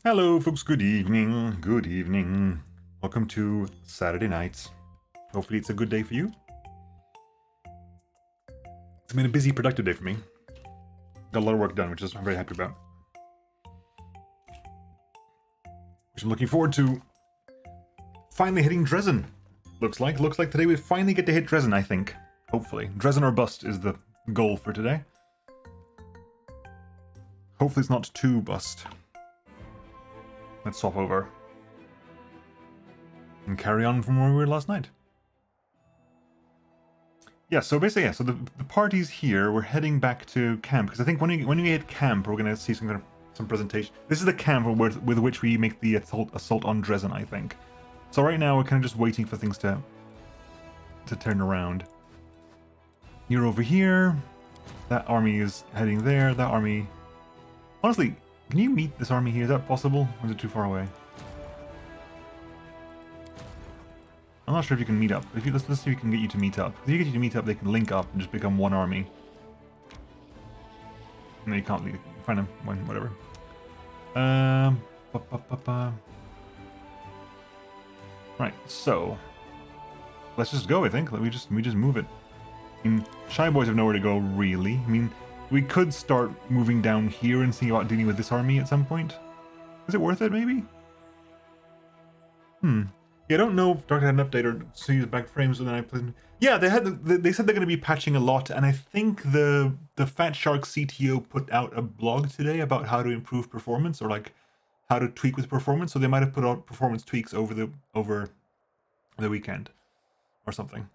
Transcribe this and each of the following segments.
Hello, folks. Good evening. Good evening. Welcome to Saturday night. Hopefully, it's a good day for you. It's been a busy, productive day for me. Got a lot of work done, which I'm very happy about. Which I'm looking forward to finally hitting Drezen. Looks like today we finally get to hit Drezen, I think. Hopefully. Drezen or bust is the goal for today. Hopefully it's not too bust. Let's swap over. And carry on from where we were last night. Yeah, so basically, yeah, so the party's here. We're heading back to camp, because I think when we hit camp, we're going to see some presentation. This is the camp with which we make the assault on Drezen, I think. So right now, we're kind of just waiting for things to turn around. You're over here. That army is heading there. That army... Honestly, can you meet this army here? Is that possible? Or is it too far away? I'm not sure if you can meet up. Let's see if we can get you to meet up. If you get you to meet up, they can link up and just become one army. No, you can't leave. Find them. Whatever. Right, so let's just go, I think. We just move it. I mean, Shy Boys have nowhere to go, really. I mean, we could start moving down here and see about dealing with this army at some point. Is it worth it, maybe? Yeah, I don't know if Dark had an update or see the back frames and then I played. Yeah, they said they're going to be patching a lot, and I think the Fat Shark CTO put out a blog today about how to improve performance or like how to tweak with performance. So they might have put out performance tweaks over the weekend or something.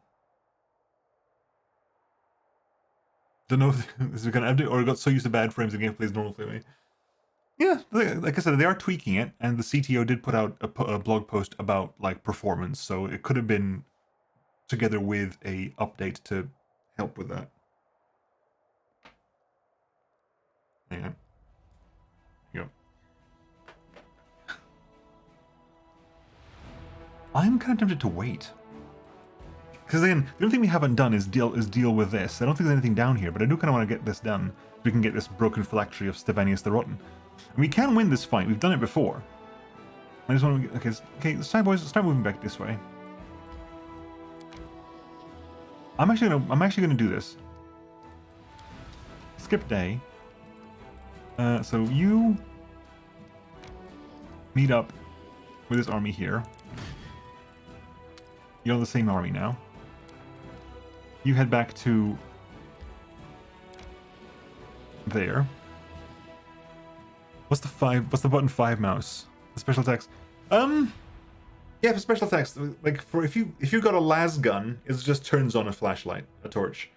Don't know if this is going to update or got so used to bad frames the gameplay is normal for me. Yeah, like I said, they are tweaking it, and the CTO did put out a blog post about like performance, so it could have been together with a update to help with that. Yeah. Yep. I'm kind of tempted to wait. Because again, the only thing we haven't done is deal with this. I don't think there's anything down here, but I do kind of want to get this done so we can get this broken phylactery of Stevanius the Rotten. And we can win this fight. We've done it before. I just want to okay, Side Boys, start moving back this way. I'm actually gonna do this. Skip day. So you meet up with this army here. You're on the same army now. You head back to there. What's the button 5 mouse? The special text. Yeah, for special text, like for if you got a las gun, it just turns on a flashlight, a torch.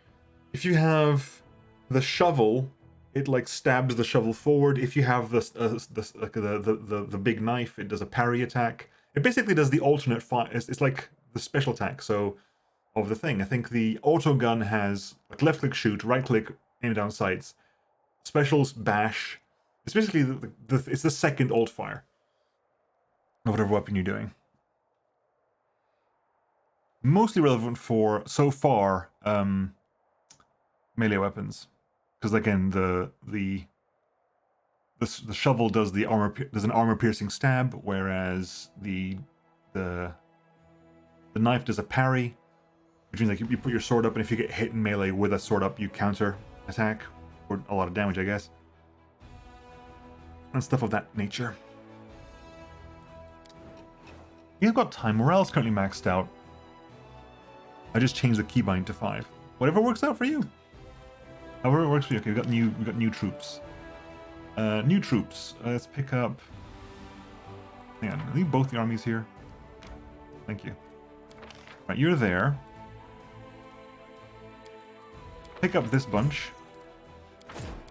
If you have the shovel, it like stabs the shovel forward. If you have the big knife, it does a parry attack. It basically does the alternate fire. It's like the special attack. So of the thing, I think the auto gun has like left click shoot, right click aim down sights, specials bash. It's basically it's the second alt fire of whatever weapon you're doing. Mostly relevant for so far melee weapons, because again the shovel does an armor piercing stab, whereas the knife does a parry, which means like you put your sword up, and if you get hit in melee with a sword up, you counter attack or a lot of damage, I guess, and stuff of that nature. You've got time. Morale's currently maxed out. I just changed the keybind to 5. Whatever works out for you. However it works for you. Okay, we've got new troops. New troops. Let's pick up. Hang on, I leave both the armies here. Thank you. Right, you're there. Pick up this bunch.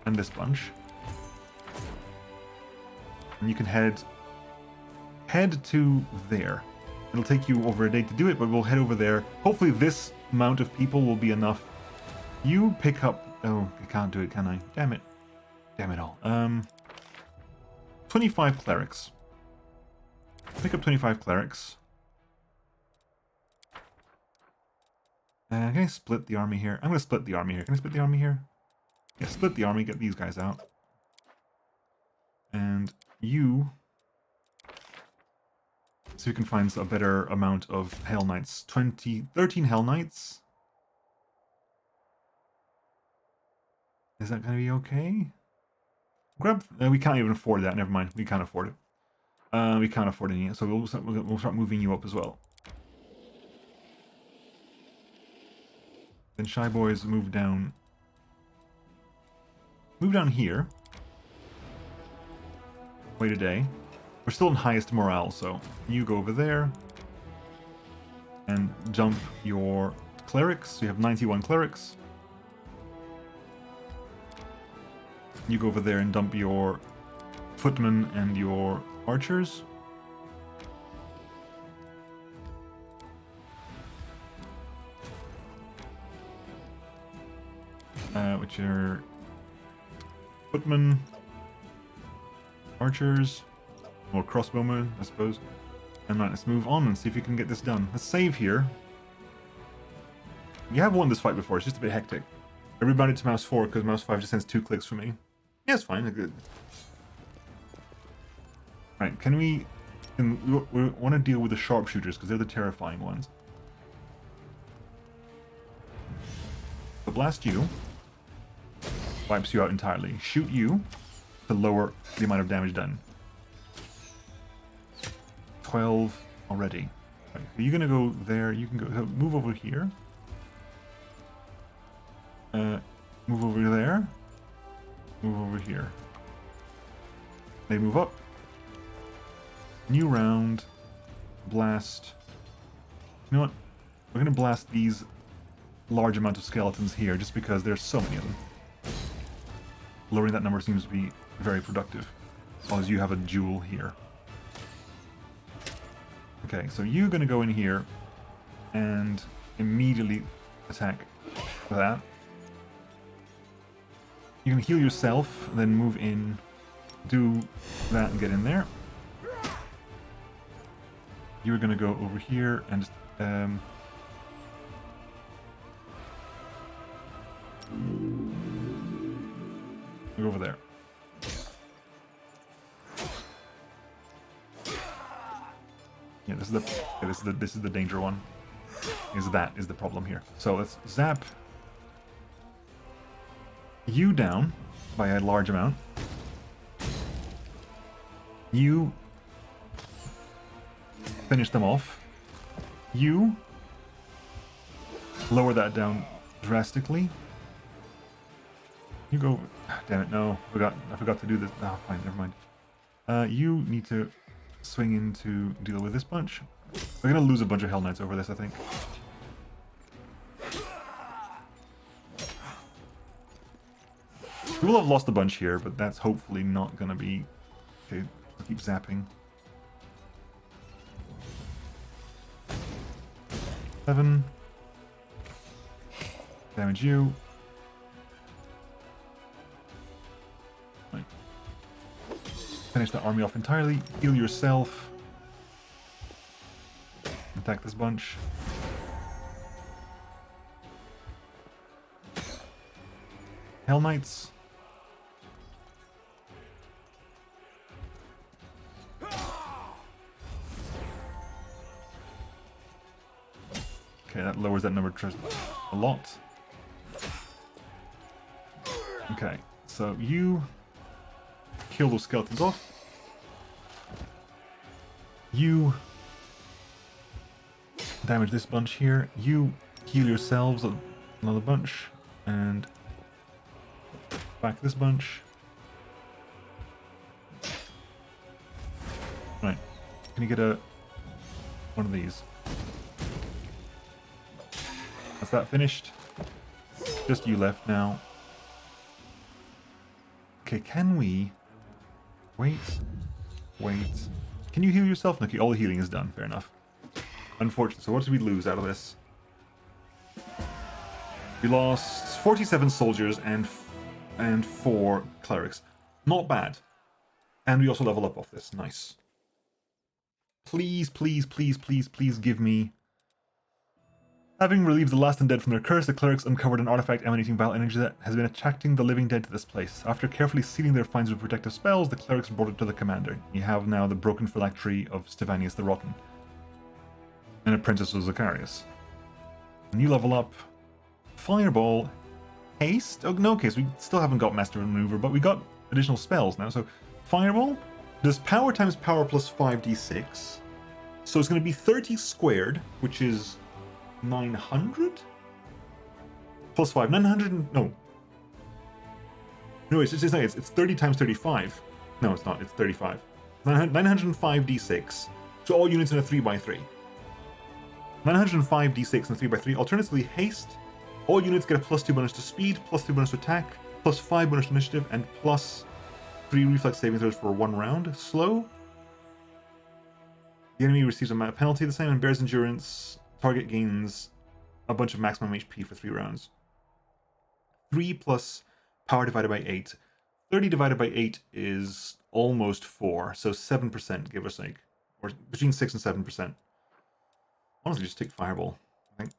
And this bunch. And you can head to there. It'll take you over a day to do it, but we'll head over there. Hopefully this amount of people will be enough. You pick up... Oh, I can't do it, can I? Damn it. Damn it all. 25 clerics. Pick up 25 clerics. Can I split the army here? I'm going to split the army here. Can I split the army here? Yeah, split the army, get these guys out. And you So we can find a better amount of Hell Knights. 13 Hell Knights. Is that going to be okay? Grab. We can't even afford that. Never mind. We can't afford it. We can't afford any. So we'll start moving you up as well. Then Shy Boys move down. Move down here. Wait a day. We're still in highest morale, so you go over there and jump your clerics. So you have 91 clerics. You go over there and dump your footmen and your archers. Which are footmen, archers, or crossbowmen, I suppose. And right, let's move on and see if we can get this done. Let's save here. You have won this fight before, it's just a bit hectic. I rebounded to mouse 4 because mouse 5 just sends 2 clicks for me. Yeah, it's fine, good. Right, we want to deal with the sharpshooters because they're the terrifying ones. So blast you. Wipes you out entirely. Shoot you to lower the amount of damage done. 12 already. Right, so you're gonna go there. You can go move over here. Move over there. Move over here. They move up. New round. Blast. You know what? We're gonna blast these large amount of skeletons here just because there's so many of them. Lowering that number seems to be very productive, as long as you have a jewel here. Okay, so you're going to go in here and immediately attack with that. You can heal yourself, then move in, do that and get in there. You're going to go over here and just, go over there. Yeah, this is the danger one. That is the problem here. So let's zap you down by a large amount. You finish them off. You lower that down drastically. You go. Damn it! No, I forgot to do this. Oh, fine, never mind. You need to swing in to deal with this bunch. We're gonna lose a bunch of Hell Knights over this, I think. We will have lost a bunch here, but that's hopefully not gonna be. Okay, I'll keep zapping. 7. Damage you. Finish the army off entirely. Heal yourself. Attack this bunch. Hell Knights. Okay, that lowers that number a lot. Okay, so you kill those skeletons off. You damage this bunch here. You heal yourselves another bunch and back this bunch. Right. Can you get one of these? That's that finished. Just you left now. Okay, can we wait? Can you heal yourself, Nikki? All the healing is done. Fair enough. Unfortunate. So what did we lose out of this? We lost 47 soldiers and 4 clerics. Not bad. And we also level up off this. Nice. Please, please, please, please, please give me Having relieved the last undead from their curse, the clerics uncovered an artifact emanating vile energy that has been attracting the living dead to this place. After carefully sealing their finds with protective spells, the clerics brought it to the commander. You have now the broken phylactery of Stevanius the Rotten. An apprentice of Zacharias. And you level up Fireball, Haste. Oh, no case, we still haven't got Master of Maneuver, but we got additional spells now. So Fireball does power times power plus 5d6. So it's going to be 30 squared, which is 900 plus 5 900 no it's 30 times 35. No, it's not, it's 35. 905 d6, so all units in a 3x3. 905 d6 and a 3x3. Alternatively, haste, all units get a +2 bonus to speed, +3 bonus to attack, +5 bonus to initiative, and +3 reflex saving throws for 1 round. Slow, the enemy receives a penalty the same and bears endurance. Target gains a bunch of maximum HP for 3 rounds. 3 plus power divided by 8. 30 divided by 8 is almost 4, so 7%, give or take. Or between 6 and 7%. Honestly, just take Fireball, I think.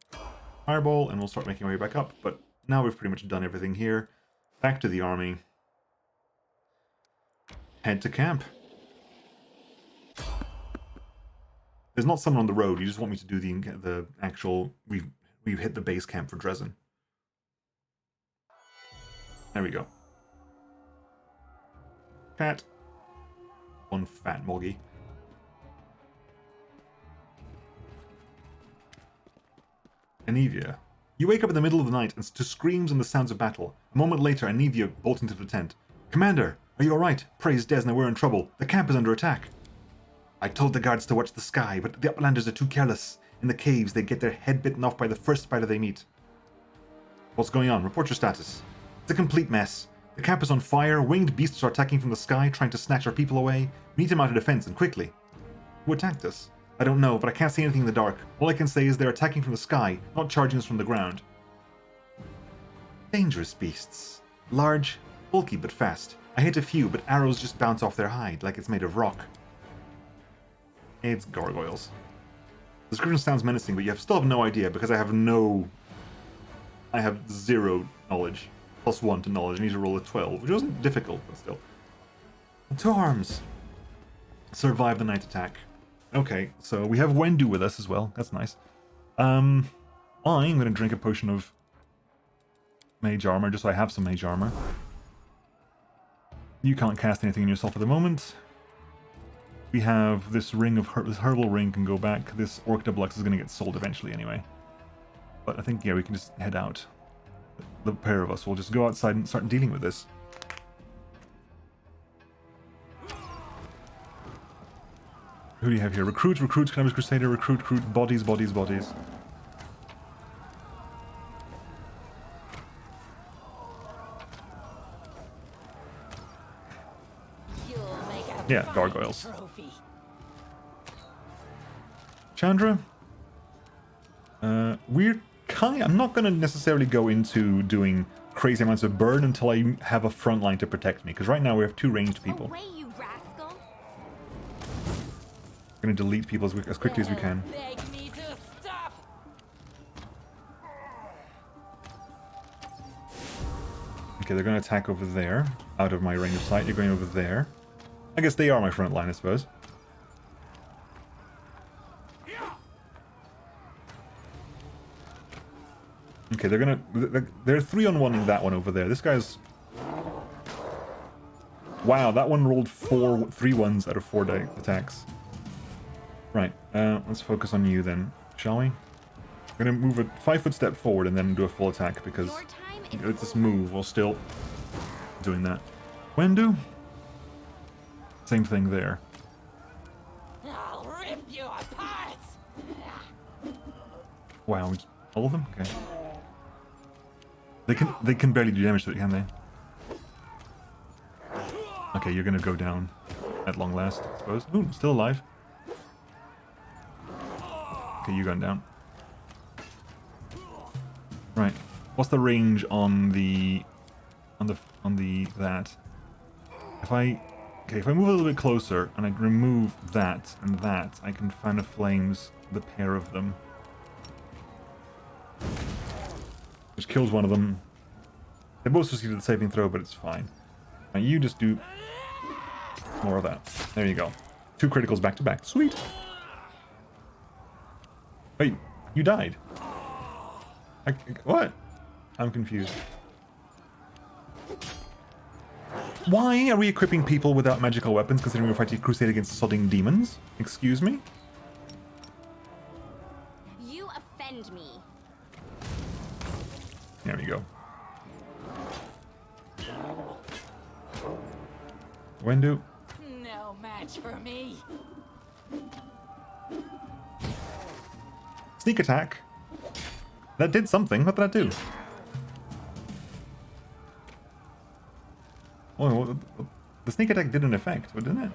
Fireball, and we'll start making our way back up, but now we've pretty much done everything here. Back to the army. Head to camp. There's not someone on the road. You just want me to do the actual. We've hit the base camp for Drezen. There we go. Cat. One fat moggy. Anivia. You wake up in the middle of the night and to screams and the sounds of battle. A moment later, Anivia bolts into the tent. Commander, are you alright? Praise Desna, we're in trouble. The camp is under attack. I told the guards to watch the sky, but the uplanders are too careless. In the caves, they get their head bitten off by the first spider they meet. What's going on? Report your status. It's a complete mess. The camp is on fire, winged beasts are attacking from the sky, trying to snatch our people away. We need to mount a defense, and quickly. Who attacked us? I don't know, but I can't see anything in the dark. All I can say is they're attacking from the sky, not charging us from the ground. Dangerous beasts. Large, bulky, but fast. I hit a few, but arrows just bounce off their hide, like it's made of rock. It's gargoyles. The description sounds menacing, but you still have no idea, because I have 0 knowledge. +1 to knowledge. I need to roll a 12, which wasn't difficult, but still. 2 arms. Survive the night attack. Okay, so we have Wendu with us as well. That's nice. I'm going to drink a potion of mage armor, just so I have some mage armor. You can't cast anything on yourself at the moment. We have this ring of this herbal ring can go back. This Orc Deluxe is going to get sold eventually anyway. But I think, yeah, we can just head out. The pair of us will just go outside and start dealing with this. Who do you have here? Recruit, Cannabis Crusader, recruit, bodies. Yeah, gargoyles. Chandra? I'm not going to necessarily go into doing crazy amounts of burn until I have a front line to protect me, because right now we have 2 ranged people. We're going to delete people as quickly as we can. Okay, they're going to attack over there, out of my range of sight. You're going over there. I guess they are my front line, I suppose. Okay, they're 3-on-1ing that one over there. This guy's... Wow, that one rolled 3 ones out of 4 attacks. Right, let's focus on you then, shall we? We're going to move a 5-foot step forward and then do a full attack, because let's just move while still doing that. Wendu? Same thing there. I'll rip you apart. Wow, all of them? Okay. They can barely do damage to it, can they? Okay, you're gonna go down at long last, I suppose. Ooh, still alive. Okay, you going down. Right. What's the range on that? If I move a little bit closer and I remove that and that, I can fan the flames, the pair of them. which kills one of them. They both succeeded the saving throw, but it's fine. Now you just do more of that. There you go. 2 criticals back to back. Sweet. Wait, you died. What? I'm confused. Why are we equipping people without magical weapons considering we're fighting a crusade against assaulting demons? Excuse me? You offend me. There we go. Wendu. No match for me. Sneak attack. That did something. What did that do? Oh, well, the sneak attack did an effect, didn't it?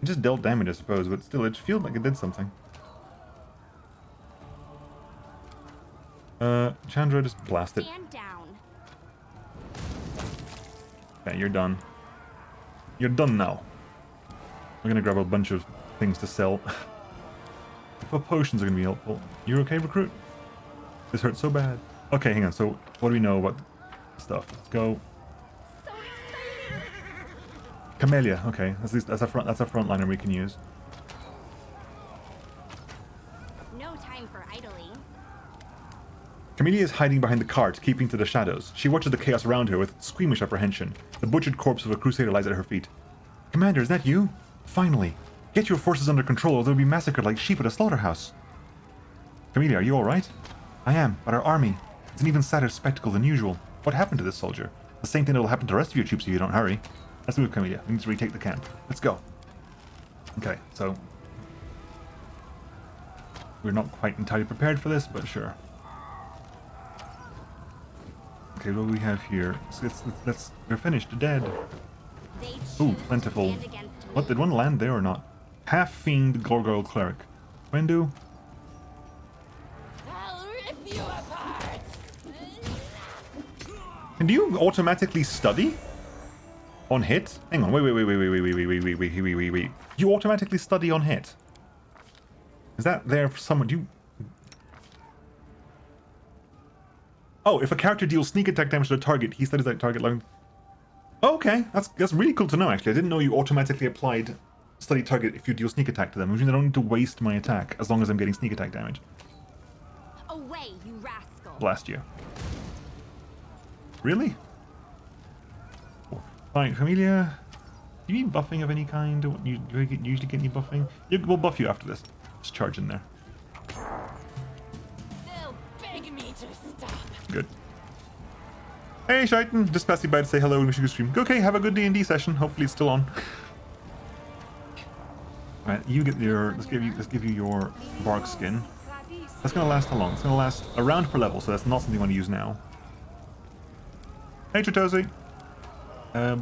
It just dealt damage, I suppose, but still, it feels like it did something. Chandra, just blast it. Stand down. Okay, you're done. You're done now. We're gonna grab a bunch of things to sell. But potions are gonna be helpful. You okay, recruit? This hurts so bad. Okay, hang on. So, what do we know about stuff? Let's go. So excited. Camellia. Okay, that's a frontliner we can use. No time for idling. Camellia is hiding behind the cart, keeping to the shadows. She watches the chaos around her with squeamish apprehension. The butchered corpse of a crusader lies at her feet. Commander, is that you? Finally. Get your forces under control or they'll be massacred like sheep at a slaughterhouse. Camellia, are you alright? I am, but our army. It's an even sadder spectacle than usual. What happened to this soldier? The same thing that will happen to the rest of your troops if you don't hurry. Let's move, Camellia. We need to retake the camp. Let's go. Okay, so... we're not quite entirely prepared for this, but sure. Okay, what do we have here? Let's we're finished. Dead. They Ooh, choose to plentiful. stand against me. What, did one land there or not? Half-fiend Gargoyle Cleric. Wendu? I'll rip you apart. Can you automatically study? On hit? Hang on, wait. You automatically study on hit? Is that there for someone? Do you... Oh, if a character deals sneak attack damage to a target, he studies that target long. Oh, okay, that's really cool to know, actually. I didn't know you automatically applied study target if you deal sneak attack to them, which means I don't need to waste my attack as long as I'm getting sneak attack damage. Away, you rascal. Blast you. Really? Fine, Camellia. Do you need buffing of any kind? Do you usually get any buffing? We'll buff you after this. Just charge in there. They'll beg me to stop. Good. Hey, Shaitan. Just passing by to say hello and wish you a good stream. Okay, have a good D&D session. Hopefully it's still on. Alright, you get your... Let's give you your bark skin. That's gonna last how long? It's gonna last a round per level, so that's not something you want to use now. Hey, Tritosi.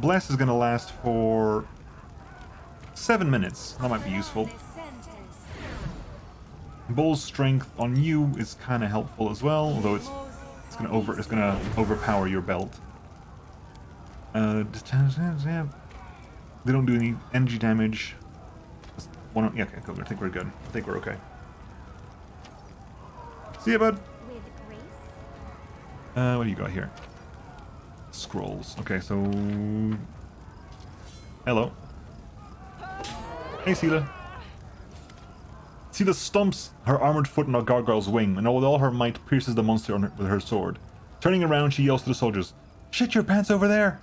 Bless is gonna last for 7 minutes. That might be useful. Bull's strength on you is kind of helpful as well, although it's gonna overpower your belt. They don't do any energy damage. Yeah, okay, cool. I think we're good. I think we're okay. See ya, bud. With grace. What do you got here? Scrolls. Okay, so... Hello. Hey, Sela. Sela stomps her armored foot on a gargoyle's wing, and with all her might pierces the monster with her sword. Turning around, she yells to the soldiers, "Shit your pants over there!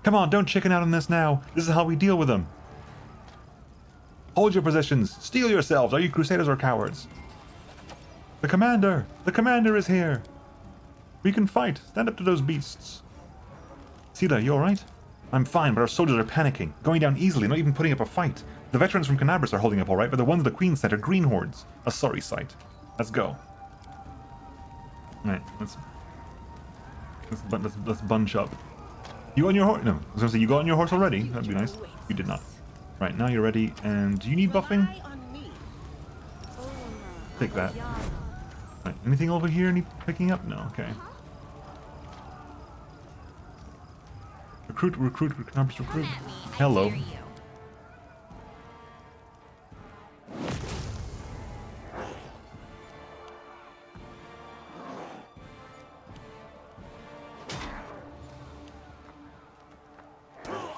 Come on, don't chicken out on this now. This is how we deal with them. Hold your positions. Steel yourselves. Are you crusaders or cowards? The commander! The commander is here! We can fight. Stand up to those beasts." Sela, you alright? I'm fine, but our soldiers are panicking, going down easily, not even putting up a fight. The veterans from Canabras are holding up alright, but the ones the Queen sent are green hordes. A sorry sight. Let's go. Alright, let's bunch up. You on your horse? No, I was gonna say, you got on your horse already? That'd be nice. You did not. Right, now you're ready, and do you need buffing? Take that. Right, anything over here need picking up? No, okay. Recruit. Canabras recruit. Hello.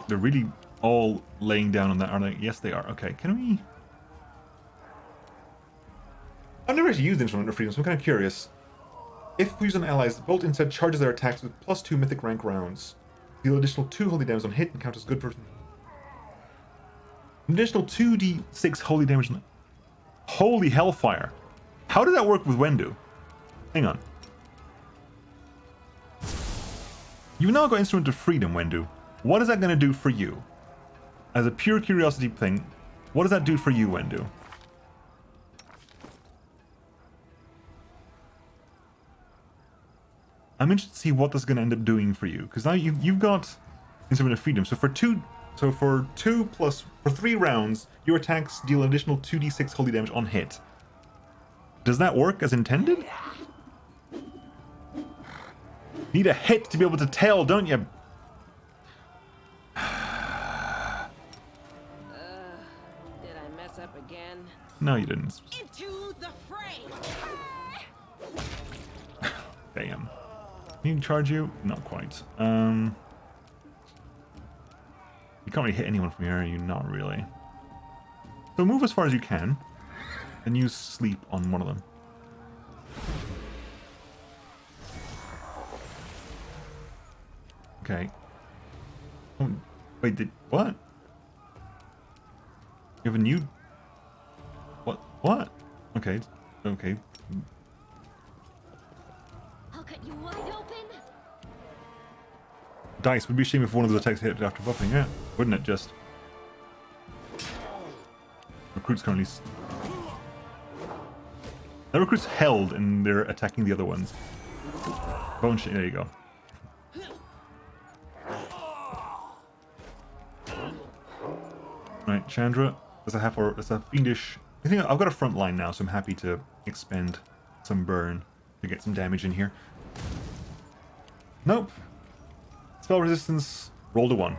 They're really all laying down on that, aren't they? Yes, they are. Okay, can we... I've never actually used Instrument of Freedom, so I'm kind of curious. If we use on allies, the bolt instead charges their attacks with +2 mythic rank rounds. Deal additional 2 holy damage on hit and count as good for... An additional 2d6 holy damage... Holy hellfire! How did that work with Wendu? Hang on. You've now got Instrument of Freedom, Wendu. What is that going to do for you? As a pure curiosity thing, what does that do for you, Wendu? I'm interested to see what that's going to end up doing for you, because now you've got Instrument of Freedom. So for 3 rounds, your attacks deal an additional 2d6 holy damage on hit. Does that work as intended? Need a hit to be able to tell, don't you? Did I mess up again? No, you didn't. Into the fray! Damn. Can you charge you? Not quite. You can't really hit anyone from here, are you? Not really. So move as far as you can, and use sleep on one of them. Okay. Oh, wait, what? You have a new... What? Okay. Okay. I'll cut you wide open. Dice, would be a shame if one of those attacks hit after buffing, yeah? Wouldn't it just? Recruit's currently... The recruit's held and they're attacking the other ones. Bone shit, there you go. Right, Chandra, there's a fiendish... I think I've got a front line now, so I'm happy to expend some burn to get some damage in here. Nope. Spell resistance, rolled a 1.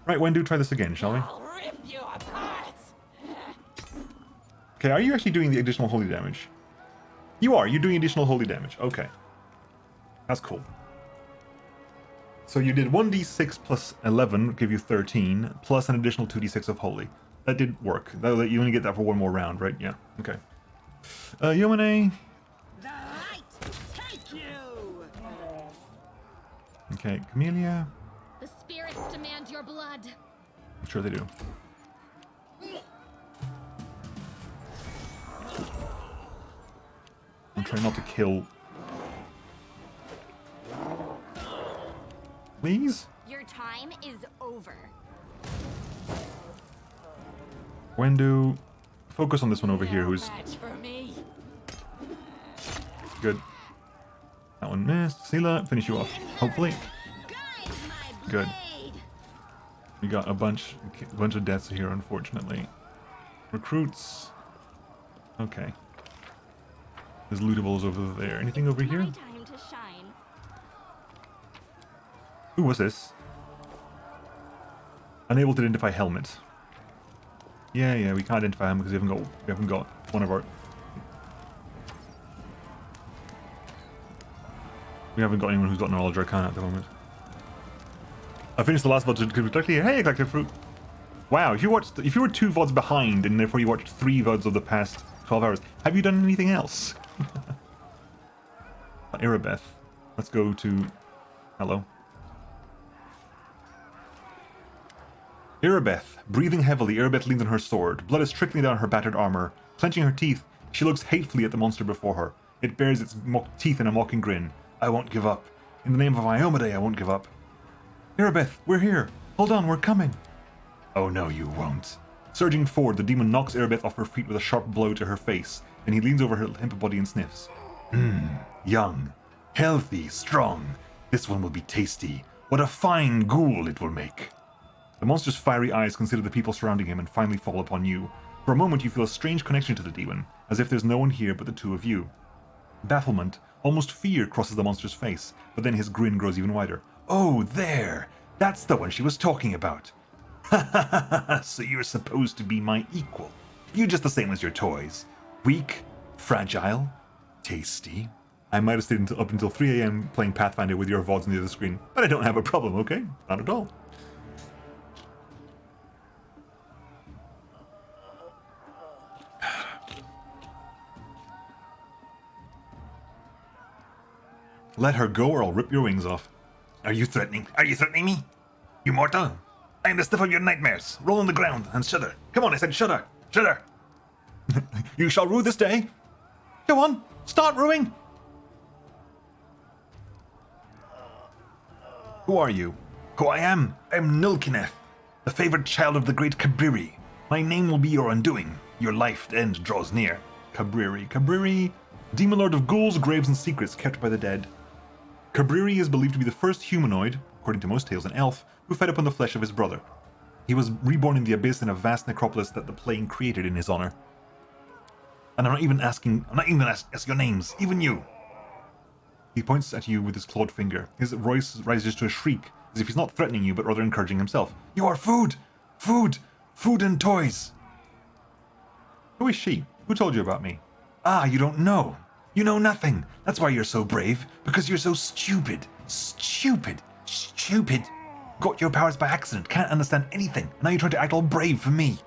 Right, Wendu, try this again, shall we? I'll rip you apart! Okay, are you actually doing the additional holy damage? You are, you're doing additional holy damage. Okay. That's cool. So you did 1d6 plus 11, give you 13, plus an additional 2d6 of holy. That did work. You only get that for one more round, right? Yeah, okay. Yomane. The light take you! Okay, Camellia. The spirits demand your blood. I'm sure they do. I'm trying not to kill. Please? Your time is over. Wendu, focus on this one over here who's Match for me. good. That one missed. Sela, finish you off. Hopefully. Guide my Good. blade! We got a bunch of deaths here, unfortunately. Recruits. Okay. There's lootables over there. Anything over here? My time to shine. Ooh, what's this? Unable to identify helmet. Yeah, we can't identify him because we haven't got one of our... We haven't got anyone who's got knowledge arcana at the moment. I finished the last VOD to directly. Hey, I collected fruit. Wow, if you were 2 VODs behind and therefore you watched 3 VODs of the past 12 hours, have you done anything else? Erebeth. Let's go to... Hello. Erebeth. Breathing heavily, Erebeth leans on her sword. Blood is trickling down her battered armor. Clenching her teeth, she looks hatefully at the monster before her. It bares its teeth in a mocking grin. I won't give up. In the name of Iomade, I won't give up. Erebeth, we're here. Hold on, we're coming. Oh no, you won't. Surging forward, the demon knocks Erebeth off her feet with a sharp blow to her face, and he leans over her limp body and sniffs. Young, healthy, strong. This one will be tasty. What a fine ghoul it will make. The monster's fiery eyes consider the people surrounding him and finally fall upon you. For a moment you feel a strange connection to the demon, as if there's no one here but the 2 of you. Bafflement, almost fear crosses the monster's face, but then his grin grows even wider. Oh, there! That's the one she was talking about. Ha ha ha ha! So you're supposed to be my equal. You're just the same as your toys. Weak, fragile, tasty. I might have stayed up until 3 AM playing Pathfinder with your VODs on the other screen, but I don't have a problem, okay? Not at all. Let her go or I'll rip your wings off. Are you threatening me? You mortal? I am the stuff of your nightmares. Roll on the ground and shudder. Come on, I said shudder. Shudder. You shall rue this day. Go on, start ruing. Who are you? Who I am Nilkineth, the favored child of the great Cabriri. My name will be your undoing. Your life end draws near. Cabriri, demon lord of ghouls, graves, and secrets kept by the dead. Cabriri is believed to be the first humanoid, according to most tales an elf, who fed upon the flesh of his brother. He was reborn in the abyss in a vast necropolis that the plane created in his honor. And I'm not even gonna ask your names, even you. He points at you with his clawed finger. His voice rises to a shriek, as if he's not threatening you, but rather encouraging himself. You are food! Food! Food and toys! Who is she? Who told you about me? Ah, you don't know. You know nothing. That's why you're so brave. Because you're so stupid. Stupid. Got your powers by accident, can't understand anything, and now you're trying to act all brave for me.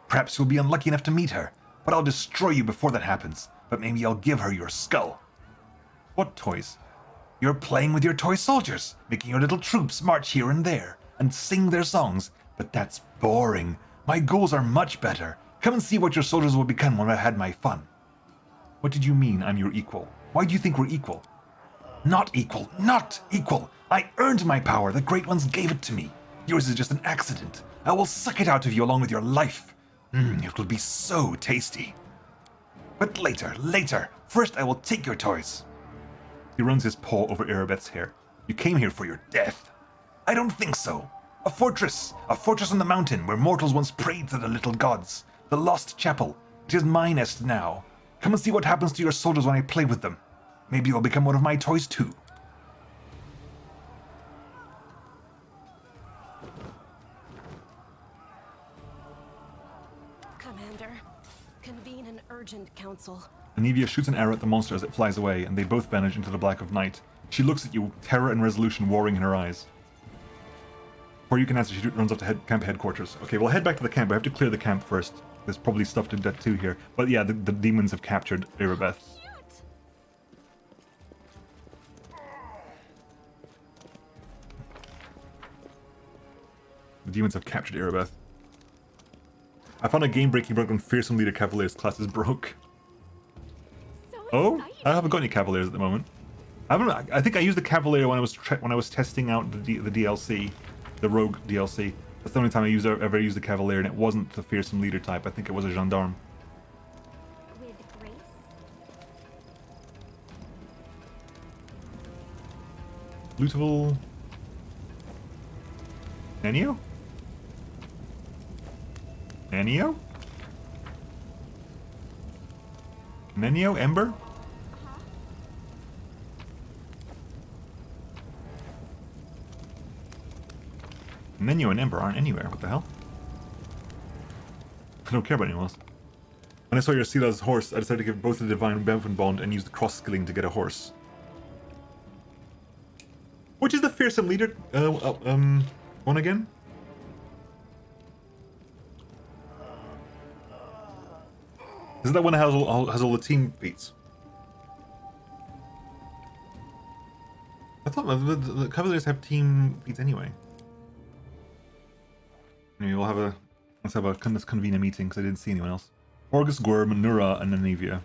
Perhaps you'll be unlucky enough to meet her, but I'll destroy you before that happens. But maybe I'll give her your skull. What toys? You're playing with your toy soldiers, making your little troops march here and there, and sing their songs, but that's boring. My goals are much better. Come and see what your soldiers will become when I've had my fun. What did you mean I'm your equal? Why do you think we're equal? Not equal, not equal. I earned my power, the Great Ones gave it to me. Yours is just an accident. I will suck it out of you along with your life. It will be so tasty. But later. First I will take your toys. He runs his paw over Erebeth's hair. You came here for your death. I don't think so. A fortress on the mountain where mortals once prayed to the little gods. The lost chapel. It is my nest now. Come and see what happens to your soldiers when I play with them. Maybe you'll become one of my toys too. Commander, convene an urgent council. Anivia shoots an arrow at the monster as it flies away, and they both vanish into the black of night. She looks at you, terror and resolution warring in her eyes. Before you can answer, she runs up to camp headquarters. Okay, we'll head back to the camp. I have to clear the camp first. There's probably stuff to do too here. But yeah, the demons have captured Erebeth. The demons have captured Erebeth. I found a game-breaking bug on Fearsome Leader Cavaliers. Class is broke. Oh, I haven't got any Cavaliers at the moment. I think I used the Cavalier when I was testing out the DLC, the Rogue DLC. That's the only time I ever used the Cavalier, and it wasn't the Fearsome Leader type. I think it was a Gendarme. With grace. Lootable. Nenio? Nenio? Nenio? Ember? Nenio and Ember aren't anywhere. What the hell? I don't care about anyone else. When I saw your Sila's horse, I decided to give both the Divine Weapon Bond and use the cross skilling to get a horse. Which is the Fearsome Leader one again? Isn't that one that has all the team feats? I thought the Cavaliers have team feats anyway. Anyway, let's convene a meeting because I didn't see anyone else. Orgus, Gwyrm, Nura, and Anivia.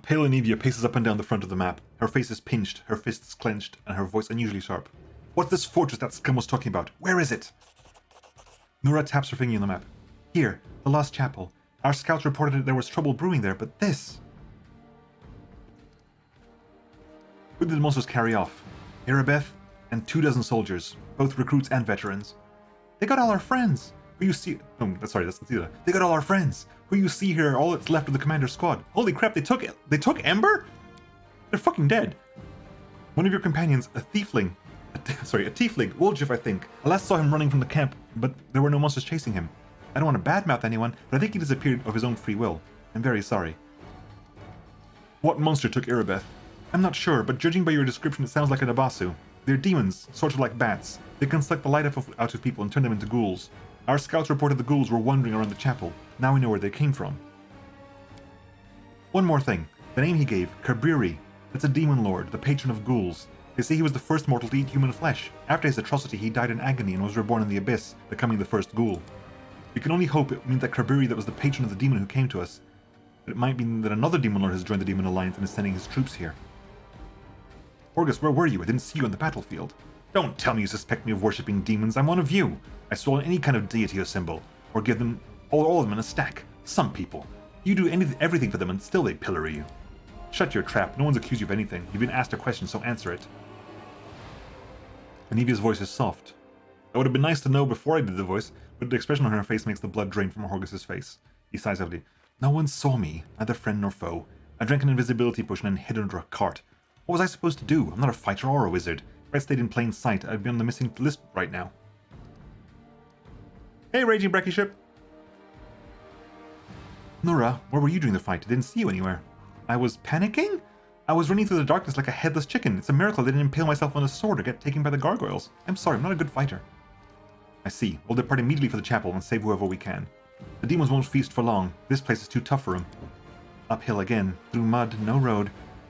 Pale Anivia paces up and down the front of the map. Her face is pinched, her fists clenched, and her voice unusually sharp. What's this fortress that scum was talking about? Where is it? Nura taps her finger on the map. Here, the Lost Chapel. Our scouts reported that there was trouble brewing there, but this... Who did the monsters carry off? Erebeth and 24 soldiers, both recruits and veterans. They got all our friends. Who you see... Oh, sorry, that's Zila. They got all our friends. Who you see here are all that's left of the commander's squad. Holy crap, they took Ember? They're fucking dead. One of your companions, a tiefling, Woljif, I think. I last saw him running from the camp, but there were no monsters chasing him. I don't want to badmouth anyone, but I think he disappeared of his own free will. I'm very sorry. What monster took Erebeth? I'm not sure, but judging by your description, it sounds like a Nabasu. They're demons, sort of like bats. They can suck the light out of people and turn them into ghouls. Our scouts reported the ghouls were wandering around the chapel. Now we know where they came from. One more thing. The name he gave, Cabriri. It's a demon lord, the patron of ghouls. They say he was the first mortal to eat human flesh. After his atrocity, he died in agony and was reborn in the abyss, becoming the first ghoul. We can only hope it means that Kraburi that was the patron of the demon who came to us. But it might mean that another demon lord has joined the Demon Alliance and is sending his troops here. Orgus, where were you? I didn't see you on the battlefield. Don't tell me you suspect me of worshipping demons. I'm one of you. I stole any kind of deity or symbol, or give them all of them in a stack. Some people. You do everything for them and still they pillory you. Shut your trap. No one's accused you of anything. You've been asked a question, so answer it. Anivia's voice is soft. That would have been nice to know before I did the voice, but the expression on her face makes the blood drain from Horgus's face. He sighs heavily. No one saw me, neither friend nor foe. I drank an invisibility potion and hid under a cart. What was I supposed to do? I'm not a fighter or a wizard. If I stayed in plain sight, I'd be on the missing list right now. Hey, Raging Brekkie ship. Nora, where were you during the fight? I didn't see you anywhere. I was panicking? I was running through the darkness like a headless chicken. It's a miracle I didn't impale myself on a sword or get taken by the gargoyles. I'm sorry, I'm not a good fighter. I see. We'll depart immediately for the chapel and save whoever we can. The demons won't feast for long. This place is too tough for them. Uphill again, through mud, no road.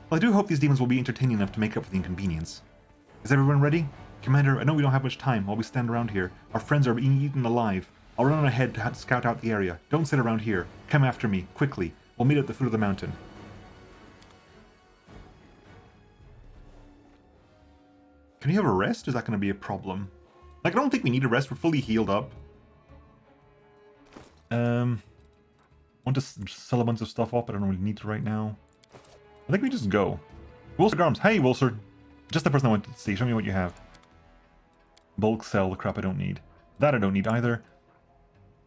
Well, I do hope these demons will be entertaining enough to make up for the inconvenience. Is everyone ready? Commander, I know we don't have much time while we stand around here. Our friends are being eaten alive. I'll run on ahead to scout out the area. Don't sit around here. Come after me, quickly. We'll meet at the foot of the mountain. Can we have a rest? Is that going to be a problem? Like, I don't think we need a rest. We're fully healed up. Want to sell a bunch of stuff up. I don't really need to right now. I think we just go. Wilser Garms. Hey, Wilser. Just the person I wanted to see. Show me what you have. Bulk sell the crap I don't need. That I don't need either.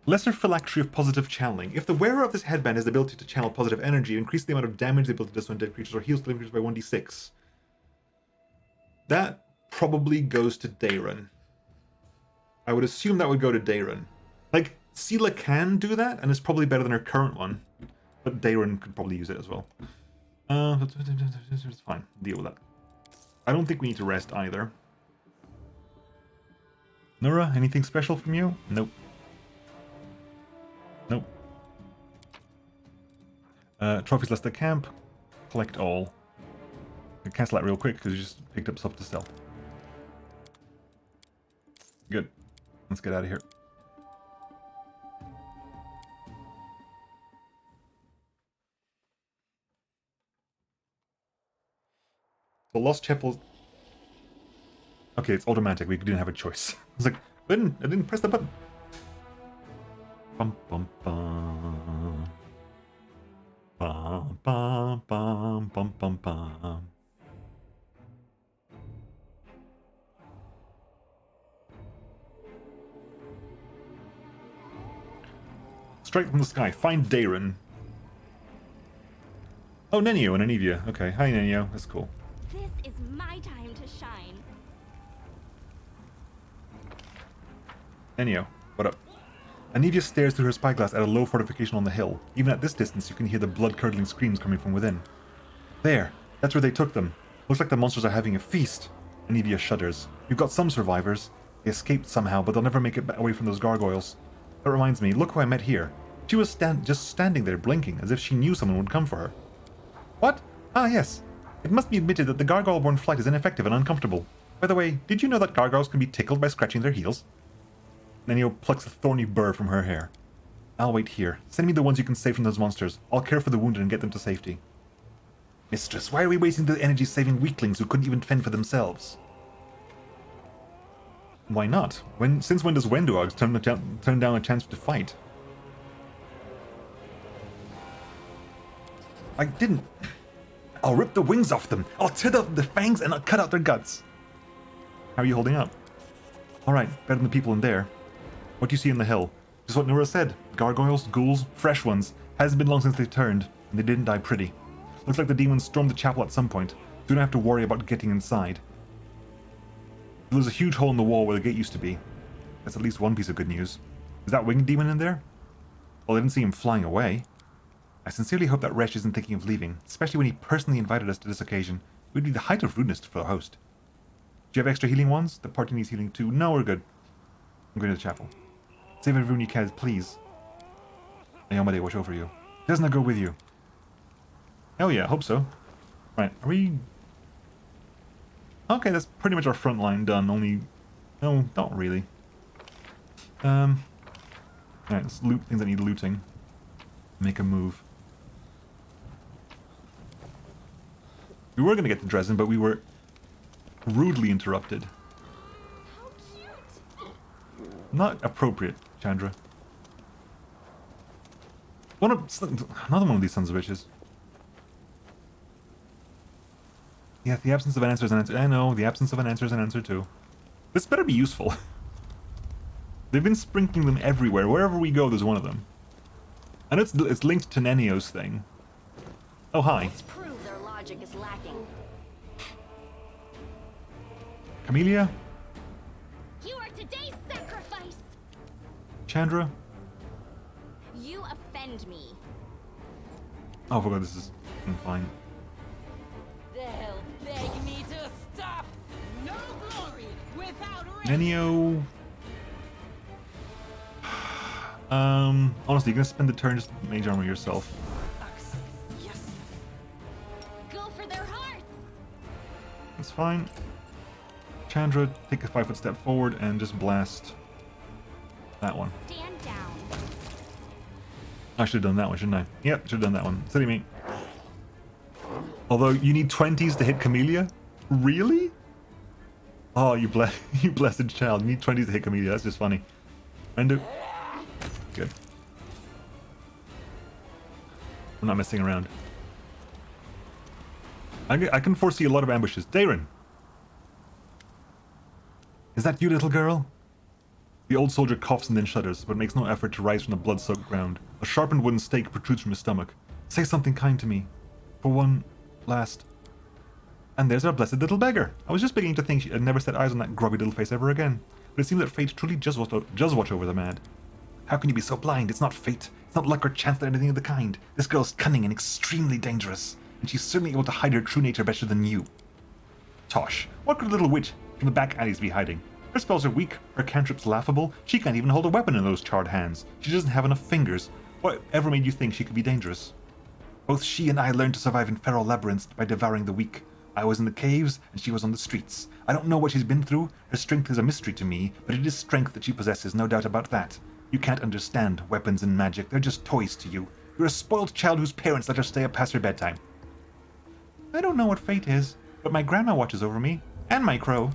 Lesser phylactery of positive channeling. If the wearer of this headband has the ability to channel positive energy, it increases the amount of damage the ability does to undead creatures or heals the creatures by 1d6. That probably goes to Dayron. I would assume that would go to Dayron. Like, Sela can do that, and it's probably better than her current one. But Dayron could probably use it as well. It's fine. Deal with that. I don't think we need to rest either. Nora, anything special from you? Nope. Nope. Trophies list the camp. Collect all. I can cancel that real quick because you just picked up stuff to sell. Good. Let's get out of here. The Lost Chapel. Okay, it's automatic. We didn't have a choice. I was like, I didn't press the button. Bum bum bum. Bum bum bum bum bum bum. Straight from the sky. Find Dayron. Oh, Nenio and Anivia. Okay, hi Nenio. That's cool. This is my time to shine. Nenio, what up? Anivia stares through her spyglass at a low fortification on the hill. Even at this distance, you can hear the blood-curdling screams coming from within. There, that's where they took them. Looks like the monsters are having a feast. Anivia shudders. We've got some survivors. They escaped somehow, but they'll never make it away from those gargoyles. That reminds me, look who I met here. She was just standing there blinking, as if she knew someone would come for her. What? Ah, yes. It must be admitted that the gargoyle-born flight is ineffective and uncomfortable. By the way, did you know that gargoyles can be tickled by scratching their heels? Nenio plucks a thorny burr from her hair. I'll wait here. Send me the ones you can save from those monsters. I'll care for the wounded and get them to safety. Mistress, why are we wasting the energy saving weaklings who couldn't even fend for themselves? Why not? Since when does Wendogs turn down a chance to fight? I didn't. I'll rip the wings off them. I'll tear off the fangs and I'll cut out their guts. How are you holding up? Alright, better than the people in there. What do you see on the hill? Just what Nora said. Gargoyles, ghouls, fresh ones. Hasn't been long since they turned, and they didn't die pretty. Looks like the demons stormed the chapel at some point, so you don't have to worry about getting inside. There's a huge hole in the wall where the gate used to be. That's at least one piece of good news. Is that winged demon in there? Well, I didn't see him flying away. I sincerely hope that wretch isn't thinking of leaving, especially when he personally invited us to this occasion. It would be the height of rudeness for the host. Do you have extra healing ones? The party needs healing too. No, we're good. I'm going to the chapel. Save everyone you can, please. Ayomade, watch over you. Doesn't I go with you? Hell yeah, I hope so. Right, are we... Okay, that's pretty much our front line done, only... No, not really. Alright, let's loot things that need looting. Make a move. We were gonna get to Drezen, but we were rudely interrupted. How cute! Not appropriate, Chandra. Another one of these sons of bitches. Yeah, the absence of an answer is an answer. I know, the absence of an answer is an answer too. This better be useful. They've been sprinkling them everywhere. Wherever we go, there's one of them. And it's linked to Nenio's thing. Oh, hi. Let's prove their logic is lacking. Camellia? You are today's sacrifice! Chandra? You offend me. Oh, I forgot this is fine. They'll beg me to stop. No glory without risk. Nenio... honestly, you're gonna spend the turn just mage armor yourself. Yes. Go for their hearts! That's fine. Chandra, take a 5-foot step forward and just blast that one. Stand down. I should have done that one, shouldn't I? Yep, should have done that one. Silly me. Although, you need 20s to hit Camellia? Really? Oh, you blessed child. You need 20s to hit Camellia. That's just funny. Render. Good. I'm not messing around. I can foresee a lot of ambushes. Darren! Is that you, little girl? The old soldier coughs and then shudders, but makes no effort to rise from the blood-soaked ground. A sharpened wooden stake protrudes from his stomach. Say something kind to me. For one last... And there's our blessed little beggar. I was just beginning to think she had never set eyes on that grubby little face ever again. But it seems that fate truly does watch over the mad. How can you be so blind? It's not fate. It's not luck or chance or anything of the kind. This girl's cunning and extremely dangerous. And she's certainly able to hide her true nature better than you. Tosh, what could a little witch from the back alleys be hiding? Her spells are weak, her cantrips laughable. She can't even hold a weapon in those charred hands. She doesn't have enough fingers. What ever made you think she could be dangerous? Both she and I learned to survive in feral labyrinths by devouring the weak. I was in the caves, and she was on the streets. I don't know what she's been through. Her strength is a mystery to me, but it is strength that she possesses, no doubt about that. You can't understand weapons and magic. They're just toys to you. You're a spoiled child whose parents let her stay up past her bedtime. I don't know what fate is, but my grandma watches over me, and my crow.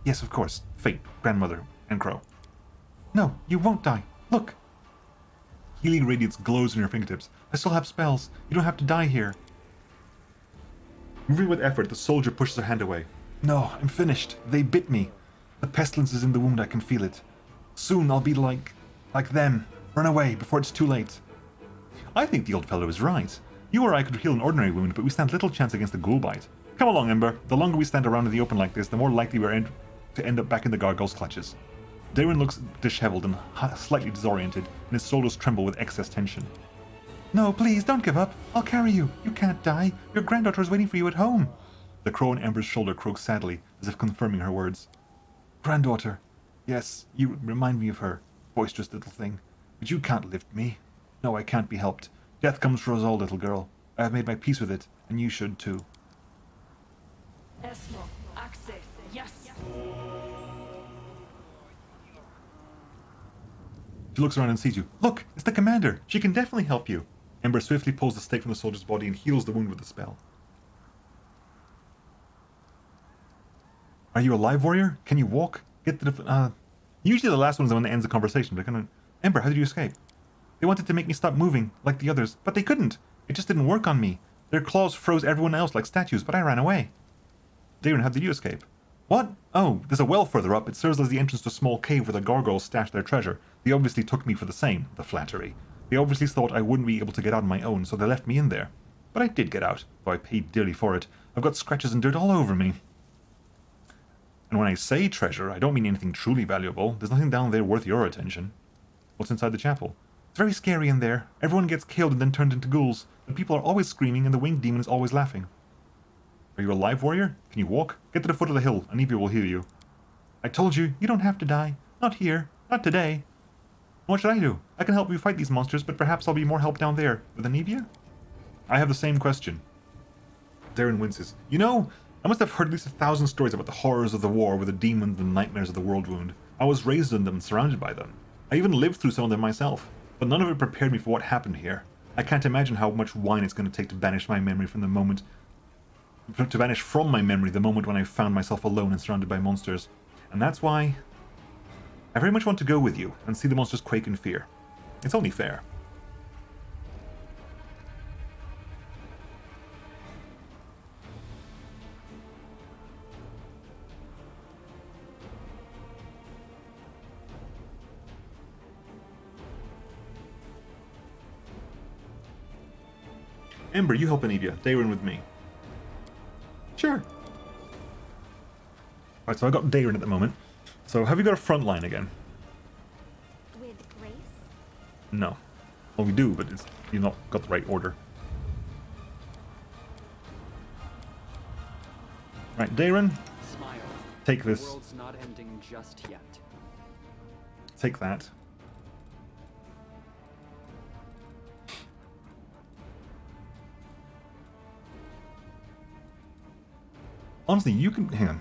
Yes, of course. Fate, grandmother, and crow. No, you won't die. Look. Healing radiance glows in your fingertips. I still have spells. You don't have to die here. Moving with effort, the soldier pushes her hand away. No, I'm finished. They bit me. The pestilence is in the wound. I can feel it. Soon I'll be like them. Run away before it's too late. I think the old fellow is right. You or I could heal an ordinary wound, but we stand little chance against a ghoul bite. Come along, Ember. The longer we stand around in the open like this, the more likely we're to end up back in the gargoyle's clutches. Darren looks disheveled and slightly disoriented, and his shoulders tremble with excess tension. No, please, don't give up. I'll carry you. You can't die. Your granddaughter is waiting for you at home. The crow on Ember's shoulder croaks sadly, as if confirming her words. Granddaughter. Yes, you remind me of her. Boisterous little thing. But you can't lift me. No, I can't be helped. Death comes for us all, little girl. I have made my peace with it, and you should too. Esmo, access, yes. She looks around and sees you. Look, it's the commander. She can definitely help you. Ember swiftly pulls the stake from the soldier's body and heals the wound with a spell. Are you a live warrior? Can you walk? Get to the... Usually the last one's the one that ends the conversation, but Ember, how did you escape? They wanted to make me stop moving, like the others, but they couldn't. It just didn't work on me. Their claws froze everyone else like statues, but I ran away. Darren, how did you escape? What? Oh, there's a well further up. It serves as the entrance to a small cave where the gargoyles stashed their treasure. They obviously took me for the same, the flattery. They obviously thought I wouldn't be able to get out on my own, so they left me in there. But I did get out, though I paid dearly for it. I've got scratches and dirt all over me. And when I say treasure, I don't mean anything truly valuable. There's nothing down there worth your attention. What's inside the chapel? It's very scary in there. Everyone gets killed and then turned into ghouls. The people are always screaming and the winged demon is always laughing. Are you a live warrior? Can you walk? Get to the foot of the hill. Anivia will heal you. I told you, you don't have to die. Not here. Not today. What should I do? I can help you fight these monsters, but perhaps I'll be more help down there. With Anivia? I have the same question. Darren winces. You know, I must have heard at least 1,000 stories about the horrors of the war with the demons and nightmares of the world wound. I was raised in them and surrounded by them. I even lived through some of them myself, but none of it prepared me for what happened here. I can't imagine how much wine it's going to take to banish my memory from the moment... to banish from my memory the moment when I found myself alone and surrounded by monsters. And that's why... I very much want to go with you and see the monsters quake in fear. It's only fair. Ember, you help Anivia. Darren with me. Sure. Alright, so I got Darren at the moment. So have you got a front line again? With grace? No. Well, we do, but you've not got the right order. Right, Darren. Smile. Take this. The world's not ending just yet. Take that. Honestly, you can hang on.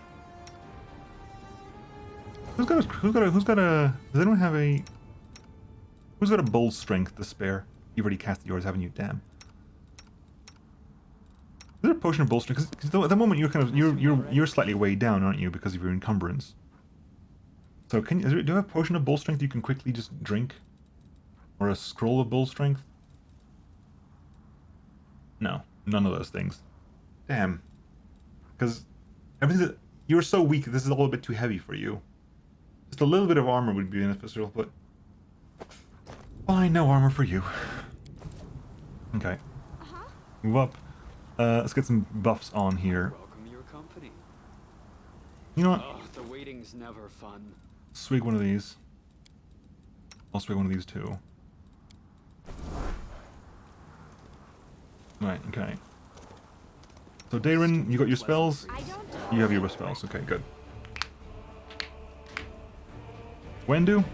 Who's got a does anyone have a who's got a bold strength to spare? You've already casted yours, haven't you? Damn. Is there a potion of bold strength? Because at the moment you're kind of you're slightly weighed down, aren't you, because of your encumbrance? So do you have a potion of bold strength you can quickly just drink? Or a scroll of bold strength? No, none of those things. Damn. Because everything you're so weak, this is all a bit too heavy for you. Just a little bit of armor would be beneficial, but fine, no armor for you. Okay. Move up. Let's get some buffs on here. Welcome your company. You know what? Oh, the waiting's never fun. Swig one of these. I'll swig one of these too. Right, okay. So Darren, you got your spells? I don't... You have your spells, okay, good. Wendu?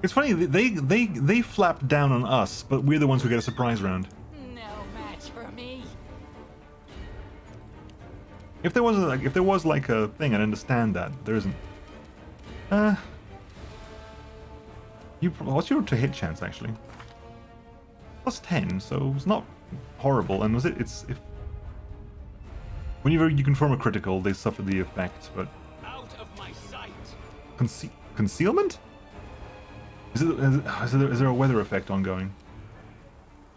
It's funny, they flap down on us, but we're the ones who get a surprise round. No match for me. If there was like a thing, I'd understand that. There isn't. What's your to hit chance actually? Plus 10, so it's not horrible. And whenever you confirm a critical, they suffer the effect, but Out of my sight. Concealment? Is there a weather effect ongoing?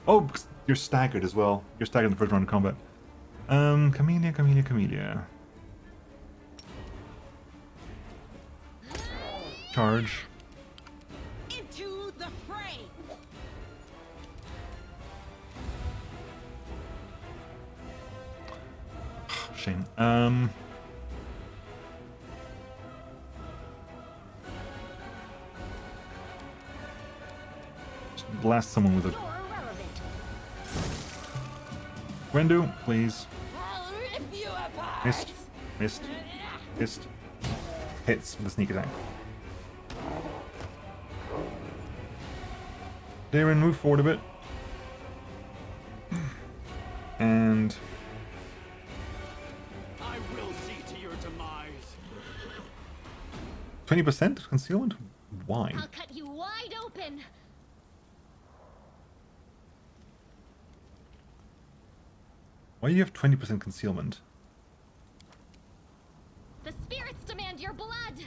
Oh, you're staggered as well. You're staggered in the first round of combat. Camellia. Charge. Into the fray. Shame. Just blast someone with it. You're irrelevant. Wendu, please. I'll rip you apart. Missed. Hits with a sneak attack. Darren, move forward a bit. And I will see to your demise. 20% concealment? Why? I'll cut you wide open. Why do you have 20% concealment? The spirits demand your blood.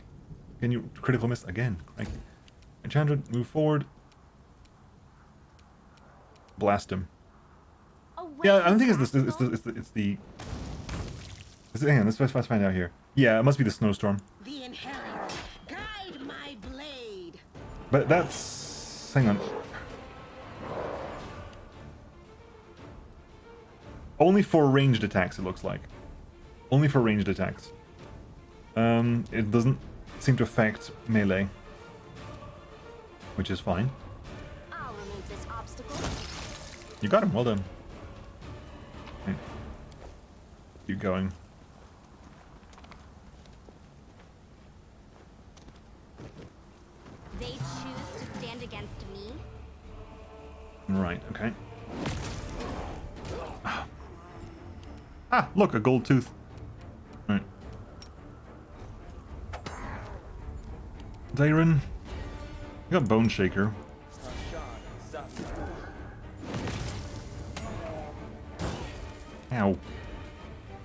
Can you critical miss again? Thank you. Enchanted, move forward. Blast him. Away Yeah, I don't think it's Castle. the. Hang on, let's find out here. Yeah, it must be the snowstorm. The inherent. Guide my blade. But that's. Hang on. Only for ranged attacks, it looks like. Only for ranged attacks. It doesn't seem to affect melee, which is fine. I'll remove this obstacle. You got him, well done. Okay. Keep going. They choose to stand against me. Right, okay. Ah, look, a gold tooth. Right. Darren. You got Bone Shaker. Ow.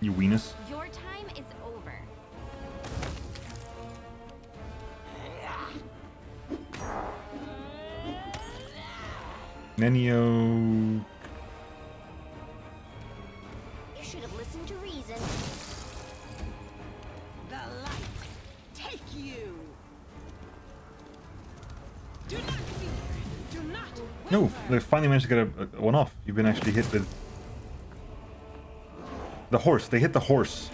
You weenus. Your time is over. Nenio. You should have listened to reason. The light take you. Do not fear. Do not. No, waver. they finally managed to get a one off. You've been actually hit with the horse. They hit the horse.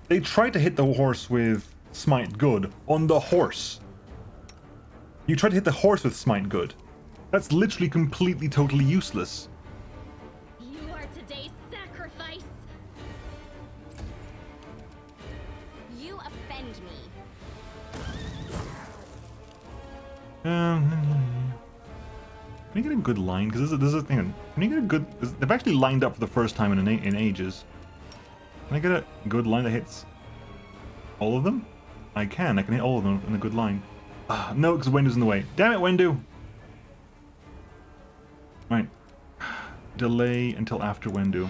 They tried to hit the horse with Smite Good on the horse. You tried to hit the horse with Smite Good. That's literally completely, totally useless. You are today's sacrifice. You offend me. Can you get a good line? Because this is a thing. Can you get a good? They've actually lined up for the first time in ages. Can I get a good line that hits all of them? I can. I can hit all of them in a good line. Ah, no, because Wendu's in the way. Damn it, Wendu! Right. Delay until after Wendu.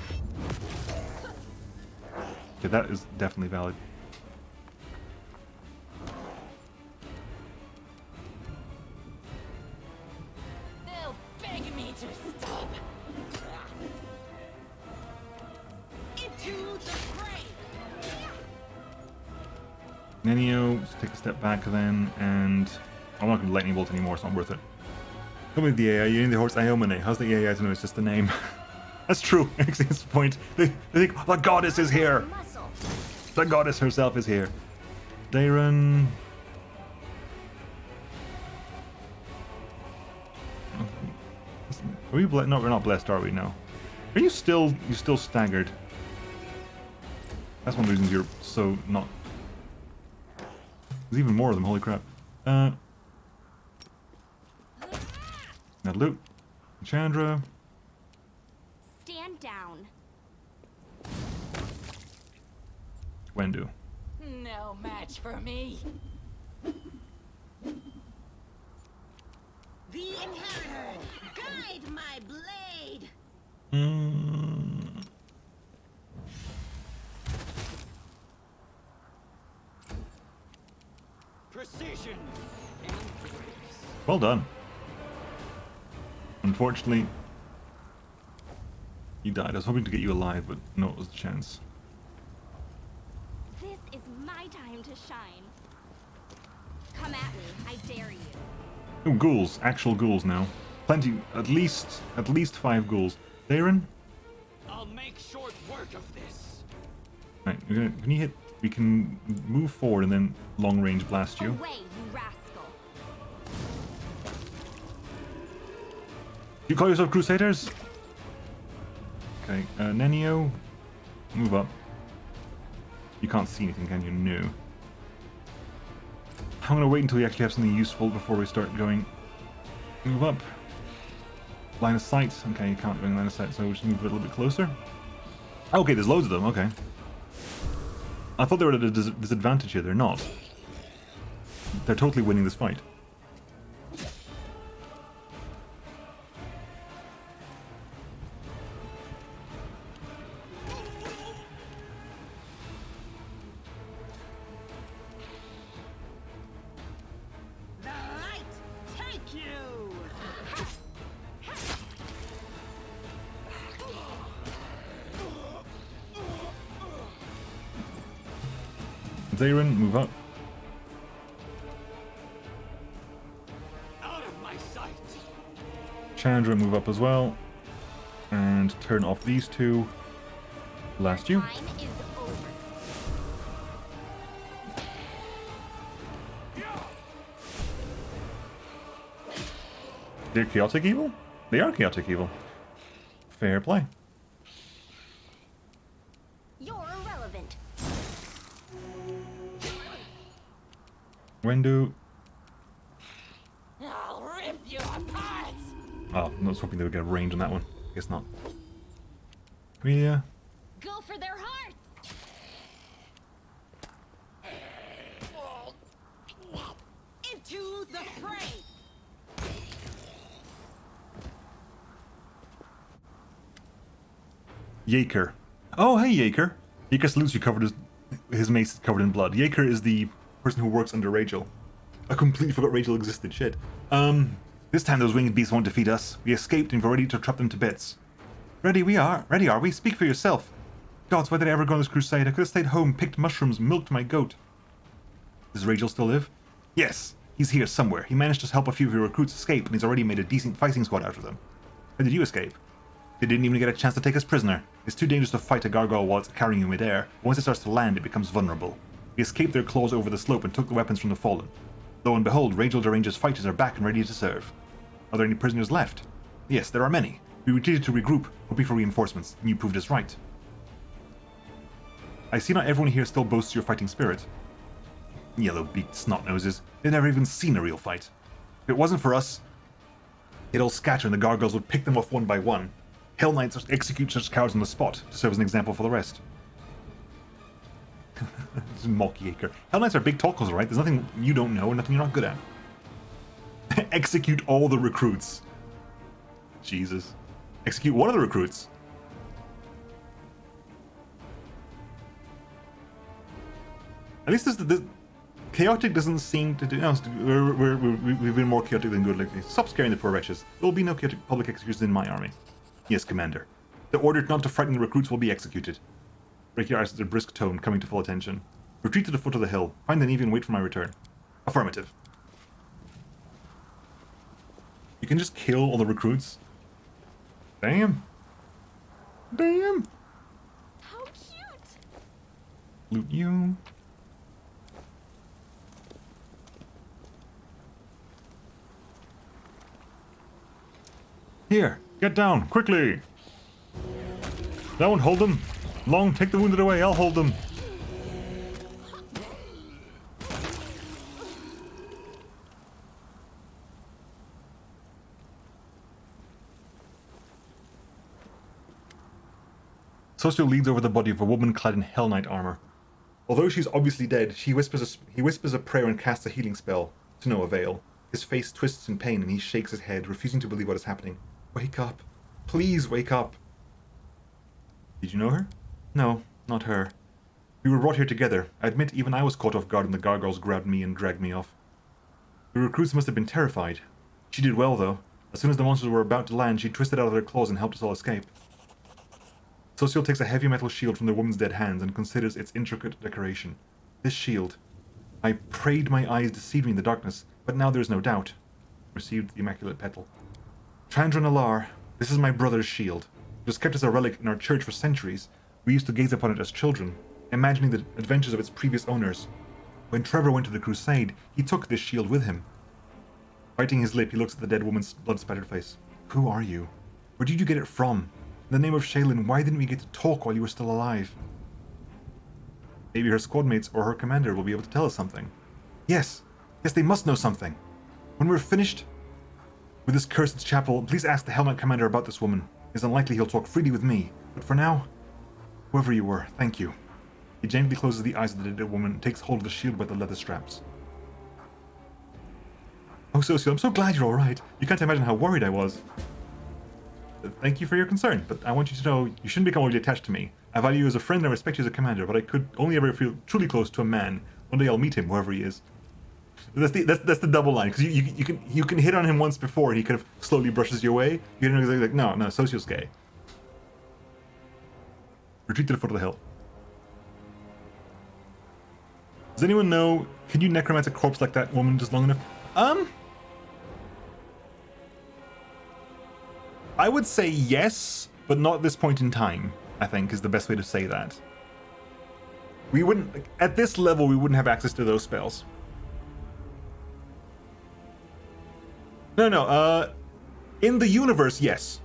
Okay, that is definitely valid. They'll beg me to stop. Into the grave. Nenio, just take a step back then, and I'm not going to lightning bolt anymore, it's not worth it. Come with the AI, you're in the horse Iomine. How's the AI to know it's just the name? That's true, actually, that's the point. They think, the goddess is here! Muscle. The goddess herself is here. Darren. Are we no, we're not blessed, are we? No. Are you still staggered? That's one of the reasons you're so not. There's even more of them, holy crap. Now loot. Chandra. Stand down. Wendu. No match for me. The inheritor, guide my blade. Precision and grace. Well done. Unfortunately, you died. I was hoping to get you alive, but no, it was a chance. This is my time to shine. Come at me, I dare you. Oh, ghouls. Actual ghouls now. Plenty. At least 5 ghouls. Darren? I'll make short work of this. Right, can you hit... We can move forward and then long range blast you. Away, you rascal. You call yourself Crusaders? Okay, Nenio, move up. You can't see anything, can you? No. I'm gonna wait until we actually have something useful before we start going. Move up. Line of sight. Okay, you can't go in line of sight, so we'll just move a little bit closer. Okay, there's loads of them, okay. I thought they were at a disadvantage here, they're not. They're totally winning this fight. The light take you. Darren, move up. Out of my sight. Chandra, move up as well. And turn off these two. Blast you. Time is over. They're chaotic evil? They are chaotic evil. Fair play. You're irrelevant. Wendu. I'll rip you apart. Oh, I was hoping they would get a range on that one. Guess not. Amelia. Go for their Yaker. Oh, hey, Yaker. Yaker salutes you, his mace is covered in blood. Yaker is the person who works under Rachel. I completely forgot Rachel existed, shit. This time those winged beasts won't defeat us. We escaped and we're ready to trap them to bits. Ready are we? Speak for yourself. Gods, why did I ever go on this crusade? I could have stayed home, picked mushrooms, milked my goat. Does Rachel still live? Yes, he's here somewhere. He managed to help a few of your recruits escape, and he's already made a decent fighting squad out of them. How did you escape? They didn't even get a chance to take us prisoner. It's too dangerous to fight a gargoyle while it's carrying you midair. Once it starts to land, it becomes vulnerable. We escaped their claws over the slope and took the weapons from the fallen. Lo and behold, Rachel Deranger's fighters are back and ready to serve. Are there any prisoners left? Yes, there are many. We retreated to regroup, hoping for reinforcements, and you proved us right. I see not everyone here still boasts your fighting spirit. Yellow-beaked snot-noses. They've never even seen a real fight. If it wasn't for us, they'd all scatter and the gargoyles would pick them off one by one. Hell Knights execute such cowards on the spot to serve as an example for the rest. This is mock Yaker. Hell Knights are big talkers, right? There's nothing you don't know and nothing you're not good at. Execute all the recruits. Jesus. Execute one of the recruits. At least this chaotic doesn't seem to do. No, we've been more chaotic than good lately. Stop scaring the poor wretches. There will be no chaotic public executions in my army. Yes, Commander. The order not to frighten the recruits will be executed. Break your eyes at a brisk tone, coming to full attention. Retreat to the foot of the hill. Find the Navy and wait for my return. Affirmative. You can just kill all the recruits. Damn. Damn. How cute! Loot you. Here, get down, quickly! Down, hold them! Long, take the wounded away, I'll hold them! Socio leads over the body of a woman clad in Hell Knight armor. Although she's obviously dead, he whispers a prayer and casts a healing spell, to no avail. His face twists in pain and he shakes his head, refusing to believe what is happening. Wake up. Please wake up. Did you know her? No, not her. We were brought here together. I admit even I was caught off guard when the gargoyles grabbed me and dragged me off. The recruits must have been terrified. She did well, though. As soon as the monsters were about to land, she twisted out of their claws and helped us all escape. Social takes a heavy metal shield from the woman's dead hands and considers its intricate decoration. This shield. I prayed my eyes deceived me in the darkness, but now there's no doubt. Received the immaculate petal. Chandra Nalar, this is my brother's shield. It was kept as a relic in our church for centuries. We used to gaze upon it as children, imagining the adventures of its previous owners. When Trevor went to the crusade, he took this shield with him. Biting his lip, he looks at the dead woman's blood-spattered face. Who are you? Where did you get it from? In the name of Shaylin, why didn't we get to talk while you were still alive? Maybe her squadmates or her commander will be able to tell us something. Yes, they must know something. When we're finished with this cursed chapel, please ask the Hell Knight commander about this woman. It's unlikely he'll talk freely with me, but for now, whoever you were, thank you. He gently closes the eyes of the dead woman and takes hold of the shield by the leather straps. Oh, Socio, I'm so glad you're alright. You can't imagine how worried I was. Thank you for your concern, but I want you to know you shouldn't become overly attached to me. I value you as a friend and I respect you as a commander, but I could only ever feel truly close to a man. One day I'll meet him, wherever he is. That's the double line, because you can hit on him once before and he kind of slowly brushes you away. You know, like, no, Socio's gay. Retreat to the foot of the hill. Does anyone know, can you necromance a corpse like that woman just long enough? I would say yes, but not at this point in time, I think, is the best way to say that. We wouldn't, at this level, we wouldn't have access to those spells. No, in the universe, yes.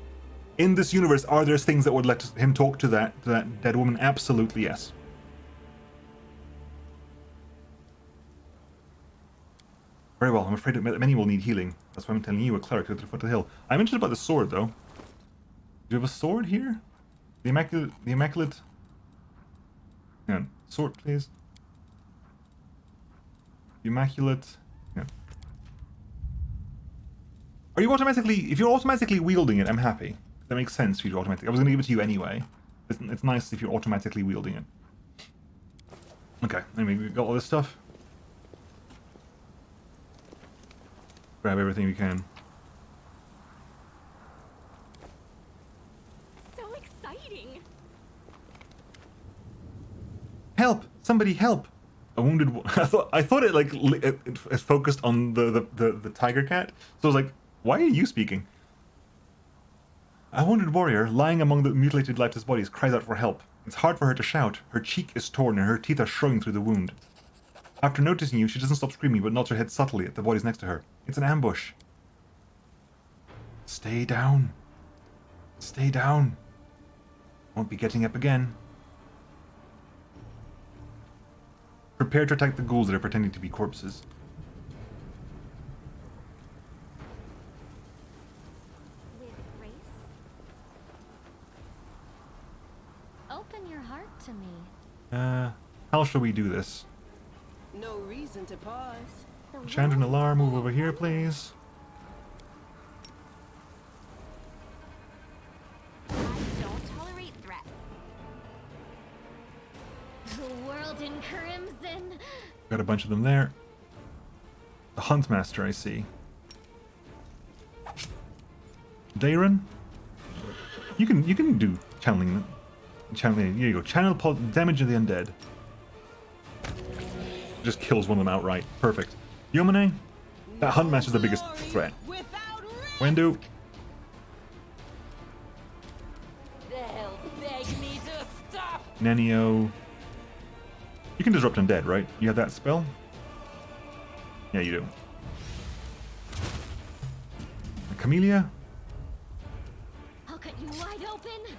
In this universe, are there things that would let him talk to that dead woman? Absolutely, yes. Very well, I'm afraid that many will need healing. That's why I'm telling you, a cleric to the foot of the hill. I'm interested about the sword, though. Do you have a sword here? The Immaculate... Hang on. Sword, please. The Immaculate... Yeah. Are you automatically... If you're automatically wielding it, I'm happy. That makes sense for you to automatically... I was going to give it to you anyway. It's nice if you're automatically wielding it. Okay, anyway, we got all this stuff. Grab everything we can. So exciting. Help! Somebody help! A wounded. I thought it like it focused on the tiger cat. So I was like, why are you speaking? A wounded warrior lying among the mutilated lifeless bodies cries out for help. It's hard for her to shout. Her cheek is torn and her teeth are showing through the wound. After noticing you, she doesn't stop screaming but nods her head subtly at the bodies next to her. It's an ambush. Stay down. Stay down. Won't be getting up again. Prepare to attack the ghouls that are pretending to be corpses. With grace. Open your heart to me. How shall we do this? No reason to pause. The Chandra and world's Alar, move full over of here, wonders. please. I don't tolerate threats. The world in crimson. Got a bunch of them there. The Huntmaster, I see. Darren, you can do channeling. Channeling. Here you go. Channel damage of the undead. Just kills one of them outright. Perfect. Yomine, that Huntmaster's the biggest threat. Without risk. Wendu, They'll beg me to stop. Nenio. You can disrupt undead, right? You have that spell? Yeah, you do. Camellia? I'll cut you wide open.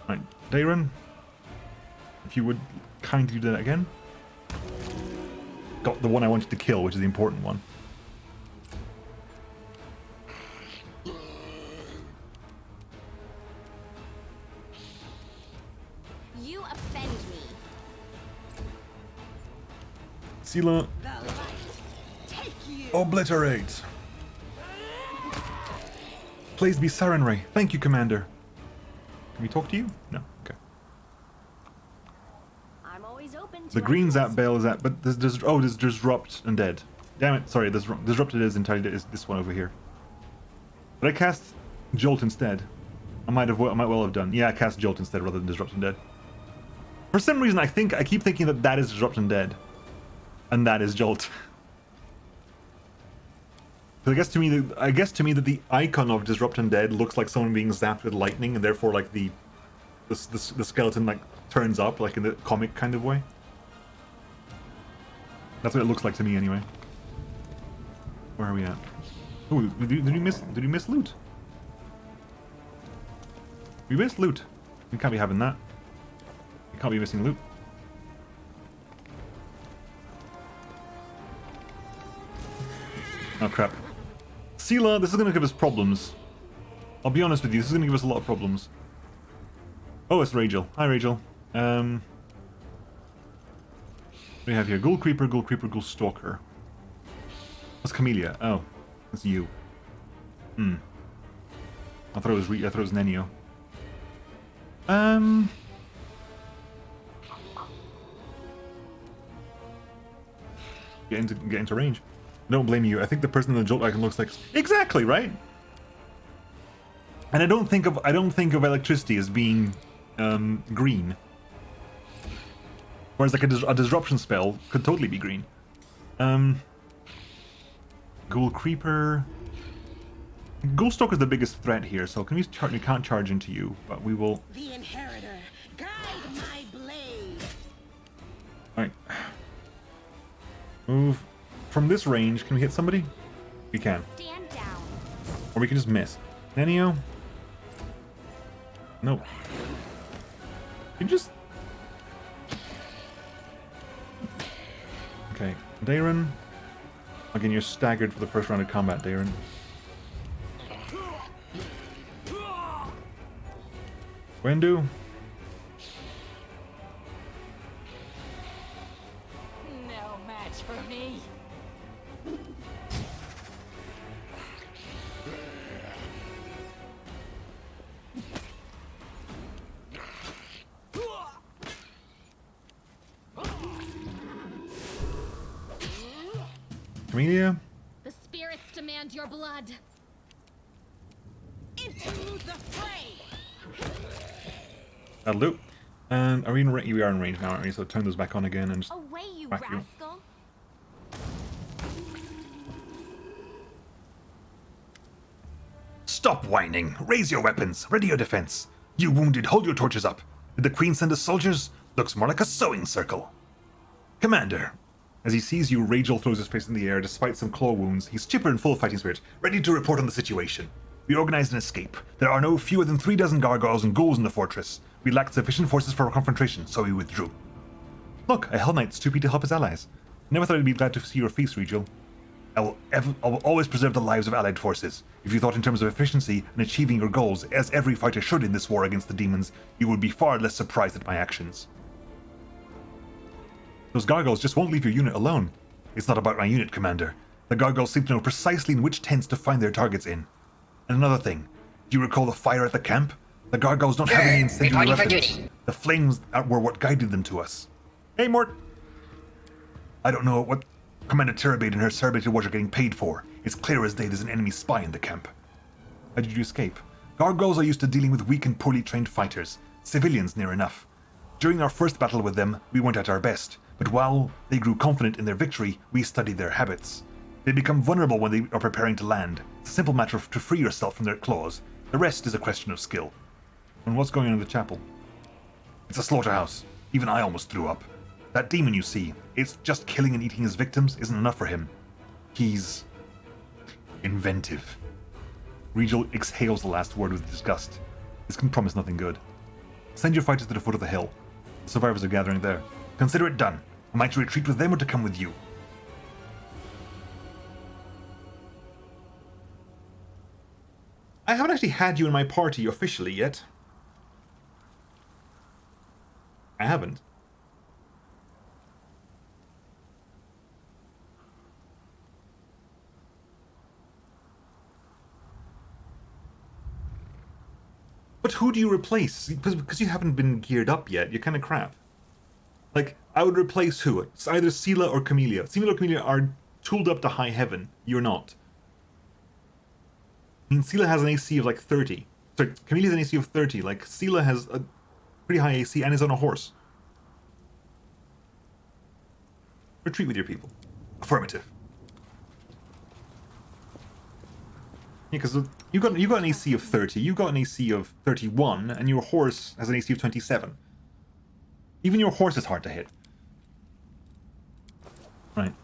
Right, Darren, if you would kindly do that again. Got the one I wanted to kill, which is the important one. You offend me. Sela, The light. Take you. obliterate. Please be Sarenrae. Thank you, Commander. Can we talk to you? No. Okay. I'm always open to The green ideas. zap bell is that, but there's oh, there's disrupt and dead. Damn it! Sorry, this disrupted is entirely is this one over here. But I cast Jolt instead. I might well have done. Yeah, I cast Jolt instead rather than disrupt and dead. For some reason, I keep thinking that is disrupt and dead, and that is Jolt. I guess to me that the icon of disrupt and dead looks like someone being zapped with lightning, and therefore like the skeleton like turns up like in the comic kind of way. That's what it looks like to me anyway. Where are we at? Oh, did we miss loot? We missed loot. We can't be having that. We can't be missing loot. Oh crap. Sela, this is gonna give us problems. I'll be honest with you, this is gonna give us a lot of problems. Oh, it's Rachel. Hi, Rachel. What do we have here? Ghoul Creeper, Ghoul Creeper, Ghoul Stalker. What's Camellia? Oh, it's you. I thought it was Nenio. Get into range. Don't blame you. I think the person in the jolt icon looks like exactly right. And I don't think of electricity as being green. Whereas like a disruption spell could totally be green. Ghoul Creeper. Ghoul Stalker is the biggest threat here, so we can't charge into you, but we will. The Inheritor. Guide my blade. Alright. Move. From this range, can we hit somebody? We can. Stand down. Or we can just miss. Nenio? Nope. You just... Okay. Darren? Again, you're staggered for the first round of combat, Darren. Wendu? No match for me. Amelia. The spirits demand your blood. Into the fray! That'll do. And are we in range? We are in range now, aren't we? So turn those back on again and just Away, you whack you. rascal. Stop whining. Raise your weapons. Ready your defense. You wounded, hold your torches up. Did the Queen send us soldiers? Looks more like a sewing circle. Commander. As he sees you, Rachel throws his face in the air. Despite some claw wounds, he's chipper and full of fighting spirit. Ready to report on the situation. We organized an escape. There are no fewer than 3 dozen gargoyles and ghouls in the fortress. We lacked sufficient forces for a confrontation, so we withdrew. Look, a Hell Knight stupid to help his allies. Never thought I'd be glad to see your face, Rachel. I will always preserve the lives of allied forces. If you thought in terms of efficiency and achieving your goals, as every fighter should in this war against the demons, you would be far less surprised at my actions. Those gargoyles just won't leave your unit alone. It's not about my unit, Commander. The gargoyles seem to know precisely in which tents to find their targets in. And another thing, do you recall the fire at the camp? The gargoyles don't have any incendiary weapons. The flames were what guided them to us. Hey, Mort. I don't know what Commander Terabade and her celebrated watch are getting paid for. It's clear as day there's an enemy spy in the camp. How did you escape? Gargoyles are used to dealing with weak and poorly trained fighters. Civilians, near enough. During our first battle with them, we weren't at our best. But while they grew confident in their victory, we studied their habits. They become vulnerable when they are preparing to land. It's a simple matter to free yourself from their claws. The rest is a question of skill. And what's going on in the chapel? It's a slaughterhouse. Even I almost threw up. That demon you see, it's just killing and eating his victims isn't enough for him. He's inventive. Rachel exhales the last word with disgust. This can promise nothing good. Send your fighters to the foot of the hill. The survivors are gathering there. Consider it done. Am I to retreat with them or to come with you? I haven't actually had you in my party officially yet. I haven't. But who do you replace? Because you haven't been geared up yet, you're kind of crap. Like, I would replace who? It's either Sela or Camellia. Sela or Camellia are tooled up to high heaven. You're not. I mean, Sela has an AC of like 30. Sorry, Camellia has an AC of 30. Like, Sela has a pretty high AC and is on a horse. Retreat with your people. Affirmative. Yeah, because you got an AC of 30, you got an AC of 31, and your horse has an AC of 27. Even your horse is hard to hit. Right.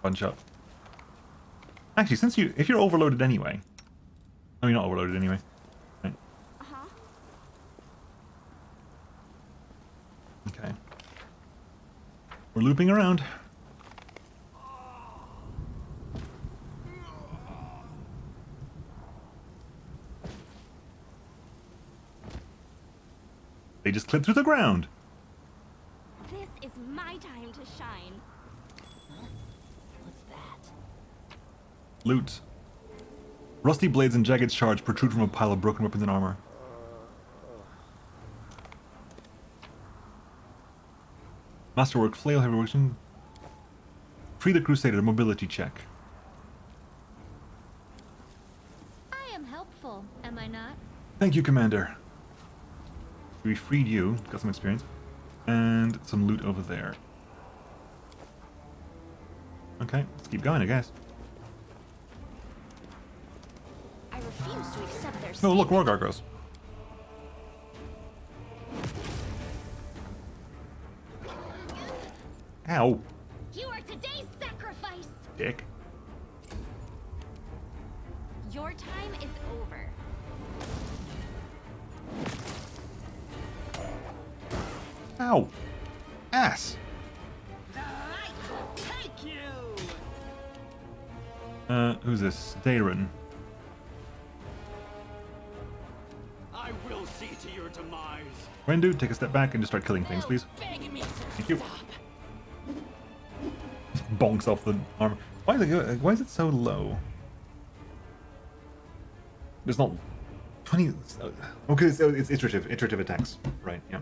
Bunch up. Actually, if you're overloaded anyway. No, you're not overloaded anyway. Right. Uh-huh. Okay. We're looping around. They just clip through the ground. This is my time to shine. What's that? Loot. Rusty blades and jagged shards protrude from a pile of broken weapons and armor. Masterwork, flail, heavy working. Free the Crusader, mobility check. I am helpful, am I not? Thank you, Commander. We freed you, got some experience, and some loot over there. Okay, let's keep going, I guess. I refuse to accept their Oh, look, more gargoyles. Ow, You are today's sacrifice! dick. Your time is over. Ow. Ass. The light will take you! Who's this? Darren. I will see to your demise. Wendu, take a step back and just start killing things, please. Beg me to Thank you. stop. Bonks off the armor. Why is it so low? There's not 20. Okay, it's iterative attacks, right? Yeah.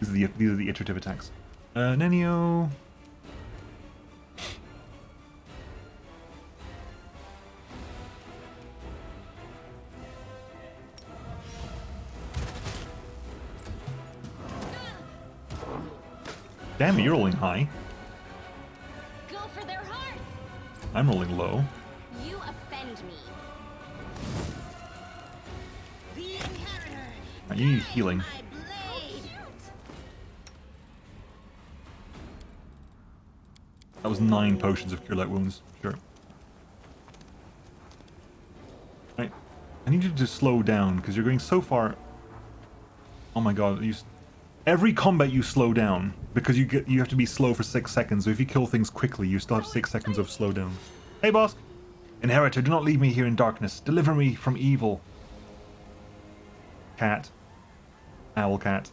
These are the iterative attacks. Nenio. Damn it, you're rolling high. Go for their hearts. I'm rolling low. You offend me. The inheritors. Right, you need healing. My blade. That was 9 potions of Cure Light Wounds. Sure. Right. I need you to slow down, because you're going so far... Oh my god, every combat you slow down, because you have to be slow for 6 seconds, so if you kill things quickly, you still have 6 seconds of slowdown. Hey boss! Inheritor, do not leave me here in darkness. Deliver me from evil. Cat. Owl cat.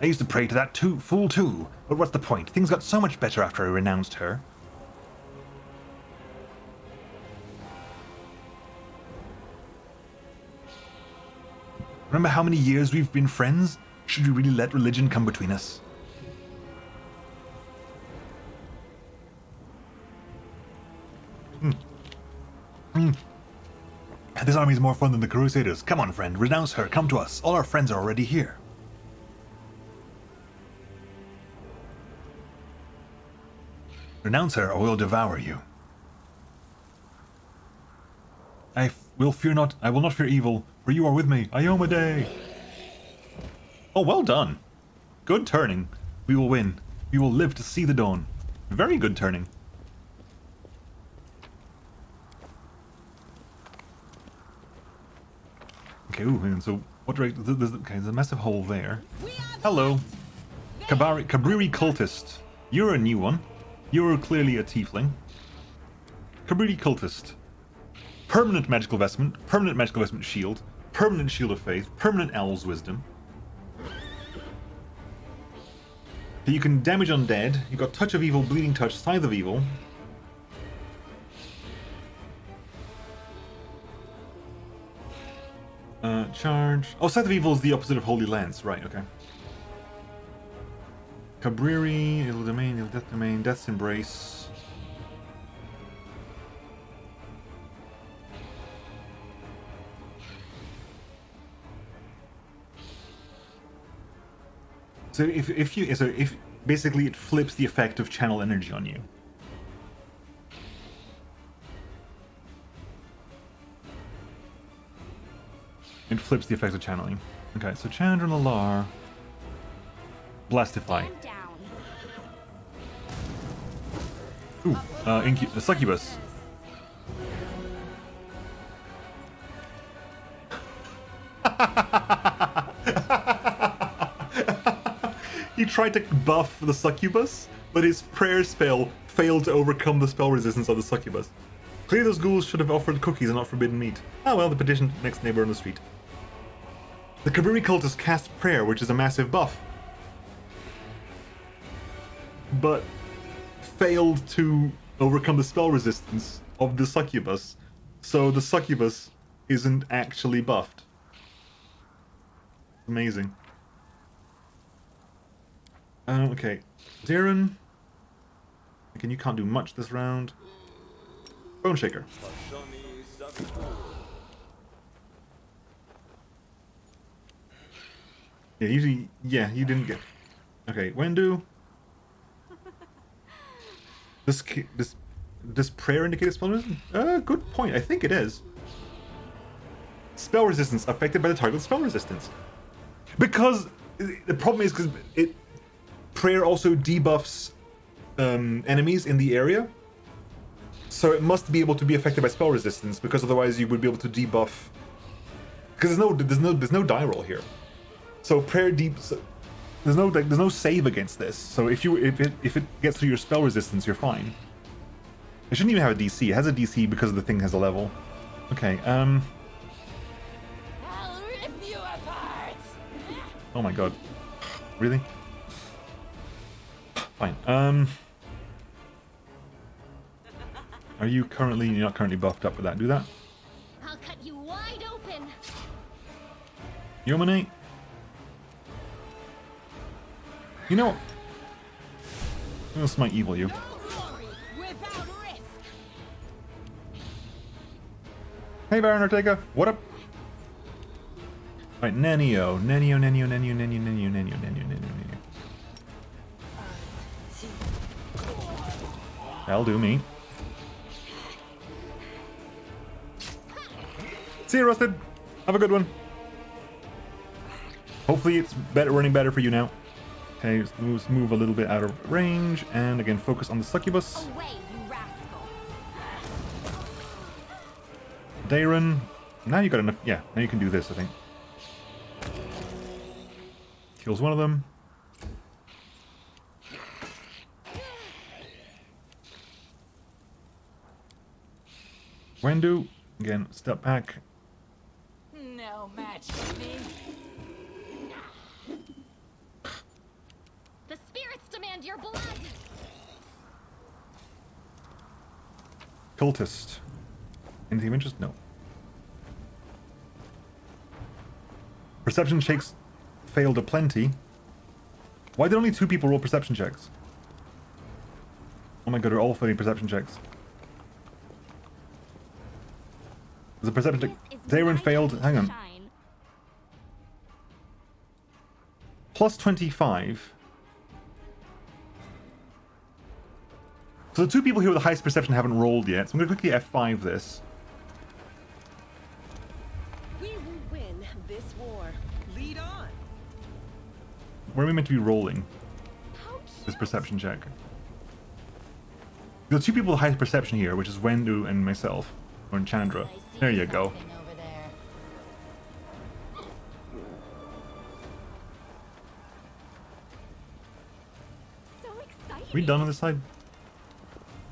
I used to pray to that fool too, but what's the point? Things got so much better after I renounced her. Remember how many years we've been friends? Should we really let religion come between us? This army is more fun than the Crusaders. Come on, friend, renounce her. Come to us. All our friends are already here. Renounce her, or we'll devour you. I will not fear evil, for you are with me. Iomade! Oh, well done. Good turning. We will win. We will live to see the dawn. Very good turning. Okay, ooh, and so what direction? There's a massive hole there. Hello. Cabriri Cultist. You're a new one. You're clearly a tiefling. Cabriri Cultist. Permanent magical vestment shield, permanent shield of faith, permanent owl's wisdom. You can damage undead. You've got touch of evil, bleeding touch, scythe of evil. Charge. Oh, scythe of evil is the opposite of holy lance. Right. Okay. Cabriri, ill domain, ill death domain, death's embrace. So if basically it flips the effect of channel energy on you. It flips the effect of channeling. Okay, so Chandra Nalar. Blastify. Stand down. Ooh, Succubus. He tried to buff the Succubus, but his prayer spell failed to overcome the spell resistance of the Succubus. Clearly those ghouls should have offered cookies and not forbidden meat. Ah well, the petitioned next neighbor on the street. The Cabriri cultist cast prayer, which is a massive buff, but failed to overcome the spell resistance of the Succubus, so the Succubus isn't actually buffed. Amazing. Okay, Darren. Again, you can't do much this round. Bone Shaker. Yeah, usually, yeah, you didn't get. Okay, Wendu. Does prayer indicate a spell resistance? Good point. I think it is. Spell resistance affected by the target's spell resistance. Because the problem is because prayer also debuffs enemies in the area, so it must be able to be affected by spell resistance, because otherwise you would be able to debuff. Because there's no die roll here, so prayer there's no save against this. So if it gets through your spell resistance, you're fine. It shouldn't even have a DC. It has a DC because the thing has a level. Okay. I'll rip you apart. Oh my god. Really? Fine. Are you currently... You're not currently buffed up with that. Do that. I'll cut you wide open. Yominate. You know what? I'm gonna smite evil you. No glory without risk. Hey Baron Ortega, what up? Right, Nanio. That'll do me. See you, Rusted. Have a good one. Hopefully it's running better for you now. Okay, let's move a little bit out of range, and again, focus on the succubus. Away, you rascal. Darren. Now you got enough. Yeah, now you can do this, I think. Kills one of them. Wendu. Again, step back. No match for me. The spirits demand your blood. Cultist. Anything of interest? No. Perception checks failed aplenty. Why did only 2 people roll perception checks? Oh my god, they're all failing perception checks. There's a perception check. Darren failed. Hang on. Shine. Plus 25. So the 2 people here with the highest perception haven't rolled yet, so I'm going to quickly F5 this. We will win this war. Lead on. Where are we meant to be rolling How this cute. perception check? The 2 people with the highest perception here, which is Wendu and myself, or Chandra. There you go. Something over there. So exciting. Are we done on this side?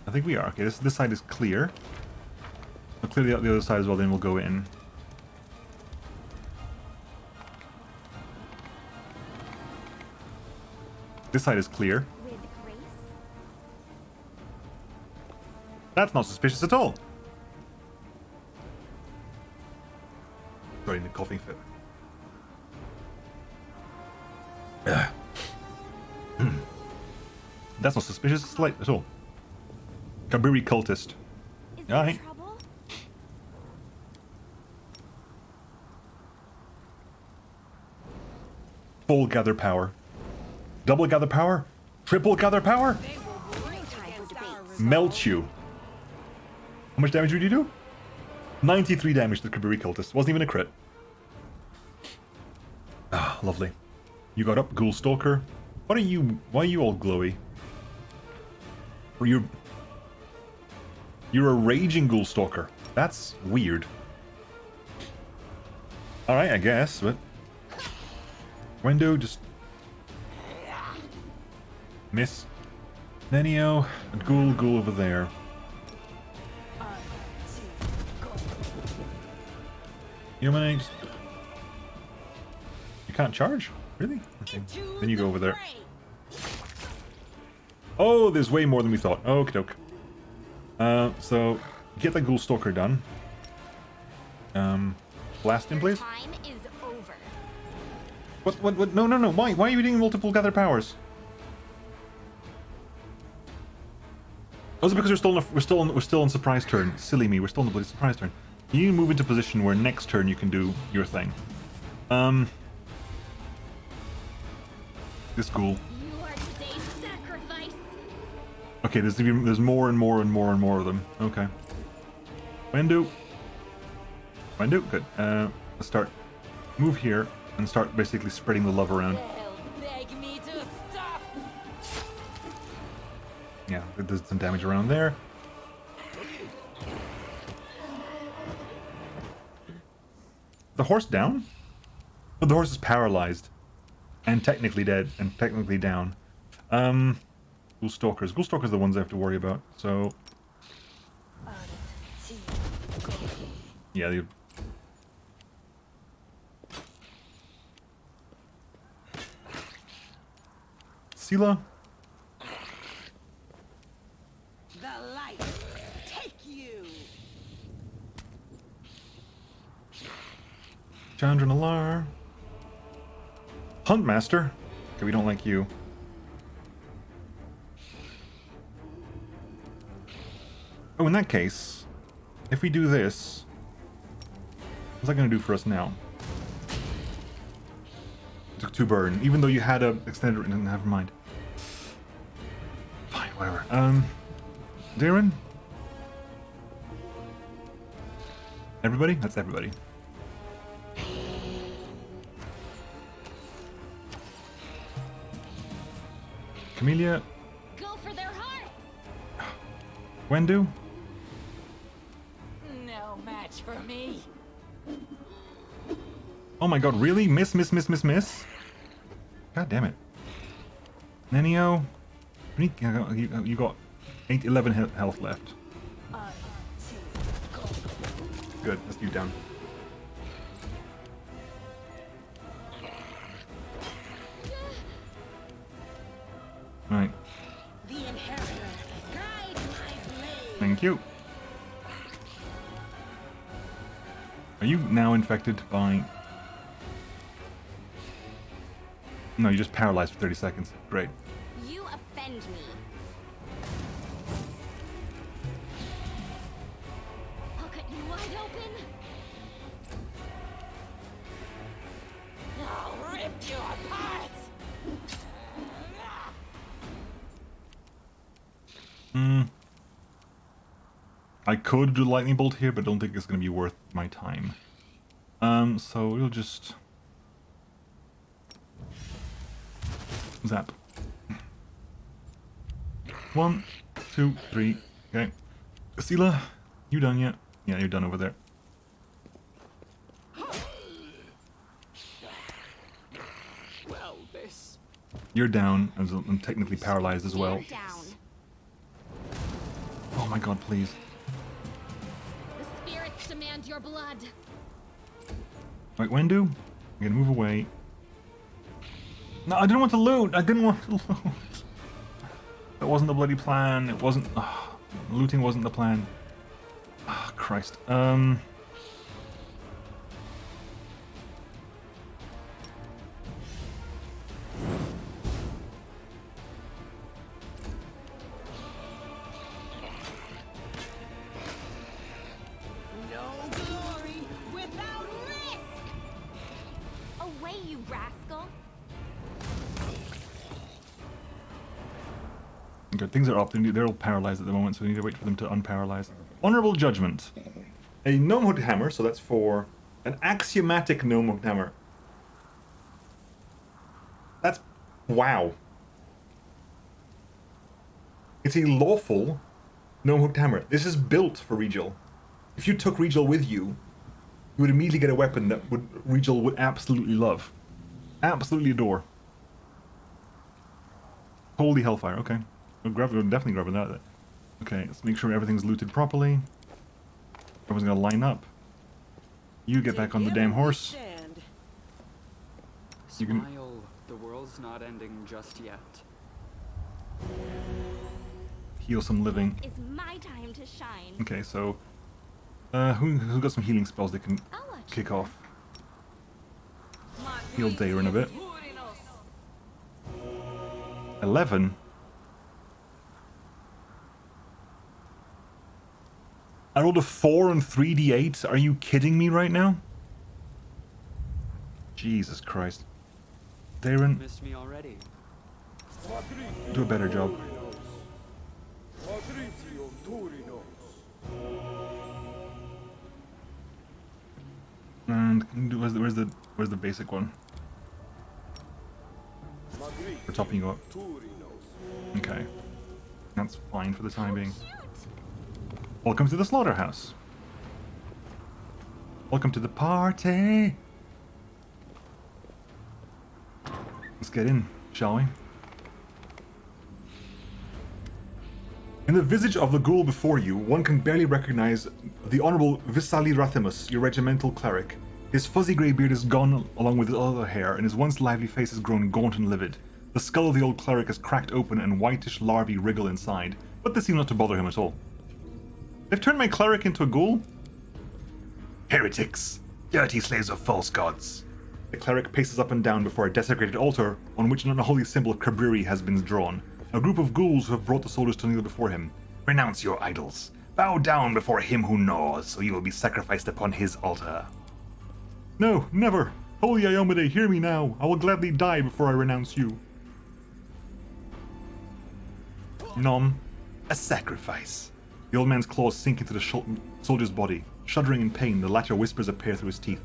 I think we are. Okay, this side is clear. I'll clear the other side as well, then we'll go in. This side is clear. With grace. That's not suspicious at all. Sorry, the coughing fit. That's not suspicious slight at all. Kabiri cultist. Is there Alright. trouble? Full gather power. Double gather power? Triple gather power? They will break against our resolve. Melt you. How much damage did you do? 93 damage to the Kabiri cultist. Wasn't even a crit. Ah, lovely. You got up, Ghoul Stalker. Why are you all glowy? Or you're a raging Ghoul Stalker. That's weird. Alright, I guess, but... Wendu, just... Miss. Nenio, and Ghoul over there. Humanate. Just... You can't charge? Really? Okay. Then you go over there. Oh, there's way more than we thought. Okie doke. So, get the Ghoul Stalker done. Blast him, please. Time is over. What? No. Why are you doing multiple gather powers? Oh, is it because we're still on surprise turn? Silly me, we're still on the bloody surprise turn. You need to move into position where next turn you can do your thing. This ghoul. You are today's sacrifice. Okay, there's more and more of them. Okay. Wendu, good. Let's start. Move here and start basically spreading the love around. They'll beg me to stop. Yeah, there's some damage around there. The horse down? But the horse is paralyzed. And technically dead. And technically down. Ghoul Stalkers. Ghoul Stalkers are the ones I have to worry about. So... Yeah, they... Sela? The light take you. Chandra and Alar. Huntmaster. Okay, we don't like you. Oh, in that case, if we do this, what's that going to do for us now? Took 2 burn, even though you had a extended. Never mind. Fine, whatever. Darren? Everybody? That's everybody. Camellia. Go for their hearts! Wendu? No match for me. Oh my god, really? Miss? God damn it. Nenio? You got 11 health left. Good, let's you down. Right. The inheritor, guide my blade. Thank you. Are you now infected by... No, you're just paralyzed for 30 seconds. Great. You offend me. I'll cut you wide open. I'll rip you apart. I could do lightning bolt here, but don't think it's going to be worth my time. So we'll just... Zap. 1, 2, 3. Okay. Sela, you done yet? Yeah, you're done over there. Well, this. You're down, as I'm technically paralyzed as well. Stand down. Oh my god, please. The spirits demand your blood. Right, Wendu, I'm gonna move away. No, I didn't want to loot. I didn't want to loot. That wasn't the bloody plan. It wasn't. Looting wasn't the plan. Ah, Christ. No glory without risk. Away, you rascal. Okay, things are up. They're all paralyzed at the moment, so we need to wait for them to unparalyze. Honorable Judgment. A gnome hooked hammer, so that's for an axiomatic gnome hooked hammer. That's... wow. It's a lawful gnome hooked hammer. This is built for Regal. If you took Regal with you, you would immediately get a weapon that Regal would absolutely love. Absolutely adore. Holy hellfire, okay. We're definitely grabbing that. Okay, let's make sure everything's looted properly. Everyone's gonna line up. You get back on the damn horse. You can- Smile. The world's not ending just yet. Heal some living. It's my time to shine. Okay, so... who got some healing spells they can I'll watch kick you. off? Heal Dayrun a bit. 11? I rolled a 4 and 3d8? Are you kidding me right now? Jesus Christ. Dayrun, Missed me already. do a better job. And where's the basic one? We're topping you up. Okay. That's fine for the time being. Welcome to the slaughterhouse. Welcome to the party. Let's get in, shall we? In the visage of the ghoul before you, one can barely recognize the Honorable Visali Rathimus, your regimental cleric. His fuzzy grey beard is gone along with his other hair, and his once lively face has grown gaunt and livid. The skull of the old cleric is cracked open and whitish larvae wriggle inside, but this seems not to bother him at all. They've turned my cleric into a ghoul? Heretics! Dirty slaves of false gods! The cleric paces up and down before a desecrated altar on which an unholy symbol of Cabriri has been drawn. A group of ghouls who have brought the soldiers to kneel before him. Renounce your idols. Bow down before him who gnaws, so you will be sacrificed upon his altar. No, never! Holy Iomade, hear me now! I will gladly die before I renounce you. Nom. A sacrifice. The old man's claws sink into the soldier's body. Shuddering in pain, the latter whispers appear through his teeth.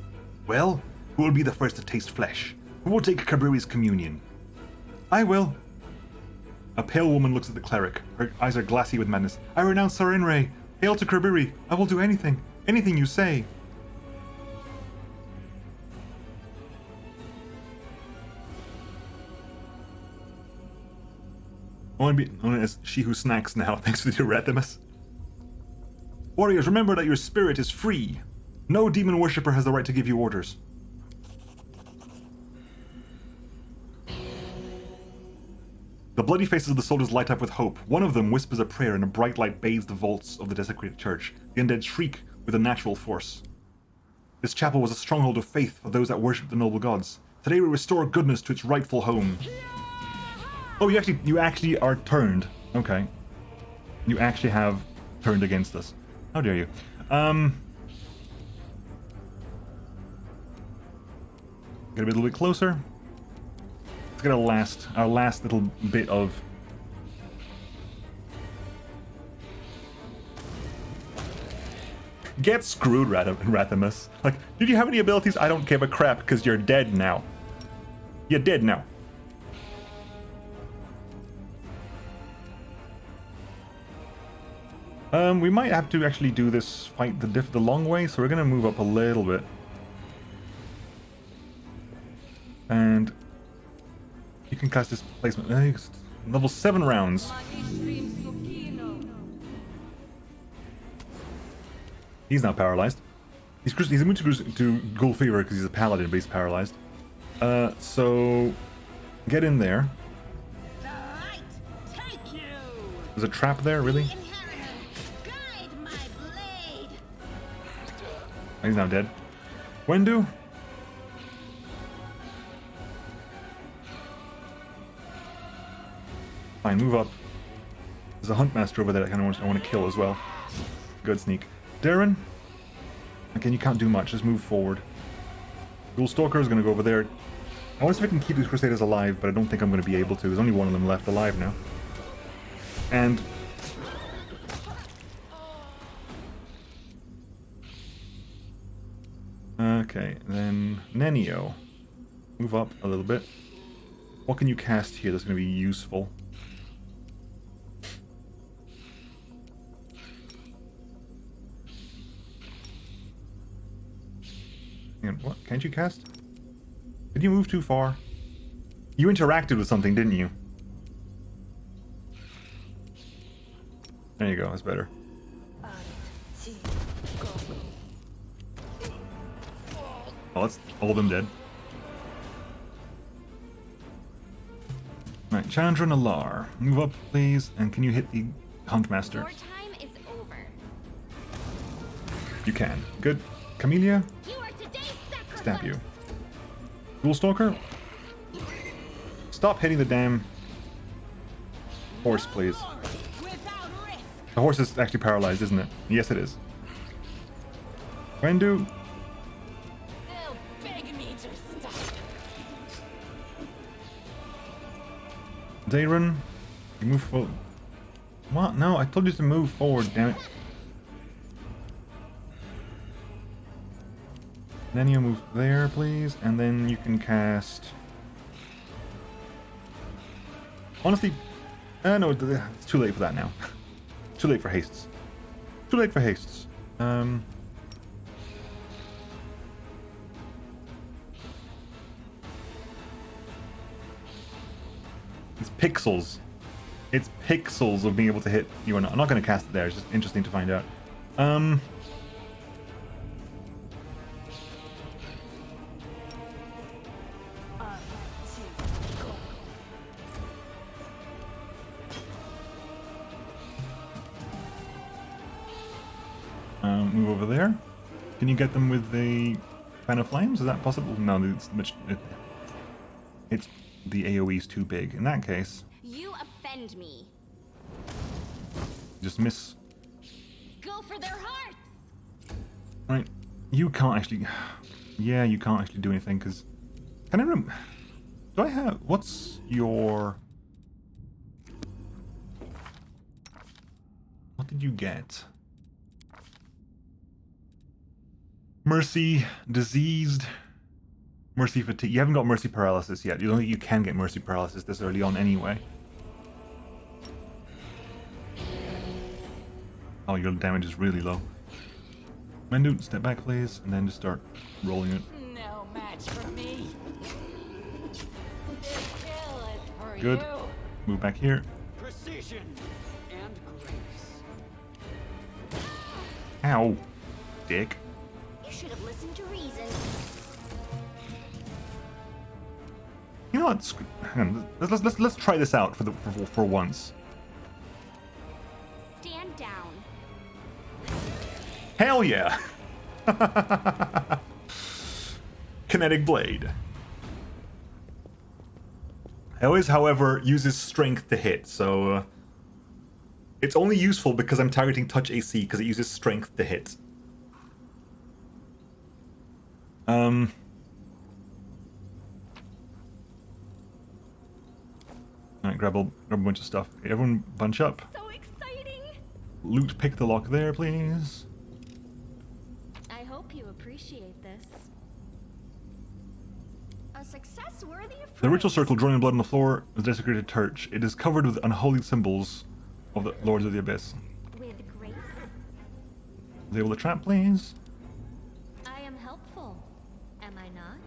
Well, who will be the first to taste flesh? Who will take Kaburi's communion? I will. A pale woman looks at the cleric. Her eyes are glassy with madness. I renounce Sarenrae. Hail to Kaburi. I will do anything. Anything you say. I want to be known as she who snacks now. Thanks for the Erathimus. Warriors, remember that your spirit is free. No demon worshipper has the right to give you orders. The bloody faces of the soldiers light up with hope. One of them whispers a prayer and a bright light bathes the vaults of the desecrated church. The undead shriek with a natural force. This chapel was a stronghold of faith for those that worship the noble gods. Today we restore goodness to its rightful home. Oh, you actually are turned. Okay. You actually have turned against us. How dare you? Get a little bit closer. Let's get our last little bit of... Get screwed, Rathimus. Like, did you have any abilities? I don't give a crap, because you're dead now. You're dead now. We might have to actually do this fight the long way, so we're going to move up a little bit. And you can cast displacement. Level 7 rounds. He's now paralyzed. He's immune to Ghoul Fever because he's a paladin, but he's paralyzed. So get in there. There's a trap there, really? He's now dead. Wendu? Fine, move up. There's a Huntmaster over there that I want to kill as well. Good sneak. Darren? Again, you can't do much. Just move forward. Ghoul Stalker is going to go over there. I want to see if I can keep these Crusaders alive, but I don't think I'm going to be able to. There's only one of them left alive now. And... okay, then Nenio. Move up a little bit. What can you cast here that's going to be useful? And what? Can't you cast? Did you move too far? You interacted with something, didn't you? There you go, that's better. Oh, that's all of them dead. Right, Chandra Nalar. Move up, please, and can you hit the Huntmaster? Your time is over. You can. Good. Camellia? You are today's sacrifice. Stab you. Ghoul Stalker? Stop hitting the damn horse, please. The horse is actually paralyzed, isn't it? Yes, it is. Wendu? They'll beg me to stop. Darren? You move forward. What? No, I told you to move forward, damn it. Then you move there, please, and then you can cast... Honestly, no, it's too late for that now. Too late for hastes. Too late for hastes. It's pixels. It's pixels of being able to hit you or not. I'm not going to cast it there. It's just interesting to find out. Move over there. Can you get them with the fan of flames? Is that possible? No, it's much. It's the AOE is too big. In that case, You offend me. just miss. Go for their hearts. Right, you can't actually. Yeah, you can't actually do anything because. Can I remember? Do I have? What's your? did you get? Mercy, diseased, mercy fatigue. You haven't got mercy paralysis yet. You don't think you can get mercy paralysis this early on anyway. Oh, your damage is really low. Mendu, step back please, and then just start rolling it. No match for me. This kill is for Good. you. Move back here. Precision and grace. Ow. Dick. You should have listened to reason. You know what? Hang on. Let's try this out for once. Stand down. Hell yeah! Kinetic blade. Always, however, uses strength to hit, so it's only useful because I'm targeting touch AC because it uses strength to hit. Alright, grab a bunch of stuff. Okay, everyone bunch up. So exciting. Loot pick the lock there, please. I hope you appreciate this. A success worthy of The ritual praise. circle drawing blood on the floor is a desecrated church. It is covered with unholy symbols of the Lords of the Abyss. With grace. Disable the trap, please. I am helpful. Am I not?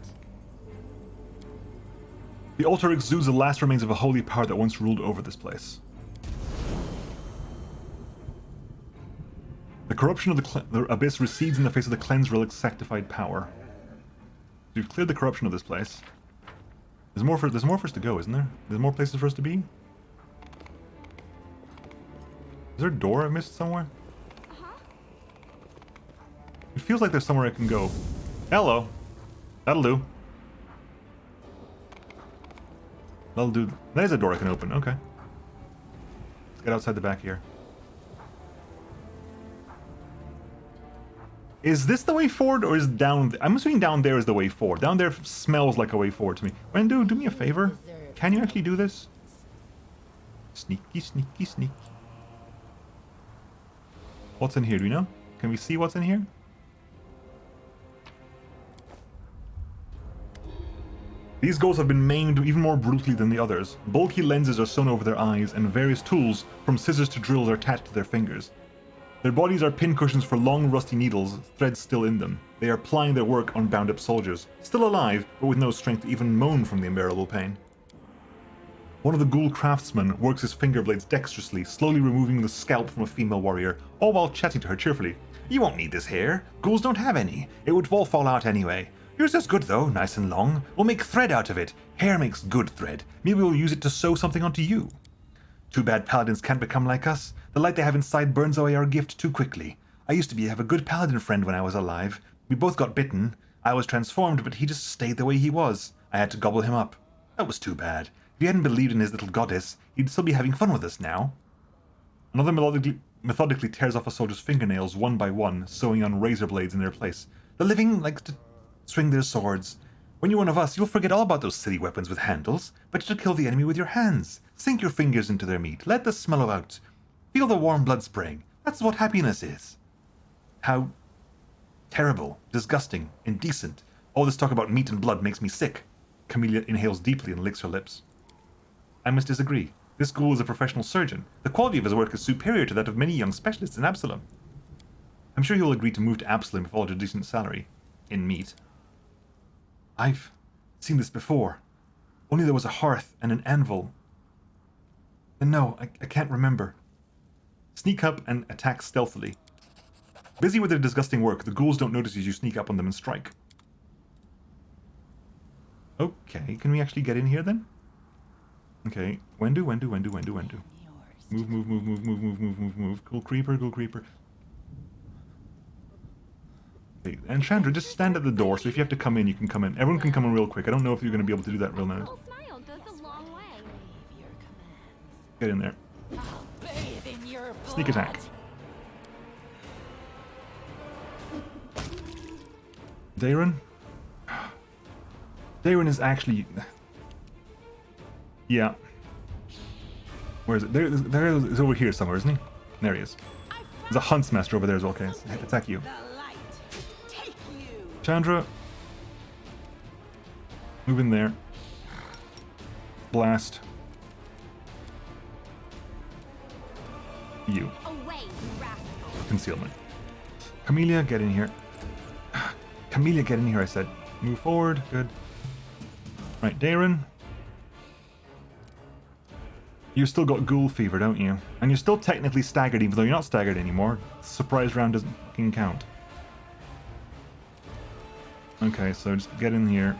The altar exudes the last remains of a holy power that once ruled over this place. The corruption of the Abyss recedes in the face of the cleansed relic's sanctified power. We've cleared the corruption of this place. There's more for us to go, isn't there? There's more places for us to be? Is there a door I missed somewhere? It feels like there's somewhere I can go. Hello. That'll do. That'll do. There's a door I can open. Okay. Let's get outside the back here. Is this the way forward, or is down? I'm assuming down there is the way forward. Down there smells like a way forward to me. Wendu, do me a favor. Can you actually do this? Sneaky, sneaky, sneaky. What's in here? Do we know? Can we see what's in here? These ghosts have been maimed even more brutally than the others. Bulky lenses are sewn over their eyes, and various tools, from scissors to drills, are attached to their fingers. Their bodies are pincushions for long, rusty needles, threads still in them. They are plying their work on bound-up soldiers, still alive, but with no strength to even moan from the unbearable pain. One of the ghoul craftsmen works his finger blades dexterously, slowly removing the scalp from a female warrior, all while chatting to her cheerfully. "You won't need this hair. Ghouls don't have any. It would all fall out anyway. Yours is good though, nice and long. We'll make thread out of it. Hair makes good thread. Maybe we'll use it to sew something onto you. Too bad paladins can't become like us. The light they have inside burns away our gift too quickly. I used to have a good paladin friend when I was alive. We both got bitten. I was transformed, but he just stayed the way he was. I had to gobble him up. That was too bad. If he hadn't believed in his little goddess, he'd still be having fun with us now." Another methodically tears off a soldier's fingernails one by one, sewing on razor blades in their place. "The living like to swing their swords. When you're one of us, you'll forget all about those silly weapons with handles. Better to kill the enemy with your hands. Sink your fingers into their meat. Let the smell out. Feel the warm blood spraying. That's what happiness is." How terrible, disgusting, indecent. All this talk about meat and blood makes me sick. Camellia inhales deeply and licks her lips. I must disagree. This ghoul is a professional surgeon. The quality of his work is superior to that of many young specialists in Absalom. I'm sure he will agree to move to Absalom if offered a decent salary. In meat. I've seen this before. Only there was a hearth and an anvil. And no, I can't remember. Sneak up and attack stealthily. Busy with their disgusting work, the ghouls don't notice as you sneak up on them and strike. Okay, can we actually get in here then? Okay, Wendu. Move. Ghoul creeper. Okay, and Chandra, just stand at the door, so if you have to come in, you can come in. Everyone can come in real quick. I don't know if you're going to be able to do that real now. Little smile goes a long way. Get in there. I'll bathe in your blood. Sneak attack. Darren? Darren is actually... Yeah. Where is it? There is over here somewhere, isn't he? There he is. I There's a Huntsmaster over there as well. Okay, attack you. The light. Take you. Chandra. Move in there. Blast. You. Away, you rascal. Concealment. Camellia, get in here. Camellia, get in here, I said. Move forward. Good. Right, Darren. You still got ghoul fever, don't you? And you're still technically staggered, even though you're not staggered anymore. Surprise round doesn't fucking count. Okay, so just get in here.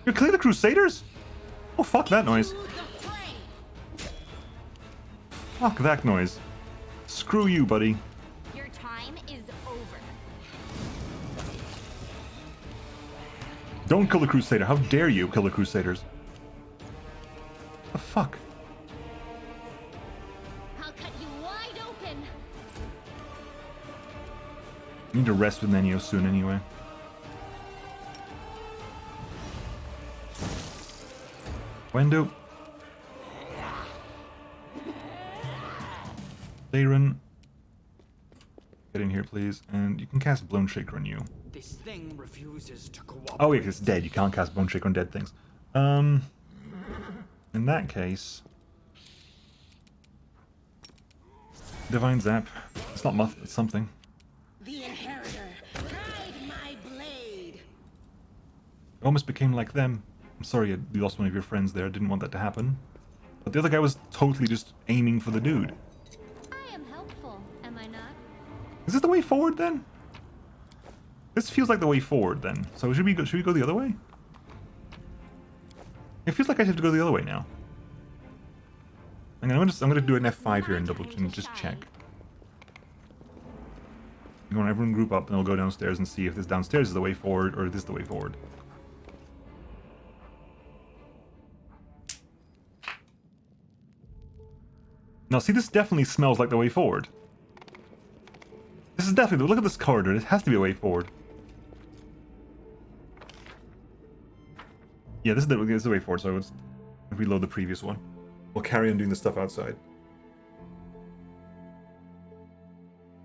You're killing the Crusaders? Oh, fuck that noise. To the fray. Fuck that noise. Screw you, buddy. Your time is over. Don't kill the Crusader. How dare you kill the Crusaders? The fuck? I'll cut you wide open. You need to rest with Nenio soon anyway. Wendo. Darren. Get in here, please. And you can cast Blown Shaker on you. This thing refuses to cooperate. Oh, yeah, 'cause it's dead. You can't cast Bone Shaker on dead things. In that case... Divine Zap. It's not muff, it's something. The inheritor. Guide my blade. It almost became like them. I'm sorry you lost one of your friends there. I didn't want that to happen. But the other guy was totally just aiming for the dude. I am helpful, am I not? Is this the way forward then? This feels like the way forward then. So should we go the other way? It feels like I have to go the other way now. I'm gonna do an F5 here and just check. You want everyone group up and we'll go downstairs and see if this downstairs is the way forward or this is the way forward. Now see, this definitely smells like the way forward. This is definitely, look at this corridor, it has to be a way forward. Yeah, this is the way forward, so let's reload the previous one. We'll carry on doing the stuff outside.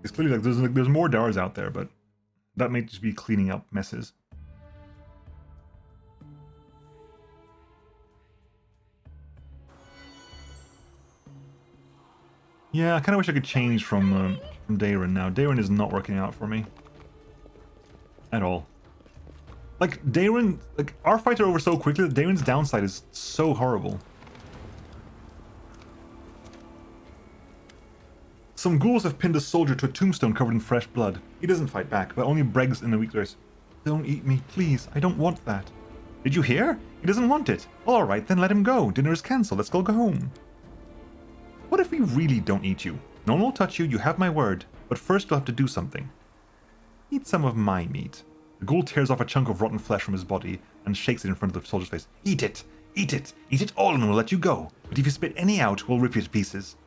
It's clearly there's more doors out there, but that may just be cleaning up messes. Yeah, I kind of wish I could change from Darren now. Darren is not working out for me. At all. Like, Darren... Like, our fights are over so quickly that Darren's downside is so horrible. Some ghouls have pinned a soldier to a tombstone covered in fresh blood. He doesn't fight back, but only breaks in the weak race. Don't eat me, please. I don't want that. Did you hear? He doesn't want it. Alright, then let him go. Dinner is cancelled. Let's go home. What if we really don't eat you? No one will touch you, you have my word. But first you'll have to do something. Eat some of my meat. The ghoul tears off a chunk of rotten flesh from his body and shakes it in front of the soldier's face. Eat it! Eat it! Eat it all and we'll let you go. But if you spit any out, we'll rip you to pieces.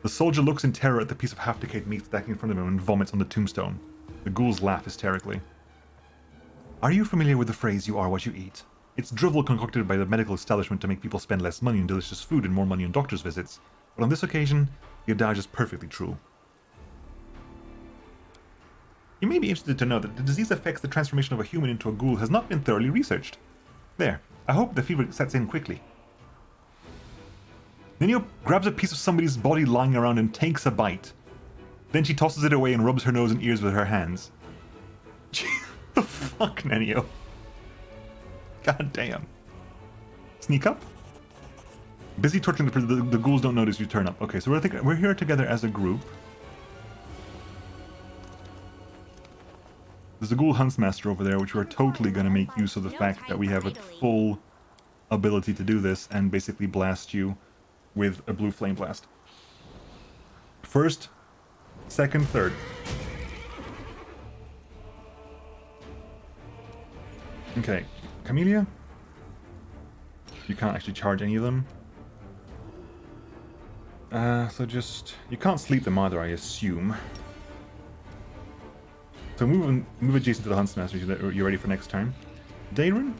The soldier looks in terror at the piece of half-decayed meat stacking in front of him and vomits on the tombstone. The ghouls laugh hysterically. Are you familiar with the phrase, you are what you eat? It's drivel concocted by the medical establishment to make people spend less money on delicious food and more money on doctor's visits. But on this occasion, the adage is perfectly true. You may be interested to know that the disease affects the transformation of a human into a ghoul has not been thoroughly researched. There, I hope the fever sets in quickly. Nenio grabs a piece of somebody's body lying around and takes a bite. Then she tosses it away and rubs her nose and ears with her hands. The fuck, Nenio? God damn. Sneak up? Busy torturing the ghouls don't notice you turn up. Okay, so we're here together as a group. There's a ghoul huntsmaster over there, which we're totally going to make use of the fact that we have a full ability to do this and basically blast you with a blue flame blast. First, second, third. Okay, Camellia? You can't actually charge any of them. So just... You can't sleep them either, I assume. So move adjacent to the Huntsmaster so that you're ready for next turn. Darren?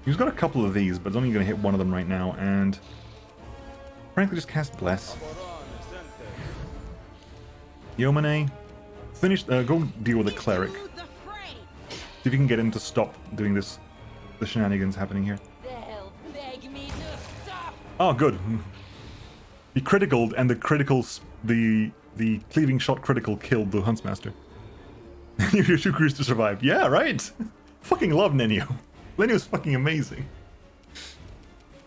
He's got a couple of these, but it's only going to hit one of them right now, and frankly just cast Bless. Yomane, finish, go deal with the Cleric. See if you can get him to stop doing this, the shenanigans happening here. They'll beg me to stop. Oh, good. He criticaled, and the the cleaving shot critical killed the Huntsmaster. Your two crews to survive. Yeah, right. Fucking love Nenio. Nenio's fucking amazing.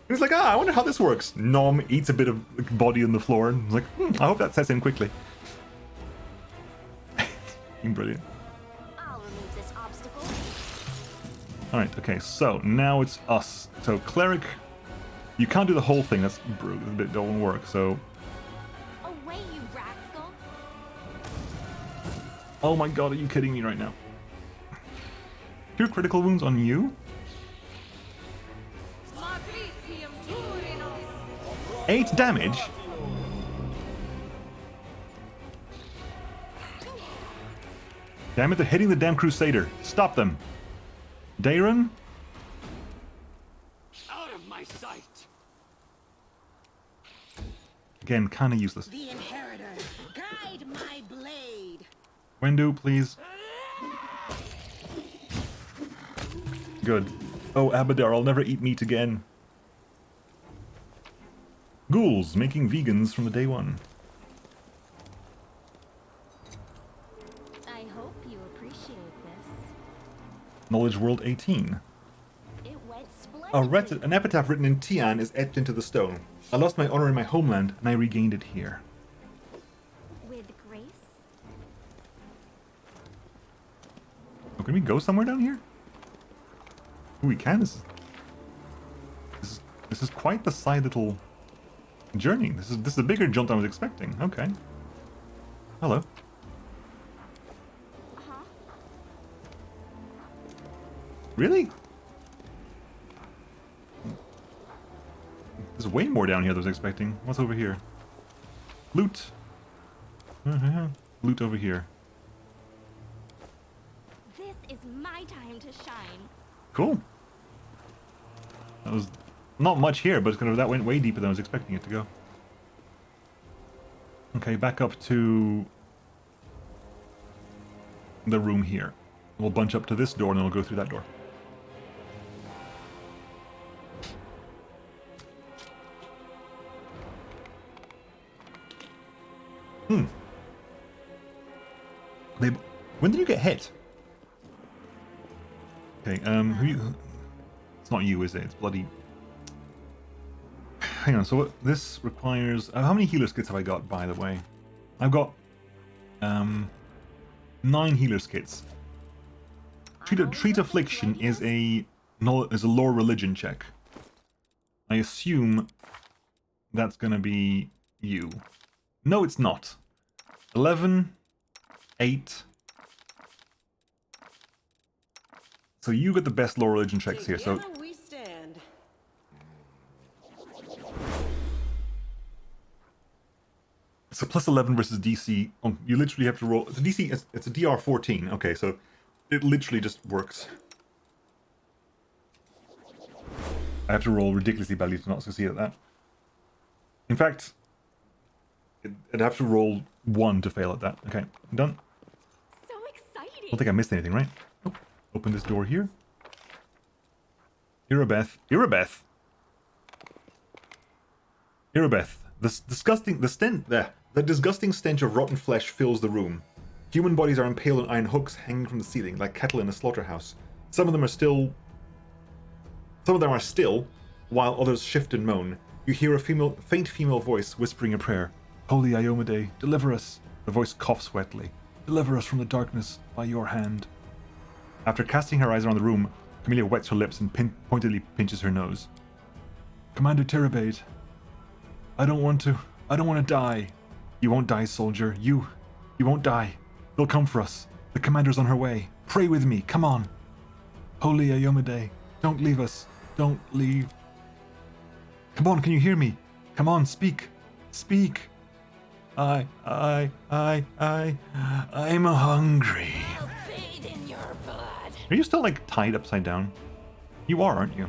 He's like, I wonder how this works. Nom eats a bit of body on the floor, and he's like, I hope that sets in quickly. Brilliant. I'll remove this obstacle. Alright, okay, so now it's us. So, Cleric, you can't do the whole thing, that's brutal, it don't work, so... Away, you rascal. Oh my god, are you kidding me right now? Pure critical wounds on you? 8 damage? Damn it, they're hitting the damn Crusader. Stop them. Darren? Out of my sight. Again, kinda useless. The Inheritor, guide my blade. Wendu, please. Good. Oh, Abadar, I'll never eat meat again. Ghouls, making vegans from the day one. I hope you appreciate this. Knowledge World 18. It went splendidly. An epitaph written in Tian is etched into the stone. I lost my honor in my homeland, and I regained it here. With grace. Oh, can we go somewhere down here? Ooh, we can. This is quite the side little journey. This is a bigger jump than I was expecting. Okay. Hello. Huh? Really? There's way more down here than I was expecting. What's over here? Loot. Loot over here. This is my time to shine. Cool. That was not much here, but that went way deeper than I was expecting it to go. Okay, back up to the room here. We'll bunch up to this door and then we'll go through that door. When did you get hit? Okay, who you... It's not you, is it? It's bloody... Hang on, so what, this requires... how many healer's kits have I got, by the way? I've got 9 healer's kits. Treat Affliction is a lore religion check. I assume that's gonna be you. No, it's not. 11, 8... So you got the best lore religion checks here, so... we stand. So plus 11 versus DC. Oh, you literally have to roll... It's a DC... It's a DR 14. Okay, so it literally just works. I have to roll ridiculously badly to not succeed at that. In fact, I'd have to roll 1 to fail at that. Okay, I'm done. So exciting. I don't think I missed anything, right? Oh, open this door here. Irabeth. Irabeth! Irabeth. The disgusting stench of rotten flesh fills the room. Human bodies are impaled on iron hooks hanging from the ceiling, like cattle in a slaughterhouse. Some of them are still, while others shift and moan. You hear a faint female voice whispering a prayer. Holy Iomade, deliver us. The voice coughs wetly. Deliver us from the darkness by your hand. After casting her eyes around the room, Camellia wets her lips and pointedly pinches her nose. Commander Terabade, I don't want to die. You won't die, soldier. You won't die. They'll come for us. The commander's on her way. Pray with me. Come on. Holy Iomade, don't leave us. Don't leave. Come on, can you hear me? Come on, speak. Speak. I'm hungry. I'll bathe in your blood. Are you still, like, tied upside down? You are, aren't you?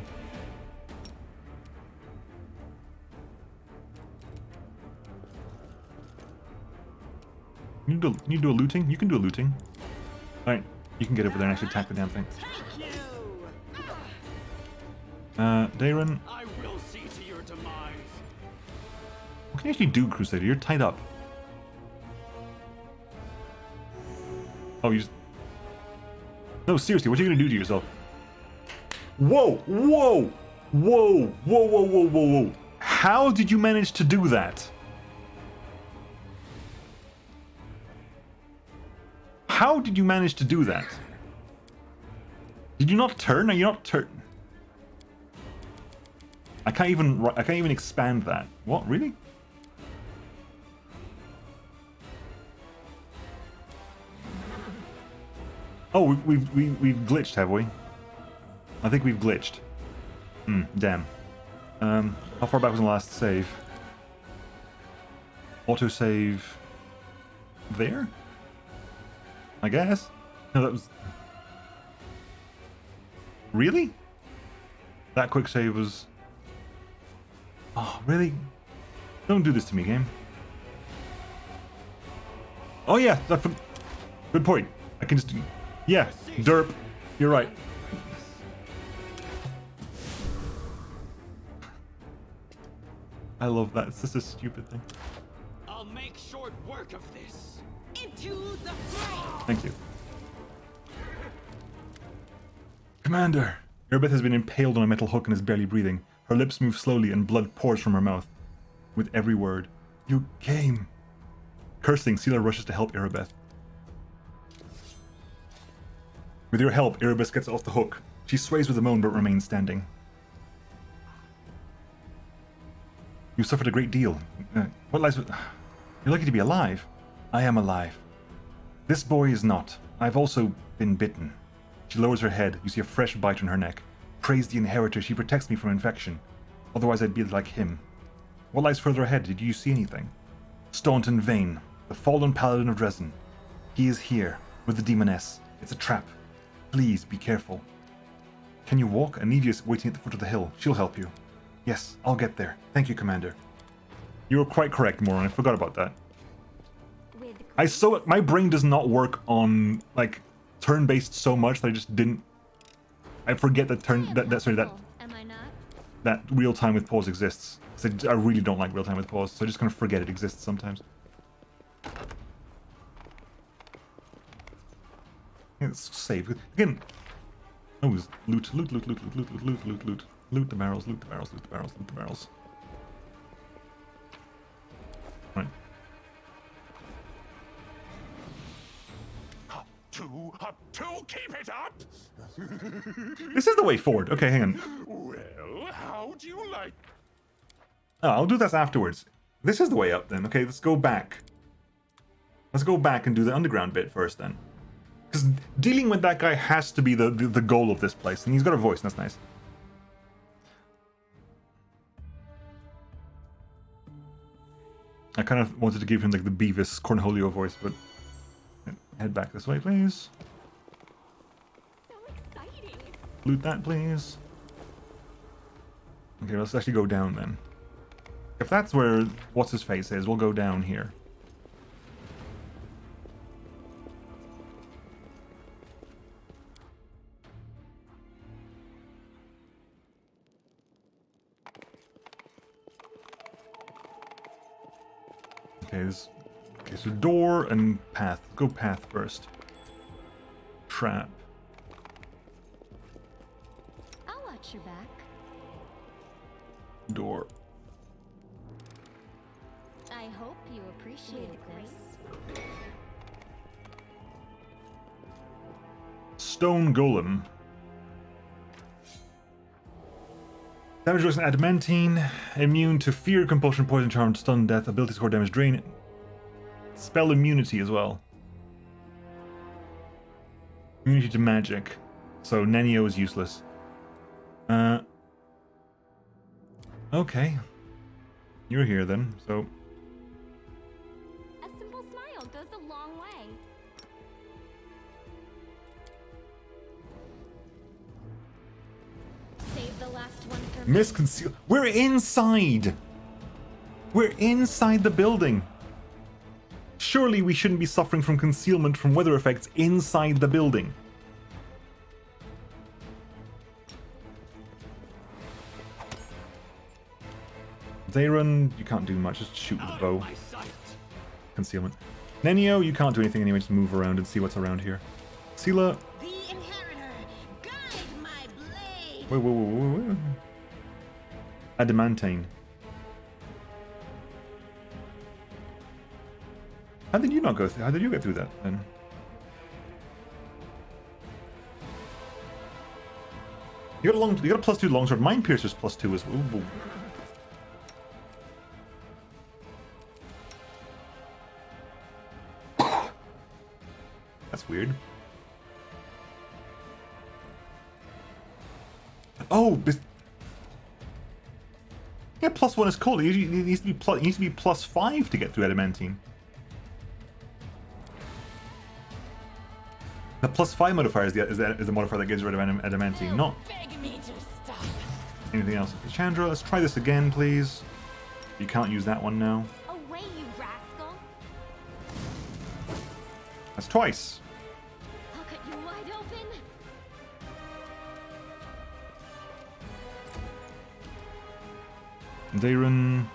You do a looting? You can do a looting. Alright, you can get over there and actually attack the damn thing. Darren. I will see to your demise. What can you actually do, Crusader? You're tied up. Oh, you just... No, seriously, what are you gonna do to yourself? Whoa! Whoa! Whoa! Whoa, whoa, whoa, whoa, whoa! How did you manage to do that? How did you manage to do that? Did you not turn? Are you not turn? I can't even expand that. What, really? Oh, we've glitched, have we? I think we've glitched. Damn. How far back was the last save? Autosave there? I guess? No, that was... Really? That quick save was... Oh, really? Don't do this to me, game. Oh yeah, good point. I can just... Yeah, derp. You're right. I love that. It's just a stupid thing. I'll make short work of this. Into the fray! Thank you. Commander! Erebeth has been impaled on a metal hook and is barely breathing. Her lips move slowly and blood pours from her mouth. With every word. You came. Cursing, Sealer rushes to help Erebeth. With your help, Erebeth gets off the hook. She sways with a moan but remains standing. You suffered a great deal. What lies with... You're lucky to be alive. I am alive. This boy is not. I've also been bitten. She lowers her head. You see a fresh bite on her neck. Praise the Inheritor. She protects me from infection. Otherwise I'd be like him. What lies further ahead? Did you see anything? Staunton Vane, the fallen paladin of Drezen. He is here, with the demoness. It's a trap. Please, be careful. Can you walk? Anivia's waiting at the foot of the hill. She'll help you. Yes, I'll get there. Thank you, Commander. You were quite correct, Moron. I forgot about that. My brain does not work on, like, turn-based so much that I just didn't... I forget that that real-time with pause exists. Because I really don't like real-time with pause, so I just kind of forget it exists sometimes. It's save. Again. Oh, loot. Loot the barrels, loot the barrels, loot the barrels, loot the barrels. Right. Up two, keep it up! This is the way forward. Okay, hang on. Well, how do you like... Oh, I'll do this afterwards. This is the way up then. Okay, let's go back. Let's go back and do the underground bit first then. Because dealing with that guy has to be the goal of this place. And he's got a voice, and that's nice. I kind of wanted to give him like the Beavis Cornholio voice, but head back this way, please. So exciting. Loot that, please. Okay, let's actually go down then. If that's where what's-his-face is, we'll go down here. Okay, so door and path. Go path first. Trap. I'll watch your back. Door. I hope you appreciated this. Stone Golem. Damage was an adamantine, immune to fear, compulsion, poison, charm, stun, death, ability score, damage, drain. Spell immunity as well. Immunity to magic. So Nenio is useless. Okay. You're here then, so... A simple smile goes a long way. me. Save the last one for me. Misconceal. We're inside! We're inside the building! surely we shouldn't be suffering from concealment from weather effects inside the building. Zayron, you can't do much, just shoot with a bow. My sight. Concealment. Nenio, you can't do anything anyway, just move around and see what's around here. Sela. The inheritor, guide my blade. Whoa. Adamantine. How did you not go through? How did you get through that then? You got a +2 longsword. Mind Piercer's +2 as well. Ooh. That's weird. Oh, yeah, +1 is cool. It needs to be +5 to get through Adamantine. The +5 modifier is the modifier that gives rid of Adamantine, not Beg me to stop. anything else. Chandra, let's try this again, please. You can't use that one now. Away, you rascal. That's twice. I'll cut you wide open. Darren.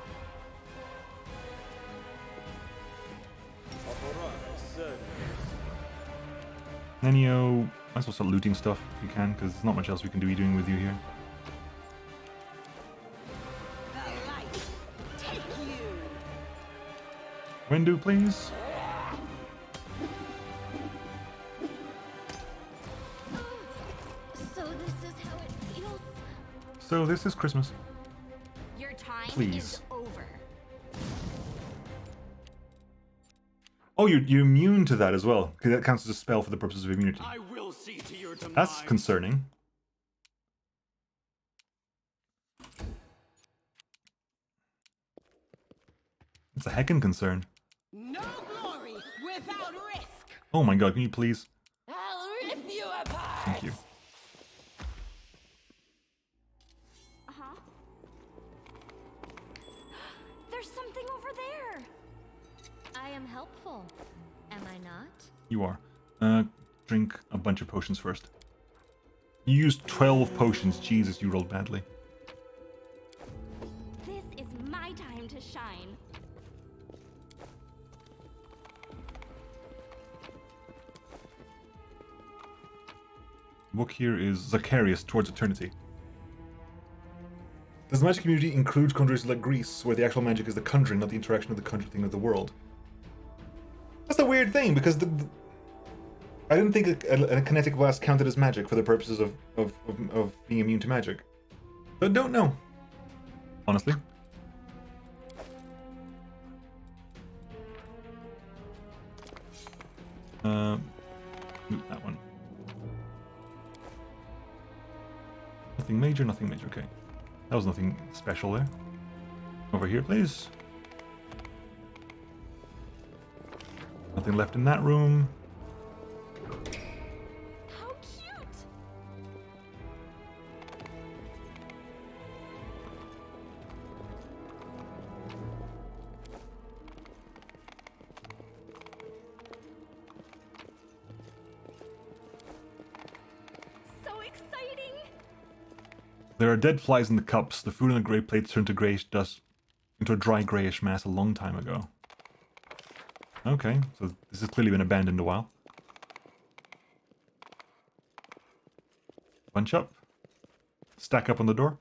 Nenio, might as well start looting stuff if you can, because there's not much else we can be doing with you here. The light, take you. Wendu, please. So this is how it feels. So this is Christmas. Your time Please. is over. Oh, you're immune to that as well, because that counts as a spell for the purposes of immunity. I will see to your demise. That's concerning. It's a heckin' concern. No glory without risk. Oh my god, can you please? I'll rip you apart. Thank you. Uh-huh. There's something over there. I am helpful. Am I not? You are. Drink a bunch of potions first. You used 12 potions. Jesus, you rolled badly. This is my time to shine. The book here is Zacharias Towards Eternity. Does the magic community include countries like Greece, where the actual magic is the conjuring, not the interaction of the conjured thing of the world? That's a weird thing, because I didn't think a kinetic blast counted as magic for the purposes of being immune to magic. But don't know. Honestly. That one. Nothing major, nothing major, okay. That was nothing special there. Over here, please. Nothing left in that room. How cute! So exciting! There are dead flies in the cups. The food on the grey plates turned to greyish dust into a dry greyish mass a long time ago. Okay, so this has clearly been abandoned a while. Bunch up. Stack up on the door.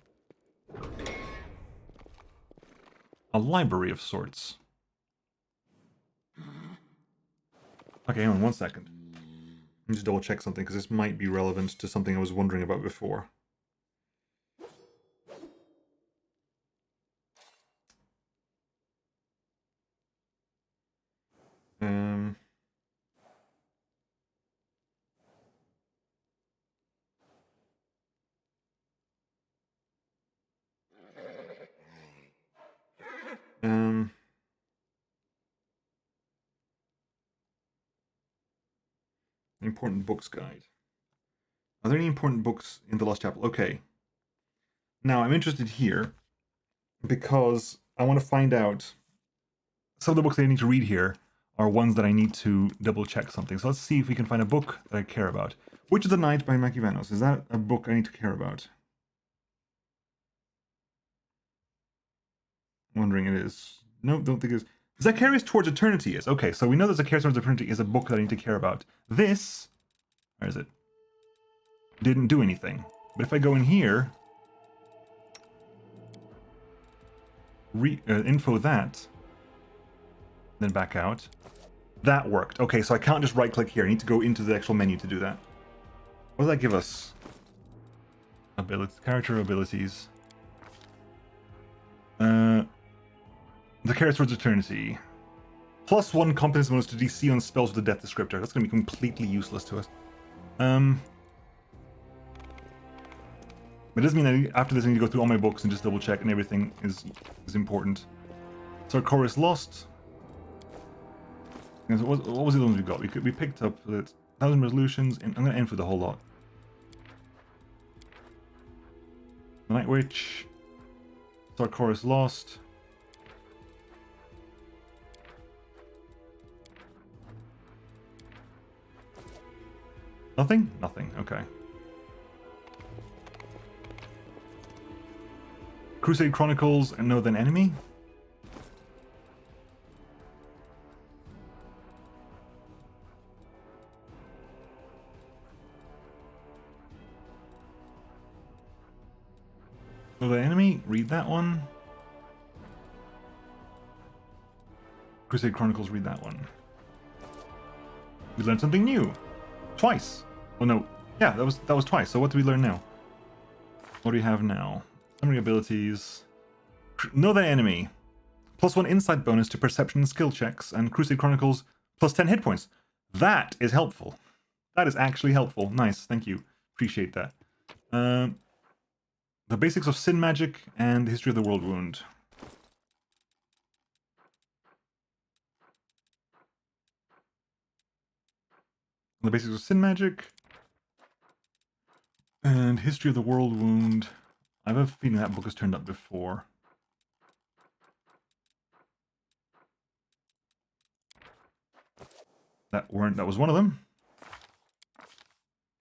A library of sorts. Okay, hang on 1 second. Let me just double check something, because this might be relevant to something I was wondering about before. Important books guide. Are there any important books in the Lost Chapel? Okay. Now, I'm interested here because I want to find out some of the books that I need to read here are ones that I need to double check something. So let's see if we can find a book that I care about. Witch of the Night by Machiavenos. Is that a book I need to care about? Wondering it is. No, don't think it is. Zacharias Towards Eternity is. Okay, so we know that Zacharias Towards Eternity is a book that I need to care about. This, where is it? Didn't do anything. But if I go in here, info that, then back out, that worked. Okay, so I can't just right click here. I need to go into the actual menu to do that. What does that give us? Abilities, character abilities. Zacharias Towards Eternity. +1 competence bonus to DC on spells with the death descriptor. That's going to be completely useless to us. It doesn't mean that after this I need to go through all my books and just double check and everything is important. Sarkoris Lost. What was the other ones we got? We picked up the 1,000 Resolutions, and I'm going to end for the whole lot. The Night Witch. Sarkoris Lost. Nothing? Nothing, okay. Crusade Chronicles and Know Thine Enemy? Know Thine Enemy? Read that one. Crusade Chronicles, read that one. We learned something new. Twice. Oh no. Yeah, that was twice. So what do we learn now? What do we have now? Summary abilities. Know Thy Enemy. +1 insight bonus to perception and skill checks, and Crusade Chronicles +10 hit points. That is helpful. That is actually helpful. Nice, thank you. Appreciate that. The basics of Sin Magic and the History of the World Wound. The basics of Sin Magic and History of the World Wound. I have a feeling that book has turned up before. That was one of them.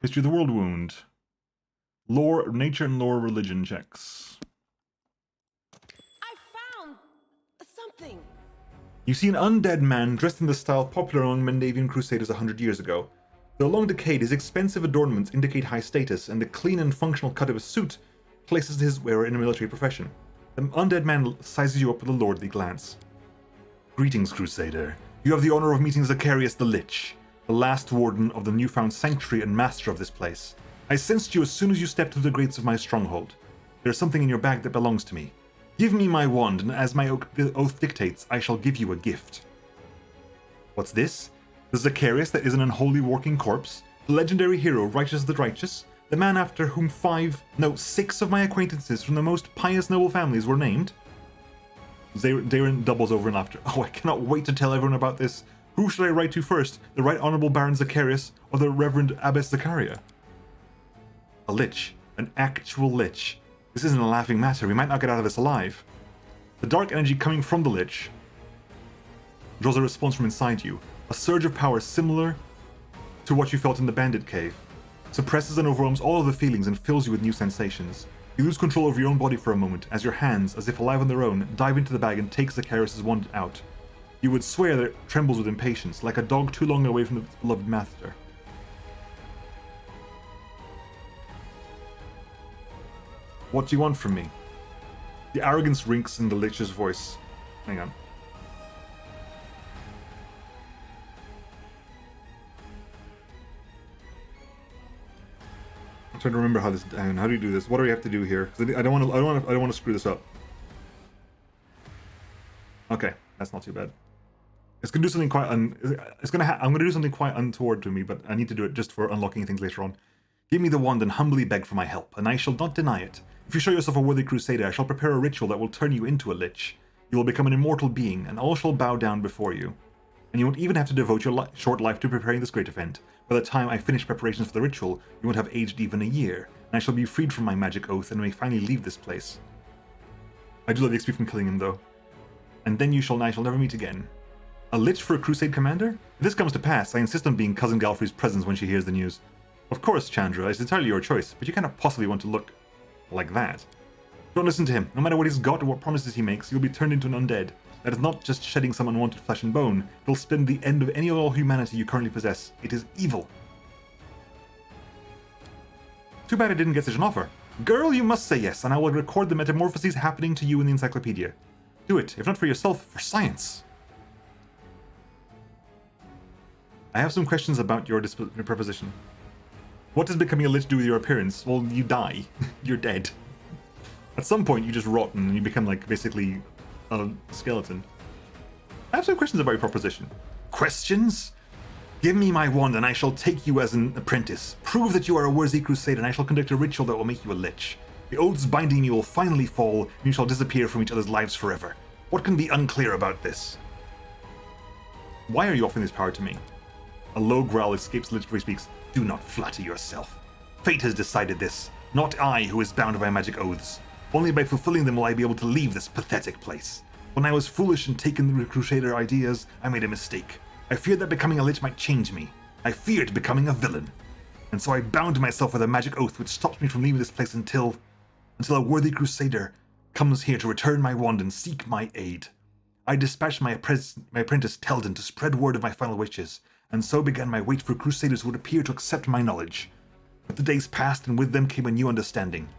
History of the World Wound. Lore, nature and lore religion checks. I found something. You see an undead man dressed in the style popular among Mendavian crusaders 100 years ago. Though long decayed, his expensive adornments indicate high status, and the clean and functional cut of his suit places his wearer in a military profession. The undead man sizes you up with a lordly glance. Greetings, Crusader. You have the honor of meeting Zacharias the Lich, the last warden of the newfound sanctuary and master of this place. I sensed you as soon as you stepped through the grates of my stronghold. There is something in your bag that belongs to me. Give me my wand, and as my oath dictates, I shall give you a gift. What's this? The Zacharias that is an unholy walking corpse? The legendary hero, Righteous the Righteous? The man after whom 6 of my acquaintances from the most pious noble families were named? Darren doubles over in laughter. Oh, I cannot wait to tell everyone about this. Who should I write to first? The Right Honourable Baron Zacharias or the Reverend Abbess Zacharia? A lich. An actual lich. This isn't a laughing matter. We might not get out of this alive. The dark energy coming from the lich draws a response from inside you. A surge of power similar to what you felt in the bandit cave. Suppresses and overwhelms all of the feelings and fills you with new sensations. You lose control over your own body for a moment as your hands, as if alive on their own, dive into the bag and take Zacharias' wand out. You would swear that it trembles with impatience, like a dog too long away from its beloved master. What do you want from me? The arrogance rinks in the lich's voice. Hang on. I'm trying to remember how do you do this? What do we have to do here? I don't want to screw this up. Okay, that's not too bad. It's gonna do something quite I'm gonna do something quite untoward to me, but I need to do it just for unlocking things later on. Give me the wand and humbly beg for my help, and I shall not deny it. If you show yourself a worthy crusader, I shall prepare a ritual that will turn you into a lich. You will become an immortal being, and all shall bow down before you. And you won't even have to devote your short life to preparing this great event. By the time I finish preparations for the ritual, you won't have aged even a year, and I shall be freed from my magic oath and may finally leave this place. I do love the XP from killing him, though. And then I shall never meet again. A lich for a crusade commander? If this comes to pass, I insist on being Cousin Galfrey's presence when she hears the news. Of course, Chandra, it's entirely your choice, but you cannot possibly want to look like that. Don't listen to him. No matter what he's got or what promises he makes, you'll be turned into an undead. That is not just shedding some unwanted flesh and bone. It'll spend the end of any and all humanity you currently possess. It is evil. Too bad I didn't get such an offer. Girl, you must say yes, and I will record the metamorphoses happening to you in the encyclopedia. Do it, if not for yourself, for science. I have some questions about your proposition. What does becoming a lich do with your appearance? Well, you die. You're dead. At some point, you just rot and you become, like, basically a skeleton. I have some questions about your proposition. Questions? Give me my wand and I shall take you as an apprentice. Prove that you are a worthy crusader and I shall conduct a ritual that will make you a lich. The oaths binding you will finally fall and you shall disappear from each other's lives forever. What can be unclear about this? Why are you offering this power to me? A low growl escapes the lich before he speaks. Do not flatter yourself. Fate has decided this. Not I who is bound by magic oaths. Only by fulfilling them will I be able to leave this pathetic place. When I was foolish and taken the crusader ideas, I made a mistake. I feared that becoming a lich might change me. I feared becoming a villain. And so I bound myself with a magic oath which stops me from leaving this place until a worthy crusader comes here to return my wand and seek my aid. I dispatched my apprentice Teldon to spread word of my final wishes, and so began my wait for crusaders who would appear to accept my knowledge. But the days passed and with them came a new understanding.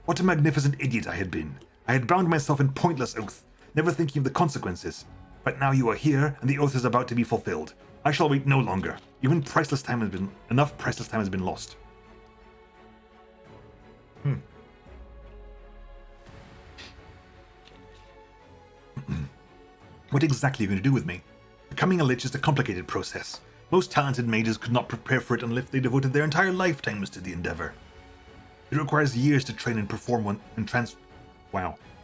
What a magnificent idiot I had been. I had bound myself in pointless oath, never thinking of the consequences. But now you are here, and the oath is about to be fulfilled. I shall wait no longer. Enough priceless time has been lost. What exactly are you going to do with me? Becoming a lich is a complicated process. Most talented mages could not prepare for it unless they devoted their entire lifetimes to the endeavor. It requires years to train and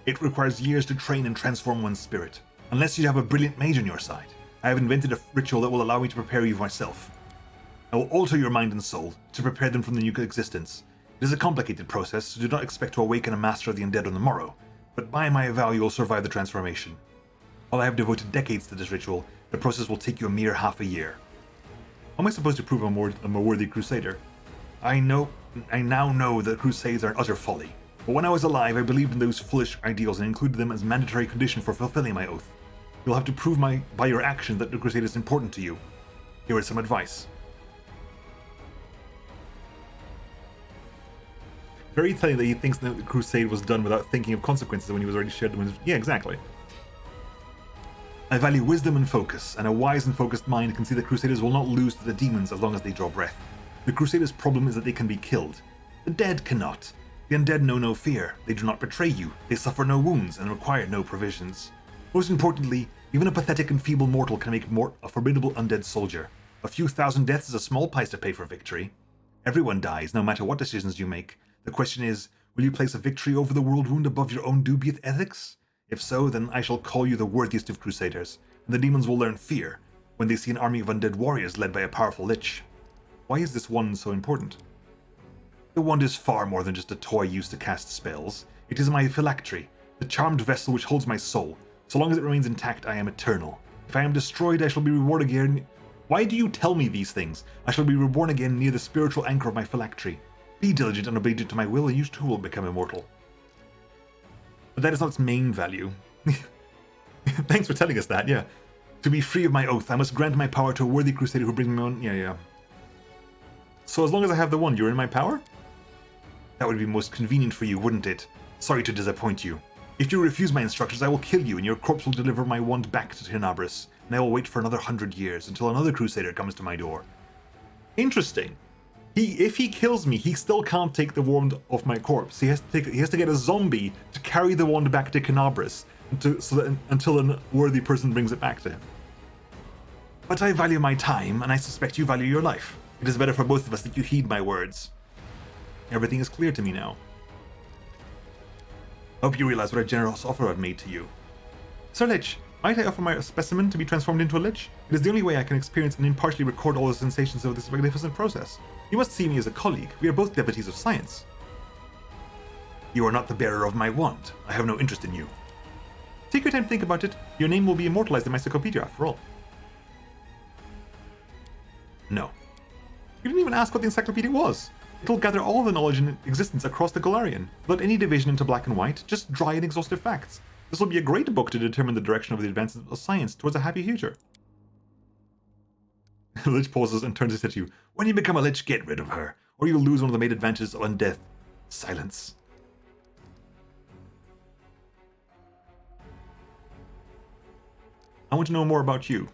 It requires years to train and transform one's spirit. Unless you have a brilliant mage on your side, I have invented a ritual that will allow me to prepare you myself. I will alter your mind and soul to prepare them for the new existence. It is a complicated process, so do not expect to awaken a master of the undead on the morrow, but by my vow you will survive the transformation. While I have devoted decades to this ritual, the process will take you a mere half a year. How am I supposed to prove I'm a worthy crusader? I now know that crusades are utter folly, but when I was alive I believed in those foolish ideals and included them as mandatory condition for fulfilling my oath. You'll have to prove by your actions that the crusade is important to you. Here is some advice. Very telling that he thinks that the crusade was done without thinking of consequences when he was already shared them. Yeah, exactly. I value wisdom and focus, and a wise and focused mind can see that crusaders will not lose to the demons as long as they draw breath. The crusaders' problem is that they can be killed. The dead cannot. The undead know no fear, they do not betray you, they suffer no wounds, and require no provisions. Most importantly, even a pathetic and feeble mortal can make a formidable undead soldier. A few thousand deaths is a small price to pay for victory. Everyone dies, no matter what decisions you make. The question is, will you place a victory over the world wound above your own dubious ethics? If so, then I shall call you the worthiest of crusaders, and the demons will learn fear when they see an army of undead warriors led by a powerful lich. Why is this wand so important? The wand is far more than just a toy used to cast spells. It is my phylactery, the charmed vessel which holds my soul. So long as it remains intact, I am eternal. If I am destroyed, I shall be reborn again. Why do you tell me these things? I shall be reborn again near the spiritual anchor of my phylactery. Be diligent and obedient to my will, and you too will become immortal. But that is not its main value. Thanks for telling us that, yeah. To be free of my oath, I must grant my power to a worthy crusader who brings me on. Yeah. So as long as I have the wand, you're in my power? That would be most convenient for you, wouldn't it? Sorry to disappoint you. If you refuse my instructions, I will kill you, and your corpse will deliver my wand back to Tenabris, and I will wait for another 100 years until another crusader comes to my door. Interesting. If he kills me, he still can't take the wand off my corpse. He has to get a zombie to carry the wand back to Tenabris until a worthy person brings it back to him. But I value my time, and I suspect you value your life. It is better for both of us that you heed my words. Everything is clear to me now. I hope you realize what a generous offer I've made to you. Sir Lich, might I offer my specimen to be transformed into a Lich? It is the only way I can experience and impartially record all the sensations of this magnificent process. You must see me as a colleague. We are both devotees of science. You are not the bearer of my wand. I have no interest in you. Take your time to think about it. Your name will be immortalized in my encyclopedia after all. No. You didn't even ask what the encyclopedia was. It'll gather all the knowledge in existence across the Galarian, without any division into black and white, just dry and exhaustive facts. This will be a great book to determine the direction of the advances of science towards a happy future. The Lich pauses and turns his head to you. When you become a Lich, get rid of her, or you'll lose one of the main advantages of undeath. Silence. I want to know more about you.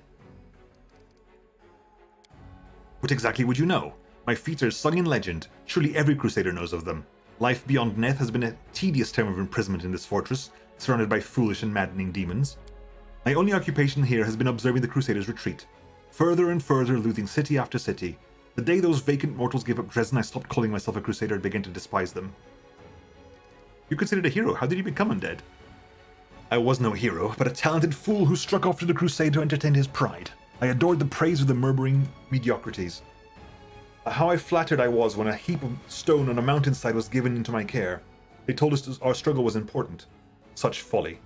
What exactly would you know? My feats are sung in legend. Surely every Crusader knows of them. Life beyond Neth has been a tedious term of imprisonment in this fortress, surrounded by foolish and maddening demons. My only occupation here has been observing the Crusaders retreat, further and further losing city after city. The day those vacant mortals gave up Drezen, I stopped calling myself a Crusader and began to despise them. You're considered a hero. How did you become undead? I was no hero, but a talented fool who struck off to the crusade to entertain his pride. I adored the praise of the murmuring mediocrities. How I flattered I was when a heap of stone on a mountainside was given into my care. They told us our struggle was important. Such folly.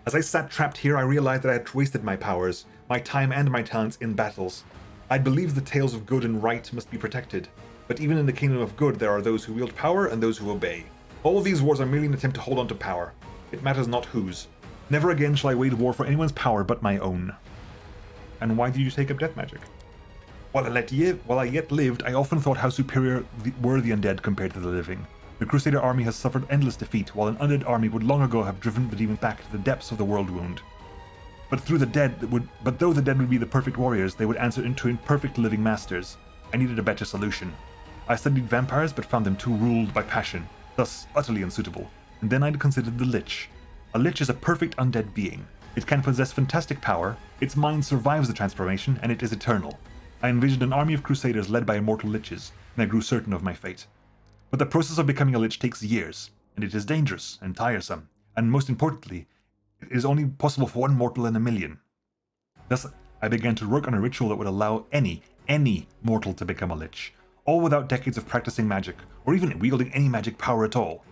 As I sat trapped here, I realized that I had wasted my powers, my time and my talents in battles. I'd believed the tales of good and right must be protected, but even in the kingdom of good there are those who wield power and those who obey. All these wars are merely an attempt to hold on to power. It matters not whose. Never again shall I wage war for anyone's power but my own. And why did you take up death magic? While I yet lived, I often thought how superior were the undead compared to the living. The Crusader army has suffered endless defeat, while an undead army would long ago have driven the demons back to the depths of the world wound. But though the dead would be the perfect warriors, they would answer into imperfect living masters. I needed a better solution. I studied vampires, but found them too ruled by passion, thus utterly unsuitable. And then I'd considered the Lich. A Lich is a perfect undead being. It can possess fantastic power, its mind survives the transformation, and it is eternal. I envisioned an army of Crusaders led by immortal Liches, and I grew certain of my fate. But the process of becoming a Lich takes years, and it is dangerous and tiresome, and most importantly, it is only possible for one mortal in a million. Thus, I began to work on a ritual that would allow any mortal to become a Lich, all without decades of practicing magic, or even wielding any magic power at all.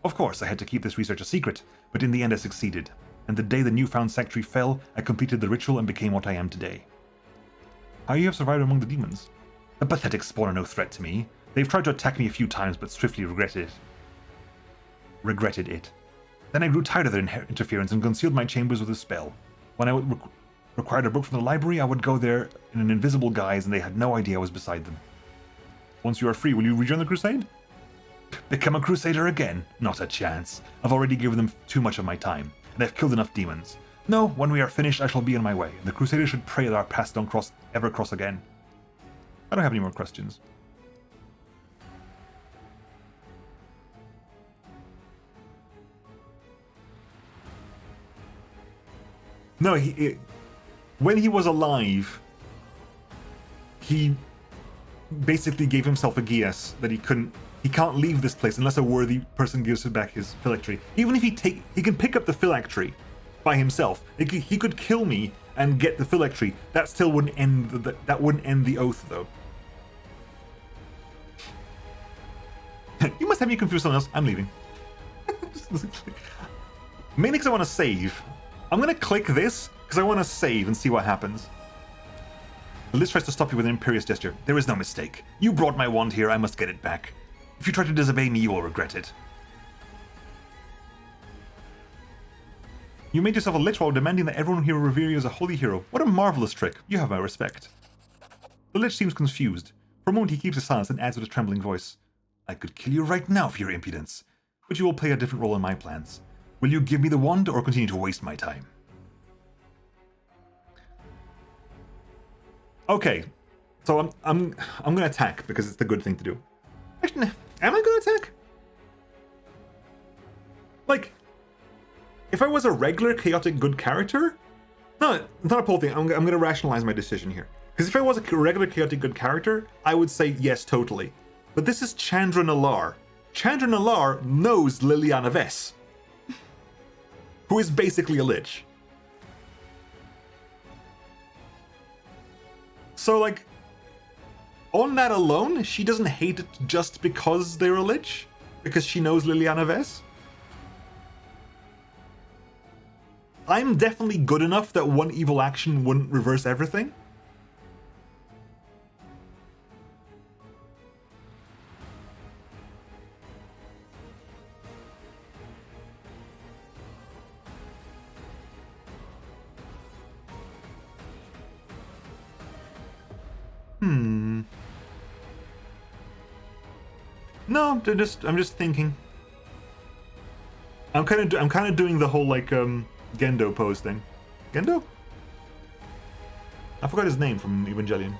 Of course, I had to keep this research a secret, but in the end I succeeded, and the day the newfound sanctuary fell, I completed the ritual and became what I am today. How you have survived among the demons? The pathetic spawn are no threat to me. They've tried to attack me a few times, but swiftly regretted it. Then I grew tired of their interference and concealed my chambers with a spell. When I required a book from the library, I would go there in an invisible guise, and they had no idea I was beside them. Once you are free, will you rejoin the crusade? Become a crusader again? Not a chance. I've already given them too much of my time, and I've killed enough demons. No, when we are finished, I shall be on my way, and the Crusaders should pray that our paths don't ever cross again. I don't have any more questions. No, when he was alive, he basically gave himself a geas that he can't leave this place unless a worthy person gives him back his phylactery. Even if he can pick up the phylactery by himself. He could kill me and get the phylactery. That still wouldn't end the oath, though. You must have me confused with someone else. I'm leaving. Mainly because I want to save. I'm going to click this because I want to save and see what happens. The Lich tries to stop you with an imperious gesture. There is no mistake. You brought my wand here. I must get it back. If you try to disobey me, you will regret it. You made yourself a Lich while demanding that everyone here revere you as a holy hero. What a marvelous trick. You have my respect. The Lich seems confused. For a moment he keeps his silence and adds with a trembling voice. I could kill you right now for your impudence, but you will play a different role in my plans. Will you give me the wand or continue to waste my time? Okay, so I'm gonna attack because it's the good thing to do. Actually, am I gonna attack? Like, if I was a regular chaotic good character, no, it's not a poll thing. I'm gonna rationalize my decision here. Because if I was a regular chaotic good character, I would say yes, totally. But this is Chandra Nalaar. Chandra Nalaar knows Liliana Vess, who is basically a Lich. So, like, on that alone, she doesn't hate it just because they're a Lich? Because she knows Liliana Vess? I'm definitely good enough that one evil action wouldn't reverse everything. No, I'm just thinking. I'm kind of doing the whole like Gendo pose thing. Gendo? I forgot his name from Evangelion.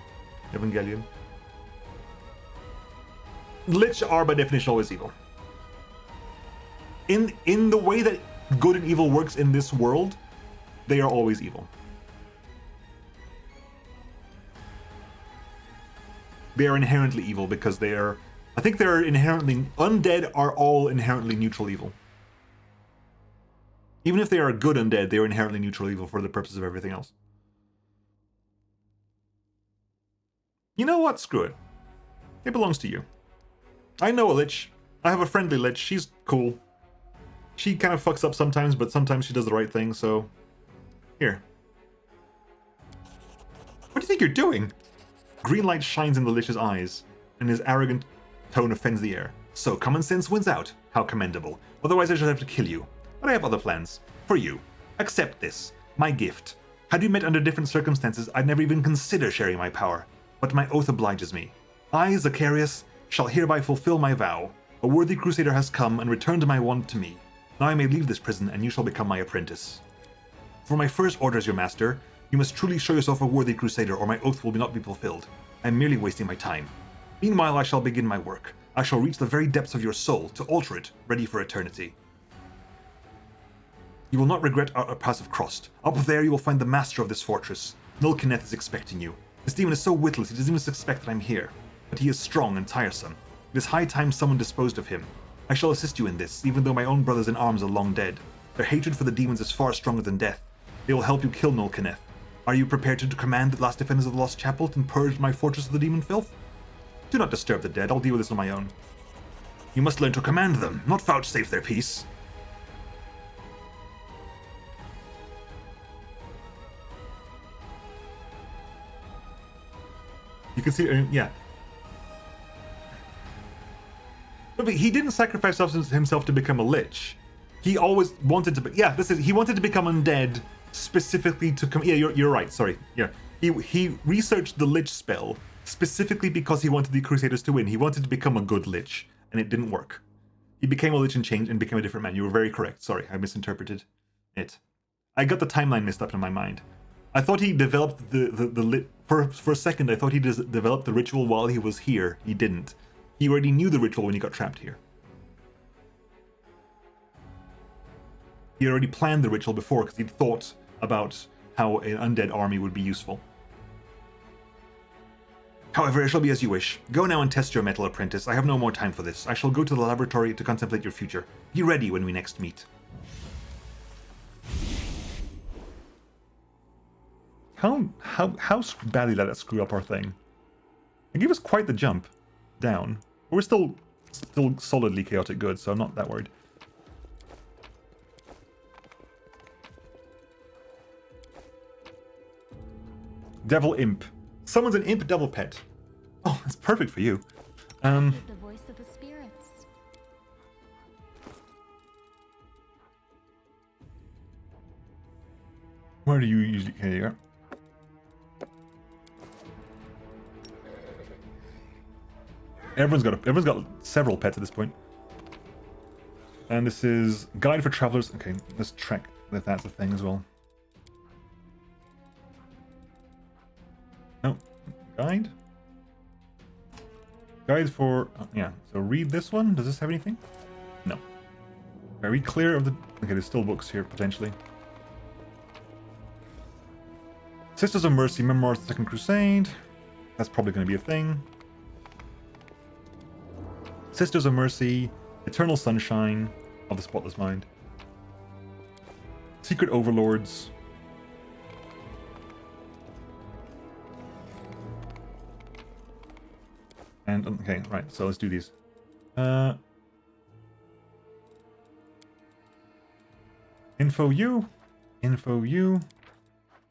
Lich are by definition always evil. In the way that good and evil works in this world, they are always evil. They are inherently evil because they are. I think they're inherently undead. Are all inherently neutral evil. Even if they are good undead, they are inherently neutral evil for the purposes of everything else. You know what? Screw it. It belongs to you. I know a lich. I have a friendly lich. She's cool. She kind of fucks up sometimes, but sometimes she does the right thing, so... Here. What do you think you're doing? Green light shines in the lich's eyes, and his arrogant tone offends the air. So common sense wins out. How commendable. Otherwise I should have to kill you. But I have other plans. For you. Accept this. My gift. Had we met under different circumstances, I'd never even consider sharing my power. But my oath obliges me. I, Zacharias, shall hereby fulfill my vow. A worthy crusader has come and returned my wand to me. Now I may leave this prison, and you shall become my apprentice. For my first order as your master, you must truly show yourself a worthy crusader, or my oath will not be fulfilled. I am merely wasting my time. Meanwhile, I shall begin my work. I shall reach the very depths of your soul, to alter it, ready for eternity. You will not regret our paths have crossed. Up there you will find the master of this fortress. Nul Kenneth is expecting you. This demon is so witless he doesn't even suspect that I'm here. But he is strong and tiresome. It is high time someone disposed of him. I shall assist you in this, even though my own brothers in arms are long dead. Their hatred for the demons is far stronger than death. They will help you kill Nul Kenneth. Are you prepared to command the last defenders of the Lost Chapel and purge my fortress of the demon filth? Do not disturb the dead, I'll deal with this on my own. You must learn to command them, not vouchsafe their peace. You can see, yeah. But he didn't sacrifice himself to become a lich. He always wanted to be, yeah, he wanted to become undead specifically to come, yeah, you're right, sorry, yeah. He researched the lich spell specifically because he wanted the Crusaders to win. He wanted to become a good lich, and it didn't work. He became a lich and changed and became a different man. You were very correct, sorry, I misinterpreted it. I got the timeline messed up in my mind. I thought he developed the for a second I thought he developed the ritual while he was here. He didn't. He already knew the ritual when he got trapped here. He already planned the ritual before because he'd thought about how an undead army would be useful. However, it shall be as you wish. Go now and test your metal, apprentice. I have no more time for this. I shall go to the laboratory to contemplate your future. Be ready when we next meet. How badly did that screw up our thing? It gave us quite the jump down. But we're still solidly chaotic good, so I'm not that worried. Devil Imp. Summons an imp devil pet. Oh, that's perfect for you. The voice of the spirits. Where do you usually... Here you go. Everyone's got several pets at this point. And this is Guide for Travelers. Okay, let's check that that's a thing as well. No, guide. Guide for yeah. So read this one. Does this have anything? No. Very clear of the. Okay, there's still books here potentially. Sisters of Mercy, Memoirs of the Second Crusade. That's probably going to be a thing. Sisters of Mercy, Eternal Sunshine of the Spotless Mind. Secret Overlords. And, okay, right, so let's do these. Info U, Info U,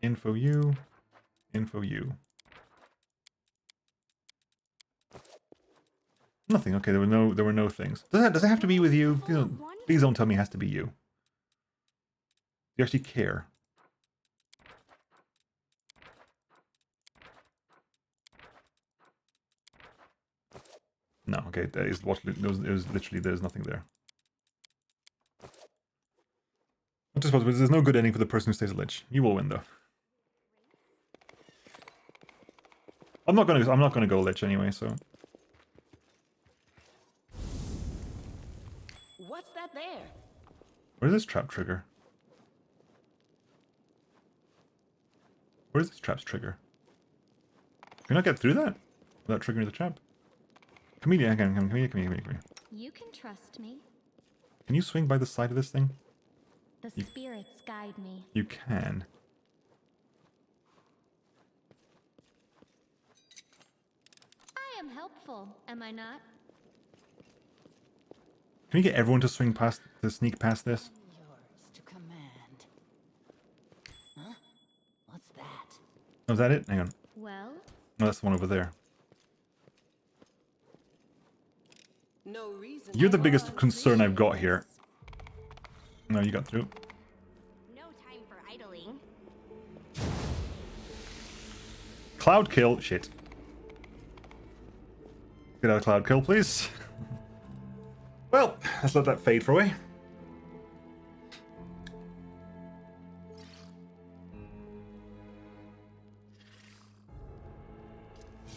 Info U, Info U. Nothing. Okay, there were no things. Does it have to be with you? Please don't tell me it has to be you. You actually care. No, okay, that is what it was literally there's nothing there. I just suppose there's no good ending for the person who stays a lich. You will win though. I'm not gonna go lich anyway, so. What's that there? Where's this trap trigger? Where's this trap's trigger? Can we not get through that without triggering the trap? Camellia, again, come here. You can trust me. Can you swing by the side of this thing? The spirits guide me. You can. I am helpful, am I not? Can we get everyone to swing past, to sneak past this? Yours to command. Huh? What's that? Oh, is that it? Hang on. Well, No, that's the one over there. No reason. You're the biggest concern I've got here. No, you got through. no time for idling. Cloud kill. Shit. Get out of cloud kill, please. Well, let's let that fade for a way.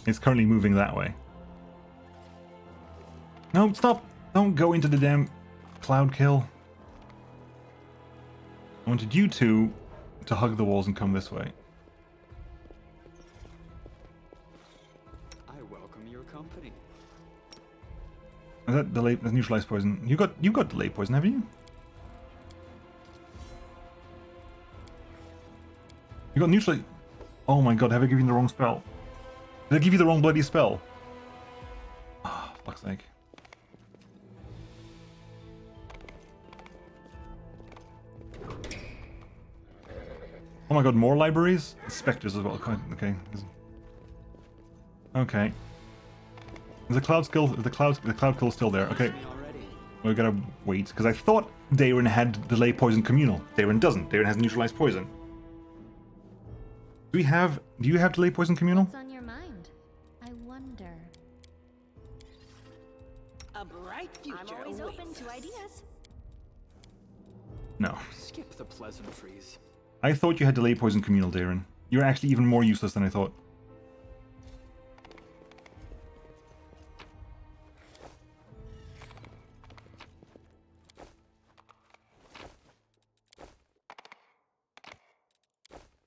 It's currently moving that way. No, stop! Don't go into the damn cloud kill. I wanted you two to hug the walls and come this way. I welcome your company. Is that delay? That's neutralized poison. You got delay poison, haven't you? You got neutralized. Oh my god! Have I given you the wrong spell? Did I give you the wrong bloody spell? Ah, oh, fuck's sake. Oh my god, more libraries? Spectres as well. Okay. Okay. Is the cloud skill? Is the cloud kill still there? Okay. We gotta wait because I thought Darren had delay poison communal. Darren doesn't. Darren has neutralized poison. Do you have delay poison communal? What's on your mind? I wonder. A bright future. I'm always open awaits to us. ideas. No. Skip the pleasantries. I thought you had delay poison communal, Darren. You're actually even more useless than I thought.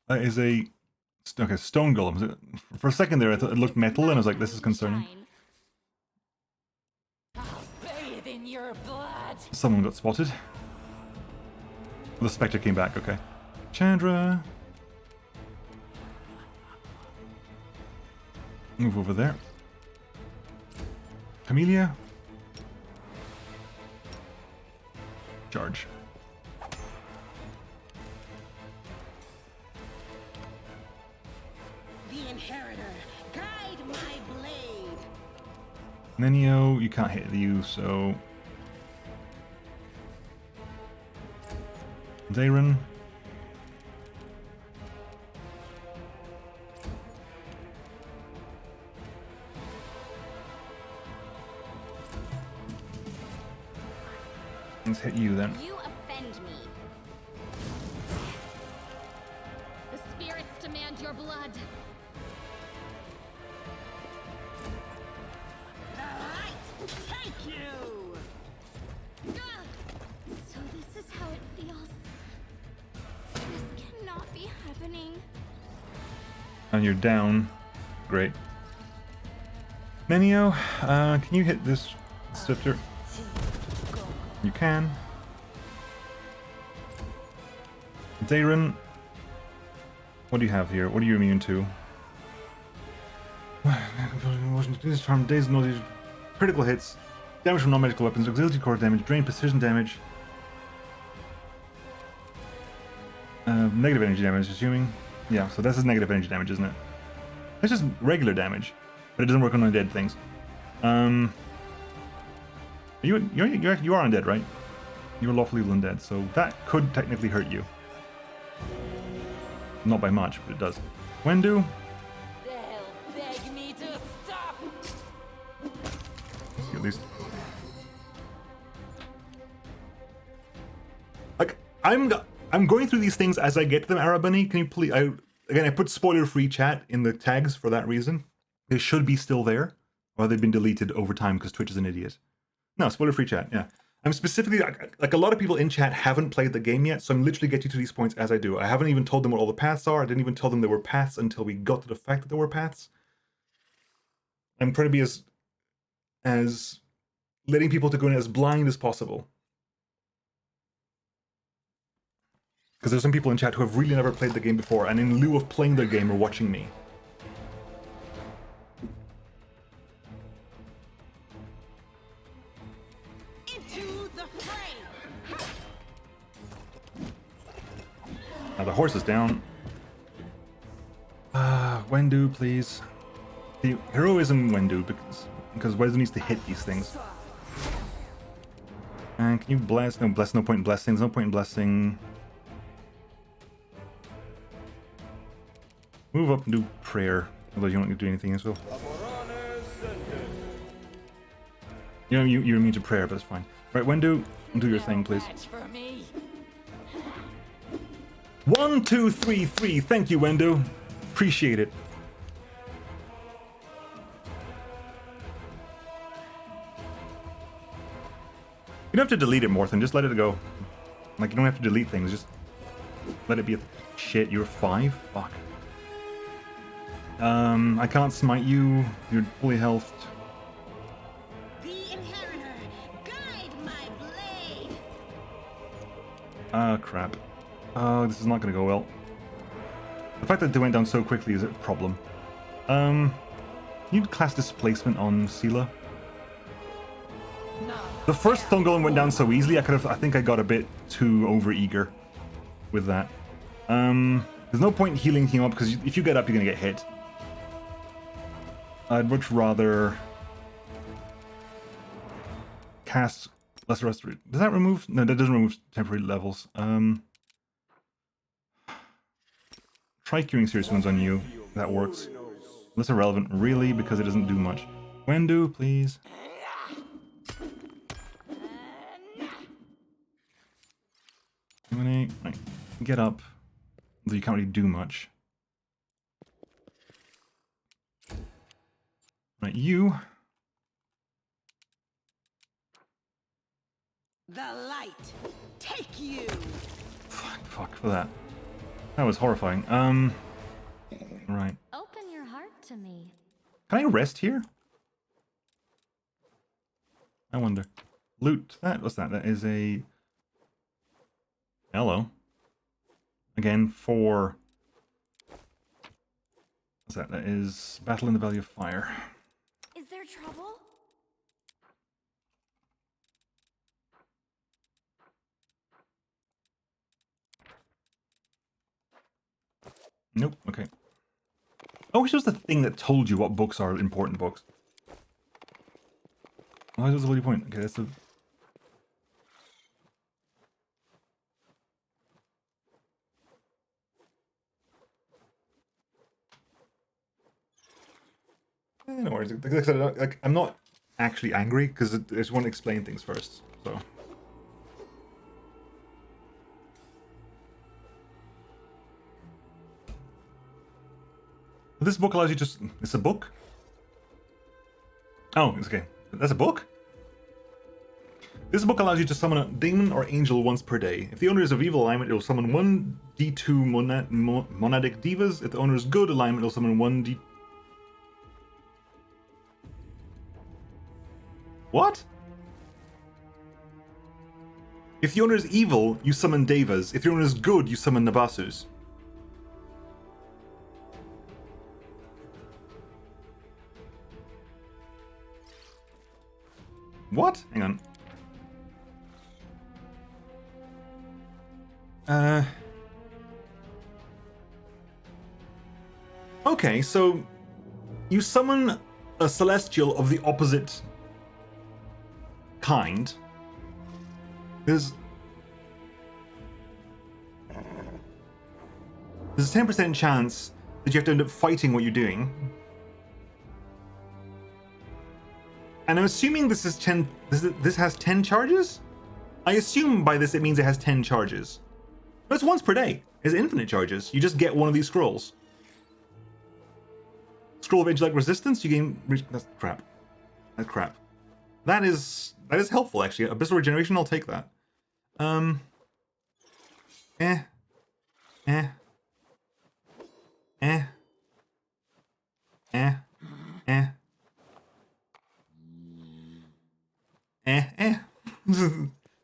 That is a... Okay, stone golem. For a second there, I thought it looked metal, and I was like, this is concerning. I'll bathe in your blood. Someone got spotted. The Spectre came back, okay. Chandra. Move over there. Camellia. Charge. The inheritor, guide my blade. Nenio, you can't hit you, so... Darren. Let's hit you then. You offend me. The spirits demand your blood. The light, take you. Ugh! So this is how it feels. This cannot be happening. And you're down. Great. Nenio, can you hit this scepter? You can. Darren, what do you have here? What are you immune to? This charm, days knowledge, critical hits, damage from non-magical weapons, auxiliary core damage, drain precision damage, negative energy damage, assuming. Yeah, so this is negative energy damage, isn't it? It's just regular damage, but it doesn't work on undead things. You are undead, right? You're lawfully evil undead, so that could technically hurt you. Not by much, but it does. Wendu, They'll beg me to stop. at least. Like, I'm going through these things as I get to them, Arabunny. Can you please... Again, I put spoiler-free chat in the tags for that reason. They should be still there, or they've been deleted over time because Twitch is an idiot. No, spoiler-free chat, yeah. I'm specifically... Like, a lot of people in chat haven't played the game yet, so I'm literally getting to these points as I do. I haven't even told them what all the paths are. I didn't even tell them there were paths until we got to the fact that there were paths. I'm trying to be as letting people to go in as blind as possible. Because there's some people in chat who have really never played the game before, and in lieu of playing their game are watching me. Into the fray. Now the horse is down. Wendu, please. The heroism Wendu, because Wendu needs to hit these things. And can you bless? No, bless. No point in blessing. There's no point in blessing. Move up and do prayer. Although you don't do anything as well. You know, you're immune to prayer, but it's fine. Right, Wendu, do your thing, please. Match for me. 1, 2, 3, 3. Thank you, Wendu. Appreciate it. You don't have to delete it, Morthen. Just let it go. Like, you don't have to delete things. Just let it be a... Shit, you're 5? Fuck. I can't smite you. You're fully healthed. The inheritor, guide my blade. Ah, crap. Oh, this is not going to go well. The fact that they went down so quickly is a problem. You class displacement on Sela. The first Stone Golem went down so easily, I think I got a bit too over-eager with that. There's no point in healing him up, because if you get up, you're going to get hit. I'd much rather cast Lesser Restoration. Does that remove? No, that doesn't remove temporary levels. Try curing serious wounds on you. That works. That's irrelevant, really, because it doesn't do much. Wendu, please. Right, get up. Although you can't really do much. Right, you. The light, take you. Fuck for that. That was horrifying. Right. Open your heart to me. Can I rest here? I wonder. Loot. What's that? That is a... Hello. Again, for... What's that? That is Battle in the Valley of Fire. Is there trouble? Nope, okay. Oh, which was the thing that told you what books are important books. Oh, that was the bloody point. Okay, that's the... No worries. Like I said, I'm not actually angry, because I just want to explain things first, so... This book allows you to... It's a book? Oh, it's okay. That's a book? This book allows you to summon a demon or angel once per day. If the owner is of evil alignment, it will summon 1 D2 monadic divas. If the owner is good alignment, it will summon 1 D... What? If the owner is evil, you summon devas. If the owner is good, you summon nabasus. What? Hang on. Okay, so you summon a celestial of the opposite kind. There's a 10% chance that you have to end up fighting what you're doing. And I'm assuming this is 10. This has 10 charges? I assume by this it means it has 10 charges. But it's once per day. It's infinite charges. You just get one of these scrolls. Scroll of Angelic Resistance, you gain... That's crap. That's crap. That is helpful, actually. Abyssal Regeneration, I'll take that. Eh.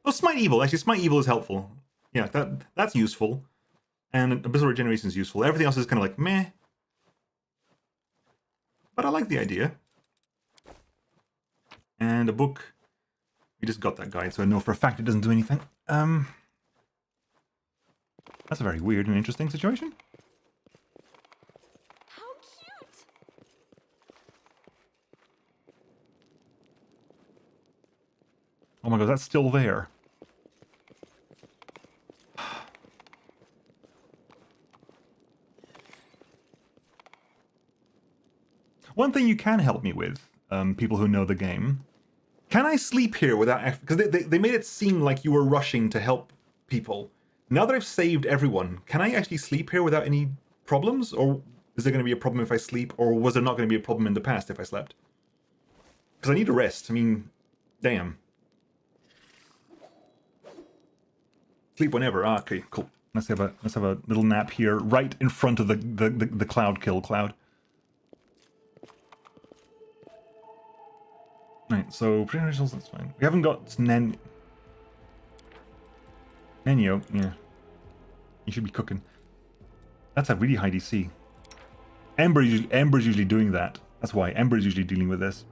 Oh, Smite Evil. Actually, Smite Evil is helpful. Yeah, that's useful. And Abyssal Regeneration is useful. Everything else is kind of like, meh. But I like the idea. And a book. We just got that guide, so I know for a fact it doesn't do anything. That's a very weird and interesting situation. How cute! Oh my god, that's still there. One thing you can help me with, people who know the game, can I sleep here without... Because they made it seem like you were rushing to help people. Now that I've saved everyone, can I actually sleep here without any problems? Or is there going to be a problem if I sleep? Or was there not going to be a problem in the past if I slept? Because I need a rest. I mean, damn. Sleep whenever. Ah, okay, cool. Let's have a little nap here, right in front of the cloud kill cloud. Right, so pre-initials, that's fine. We haven't got Nenio, yeah. You should be cooking. That's a really high DC. Ember's usually doing that. That's why Ember's usually dealing with this.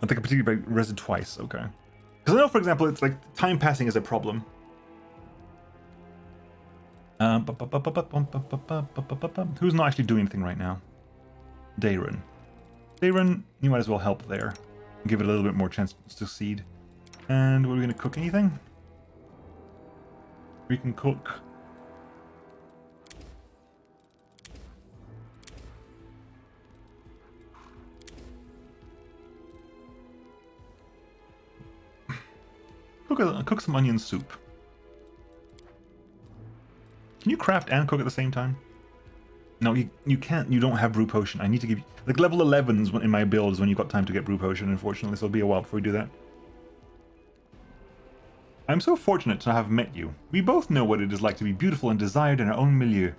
I think I particularly rested twice, okay. Because I know, for example, it's like time passing is a problem. Who's not actually doing anything right now? Drezen. Drezen, you might as well help there. Give it a little bit more chance to succeed. And what are we going to cook? Anything? We can cook. Cook some onion soup. Can you craft and cook at the same time? No, you can't. You don't have brew potion. I need to give you... Like, level 11s in my build is when you've got time to get brew potion, unfortunately, so it'll be a while before we do that. I'm so fortunate to have met you. We both know what it is like to be beautiful and desired in our own milieu.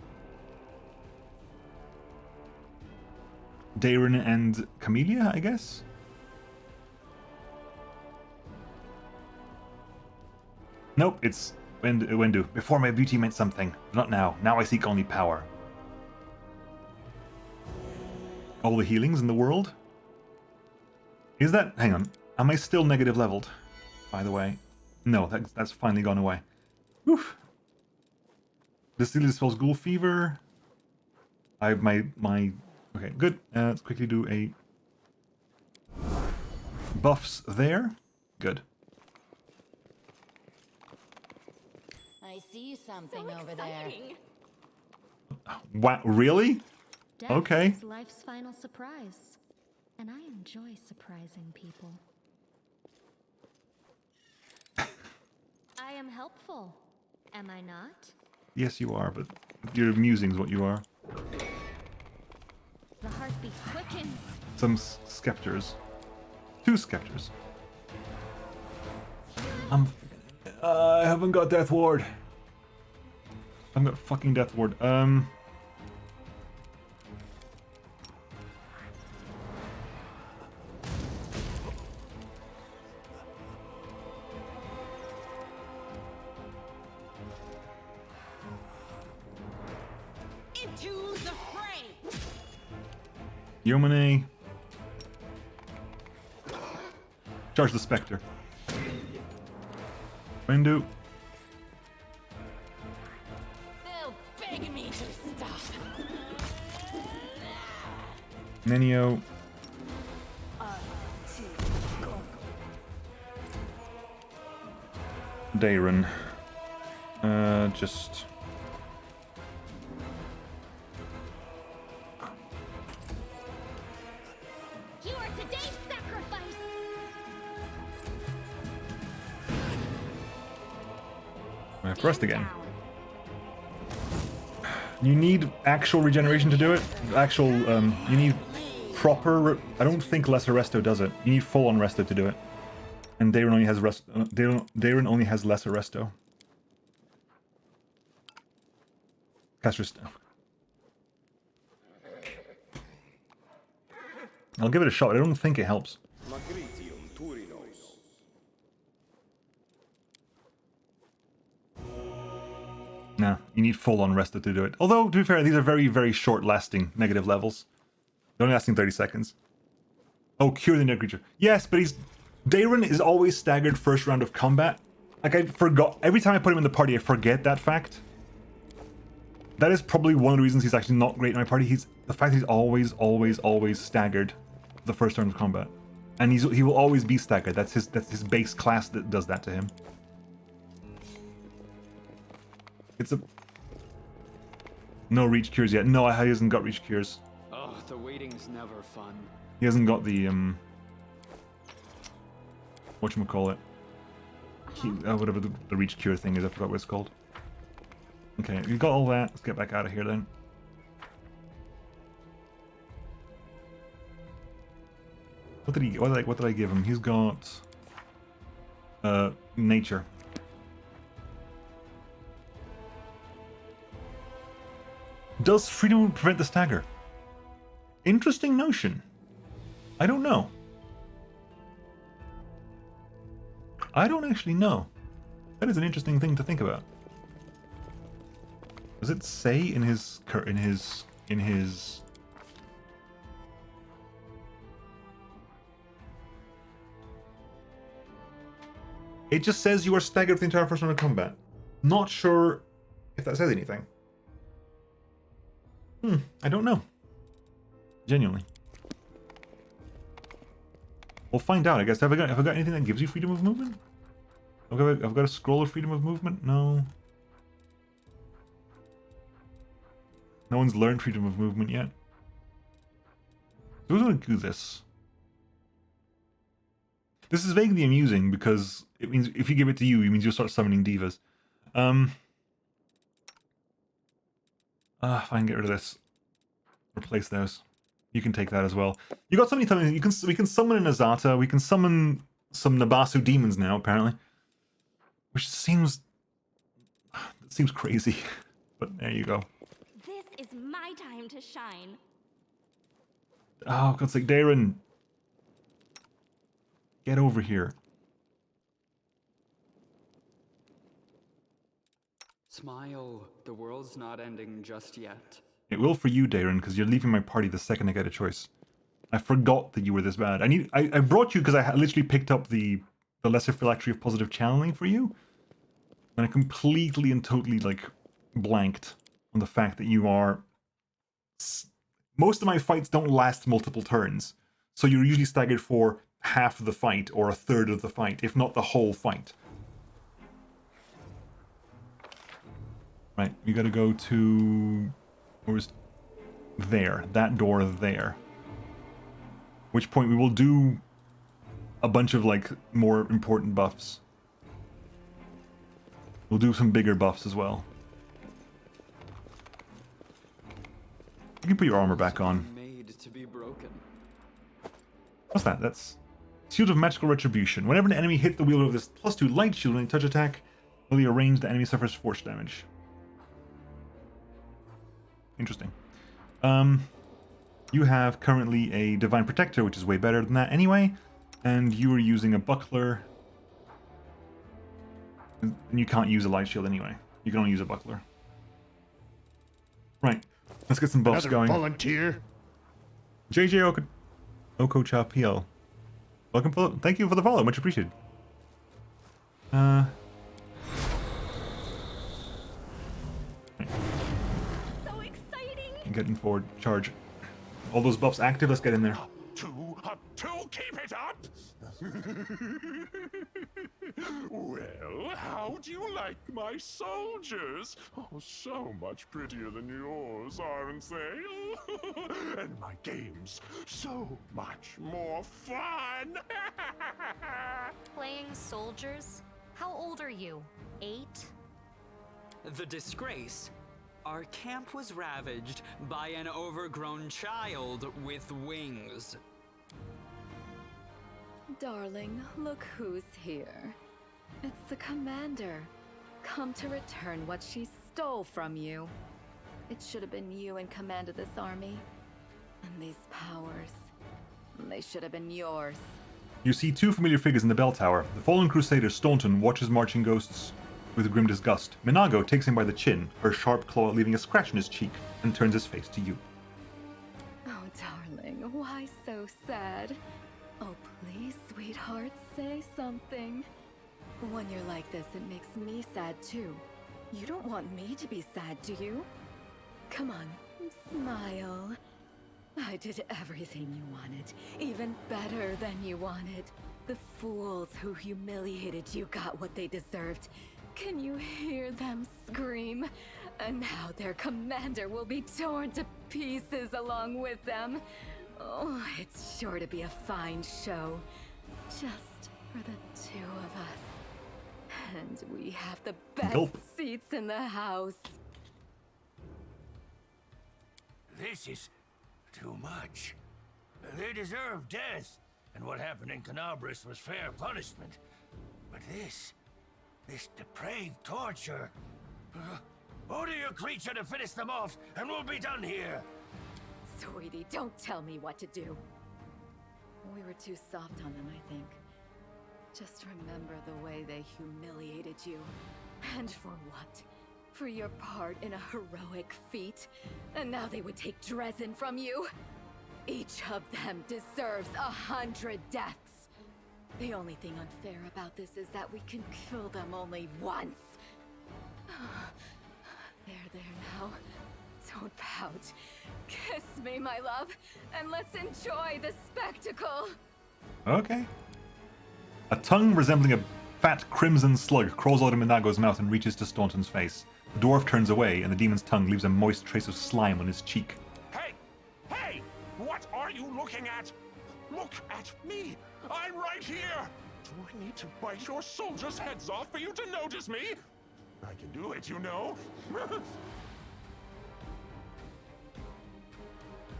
Drezen and Camellia, I guess? Nope, it's Wendu. Before my beauty meant something. Not now. Now I seek only power. All the healings in the world? Is that... Hang on. Am I still negative leveled? By the way. No, that's finally gone away. Oof. This still dispels ghoul fever. I have my... Okay, good. Let's quickly do a... Buffs there. Good. I see something So over there. exciting! Wow, really? Death Okay. is life's final surprise, and I enjoy surprising people. I am helpful, am I not? Yes, you are, but your musing's what you are. The heartbeat quickens. Some scepters. 2 scepters. I haven't got Death Ward. I haven't got fucking Death Ward. Into the fray! Yomine. Charge the Spectre. Wendu. They'll beg me to stop. Nenio. Drezen. Just... I have to rest Stand again. down. You need actual regeneration to do it. Actual, you need proper. I don't think lesser resto does it. You need full on resto to do it. And Darren only has Darren only has lesser resto. Cast rest. I'll give it a shot. I don't think it helps. No, you need full on resto to do it. Although, to be fair, these are very, very short lasting negative levels. They're only lasting 30 seconds. Oh, cure the dead creature. Yes, but Darren is always staggered first round of combat. Like, I forgot. Every time I put him in the party, I forget that fact. That is probably one of the reasons he's actually not great in my party. The fact that he's always staggered the first round of combat. And he will always be staggered. That's his base class that does that to him. It's no reach cures yet. No, he hasn't got reach cures. Oh, the waiting's never fun. He hasn't got the whatchamacallit. Whatever the reach cure thing is, I forgot what it's called. Okay, we got all that. Let's get back out of here then. What did I give him? He's got nature. Does freedom prevent the stagger? Interesting notion. I don't know. I don't actually know. That is an interesting thing to think about. Does it say in his? It just says you are staggered for the entire first round of combat. Not sure if that says anything. I don't know. Genuinely. We'll find out, I guess. Have I got anything that gives you freedom of movement? I've got a scroll of freedom of movement? No. No one's learned freedom of movement yet. So who's going to do this? This is vaguely amusing because it means if you give it to you, it means you'll start summoning divas. If I can get rid of this. Replace those. You can take that as well. You got so many times. We can summon an Azata. We can summon some Nabasu demons now, apparently. Which seems crazy. But there you go. This is my time to shine. Oh, God's sake, Darren. Get over here. Smile. The world's not ending just yet. It will for you, Darren, because you're leaving my party the second I get a choice. I forgot that you were this bad. I brought you because I literally picked up the lesser phylactery of positive channeling for you. And I completely and totally, blanked on the fact that you are... Most of my fights don't last multiple turns. So you're usually staggered for half of the fight or a third of the fight, if not the whole fight. Right, we gotta go to... Where's there? That door there. Which point we will do a bunch of more important buffs. We'll do some bigger buffs as well. You can put your armor back on. Made to be broken. What's that? That's Shield of Magical Retribution. Whenever an enemy hit the wielder of this +2 light shield when they touch attack, will the arrange the enemy suffers force damage. Interesting. You have currently a Divine Protector, which is way better than that anyway, and you are using a Buckler, and you can't use a Light Shield anyway. You can only use a Buckler. Right, let's get some buffs going. Volunteer. JJ Oko Chapiel. Thank you for the follow, much appreciated. So exciting! Getting forward, charge. All those buffs active, let's get in there. Up two, keep it up! Well, how do you like my soldiers? Oh, so much prettier than yours, aren't they? And my games, so much more fun! Playing soldiers? How old are you? 8? The disgrace. Our camp was ravaged by an overgrown child with wings. Darling, look who's here. It's the commander, come to return what she stole from you. It should have been you in command of this army. And these powers, they should have been yours. You see two familiar figures in the bell tower. The fallen crusader Staunton watches marching ghosts with grim disgust. Minago takes him by the chin, her sharp claw leaving a scratch in his cheek, and turns his face to you. Oh, darling, why so sad? Oh, please, sweetheart, say something. When you're like this, it makes me sad too. You don't want me to be sad, do you? Come on, smile. I did everything you wanted, even better than you wanted. The fools who humiliated you got what they deserved. Can you hear them scream? And now their commander will be torn to pieces along with them. Oh, it's sure to be a fine show. Just for the two of us. And we have the best Gulp. seats in the house. This is too much. They deserve death, and what happened in Canabris was fair punishment. But this depraved torture. Order your creature to finish them off, and we'll be done here. Sweetie, don't tell me what to do. We were too soft on them, I think. Just remember the way they humiliated you. And for what? For your part in a heroic feat? And now they would take Drezen from you? Each of them deserves 100 deaths. The only thing unfair about this is that we can kill them only once. There now. Don't pout. Kiss me, my love, and let's enjoy the spectacle. Okay. A tongue resembling a fat crimson slug crawls out of Minago's mouth and reaches to Staunton's face. The dwarf turns away, and the demon's tongue leaves a moist trace of slime on his cheek. Hey! Hey! What are you looking at? Look at me! I'm right here! Do I need to bite your soldiers' heads off for you to notice me? I can do it, you know.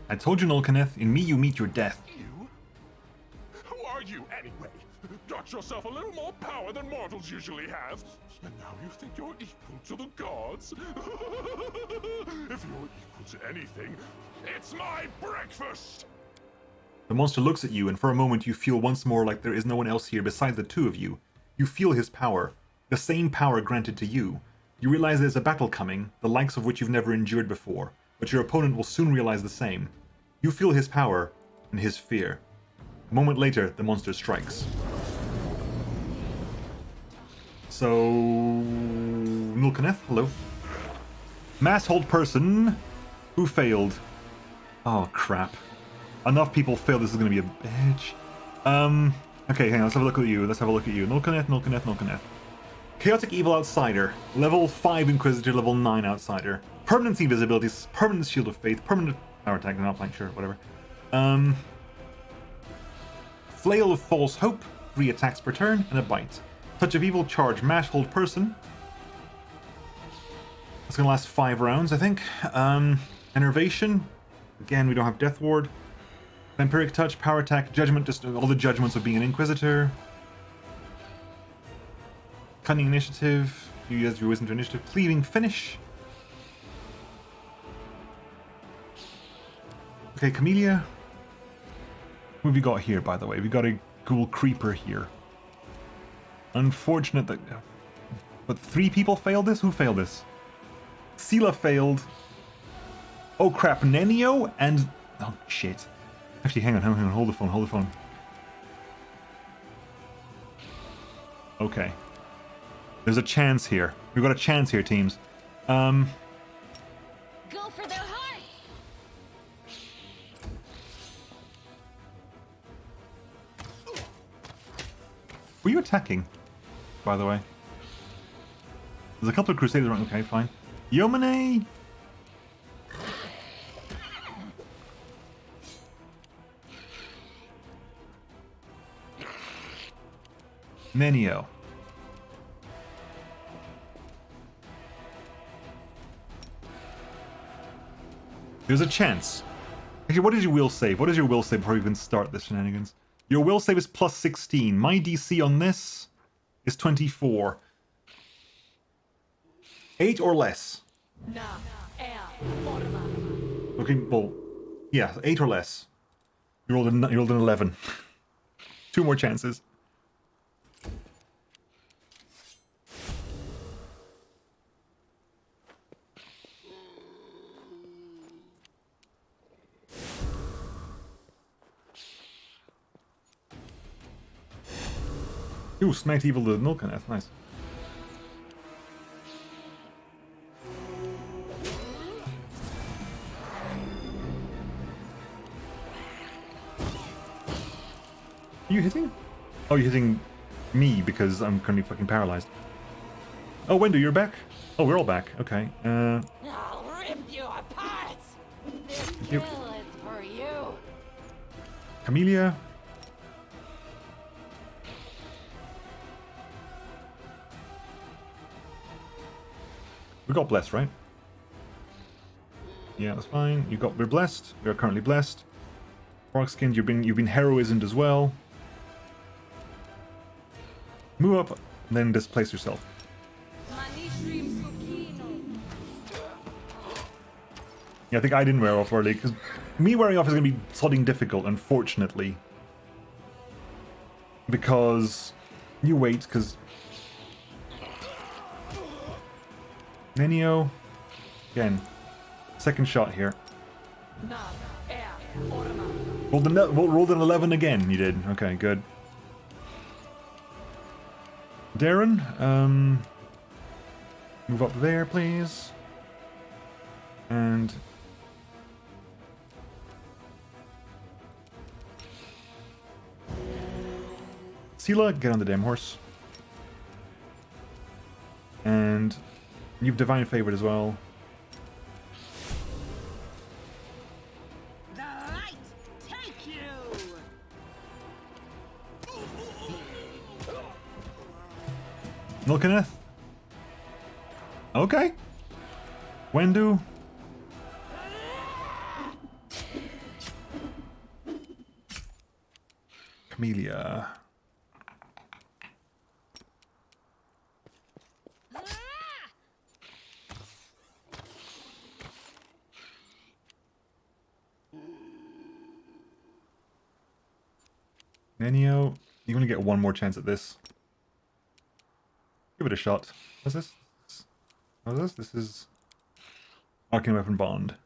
I told you, Nolkaneth, in me you meet your death. You? Who are you, anyway? Got yourself a little more power than mortals usually have, and now you think you're equal to the gods? If you're equal to anything, it's my breakfast! The monster looks at you, and for a moment you feel once more like there is no one else here besides the two of you. You feel his power, the same power granted to you. You realize there's a battle coming, the likes of which you've never endured before, but your opponent will soon realize the same. You feel his power and his fear. A moment later, the monster strikes. So... Nulkaneth, hello. Mass hold person who failed. Oh, crap. Enough people failed, this is going to be a bitch. Okay, hang on, let's have a look at you. Nulkaneth. Chaotic Evil Outsider. Level 5 Inquisitor, level 9 Outsider. Permanent invisibility, permanent Shield of Faith, permanent power attack, not playing, sure, whatever. Flail of False Hope, 3 attacks per turn, and a bite. Touch of Evil, charge, mash, hold person. That's gonna last 5 rounds, I think. Enervation. Again, we don't have Death Ward. Vampiric Touch, power attack, judgment, just all the judgments of being an Inquisitor. Cunning Initiative, you use your Wisdom to Initiative. Cleaving Finish. Okay, Camellia. What have we got here, by the way? We got a Ghoul Creeper here. Unfortunate that... But 3 people failed this? Who failed this? Sela failed. Oh crap, Nenio and... Oh shit. Actually, hang on, hold the phone. Okay. There's a chance here. We've got a chance here, teams. Go for their hearts! Were you attacking, by the way? There's a couple of Crusaders around. Okay, fine. Yomine! Nenio. There's a chance. Actually, what is your will save? What is your will save before we even start this shenanigans? Your will save is plus 16. My DC on this is 24. 8 or less. Okay, well, yeah, 8 or less. You rolled an 11. 2 more chances. Ooh, Smite Evil the Milkeneth, nice. Are you hitting? Oh, you're hitting me because I'm currently fucking paralyzed. Oh, Wendu, you're back? Oh, we're all back. Okay. I'll rip you apart. This kill is for you. Camellia. We got blessed, right? Yeah, that's fine. We're blessed. We are currently blessed. Darkskinned, you've been heroismed as well. Move up, and then displace yourself. Yeah, I think I didn't wear off early, because me wearing off is going to be sodding difficult, unfortunately. Because you wait, because Nenio, again, second shot here. Rolled an 11 again, you did. Okay, good. Darren, move up there, please. And Sela, get on the damn horse. And you've Divine Favored as well. The light take you. Milkeneth? Okay. Wendu? Camellia. Nenio, you only get one more chance at this. Give it a shot. What's this? What's this? This is Arcane Weapon Bond.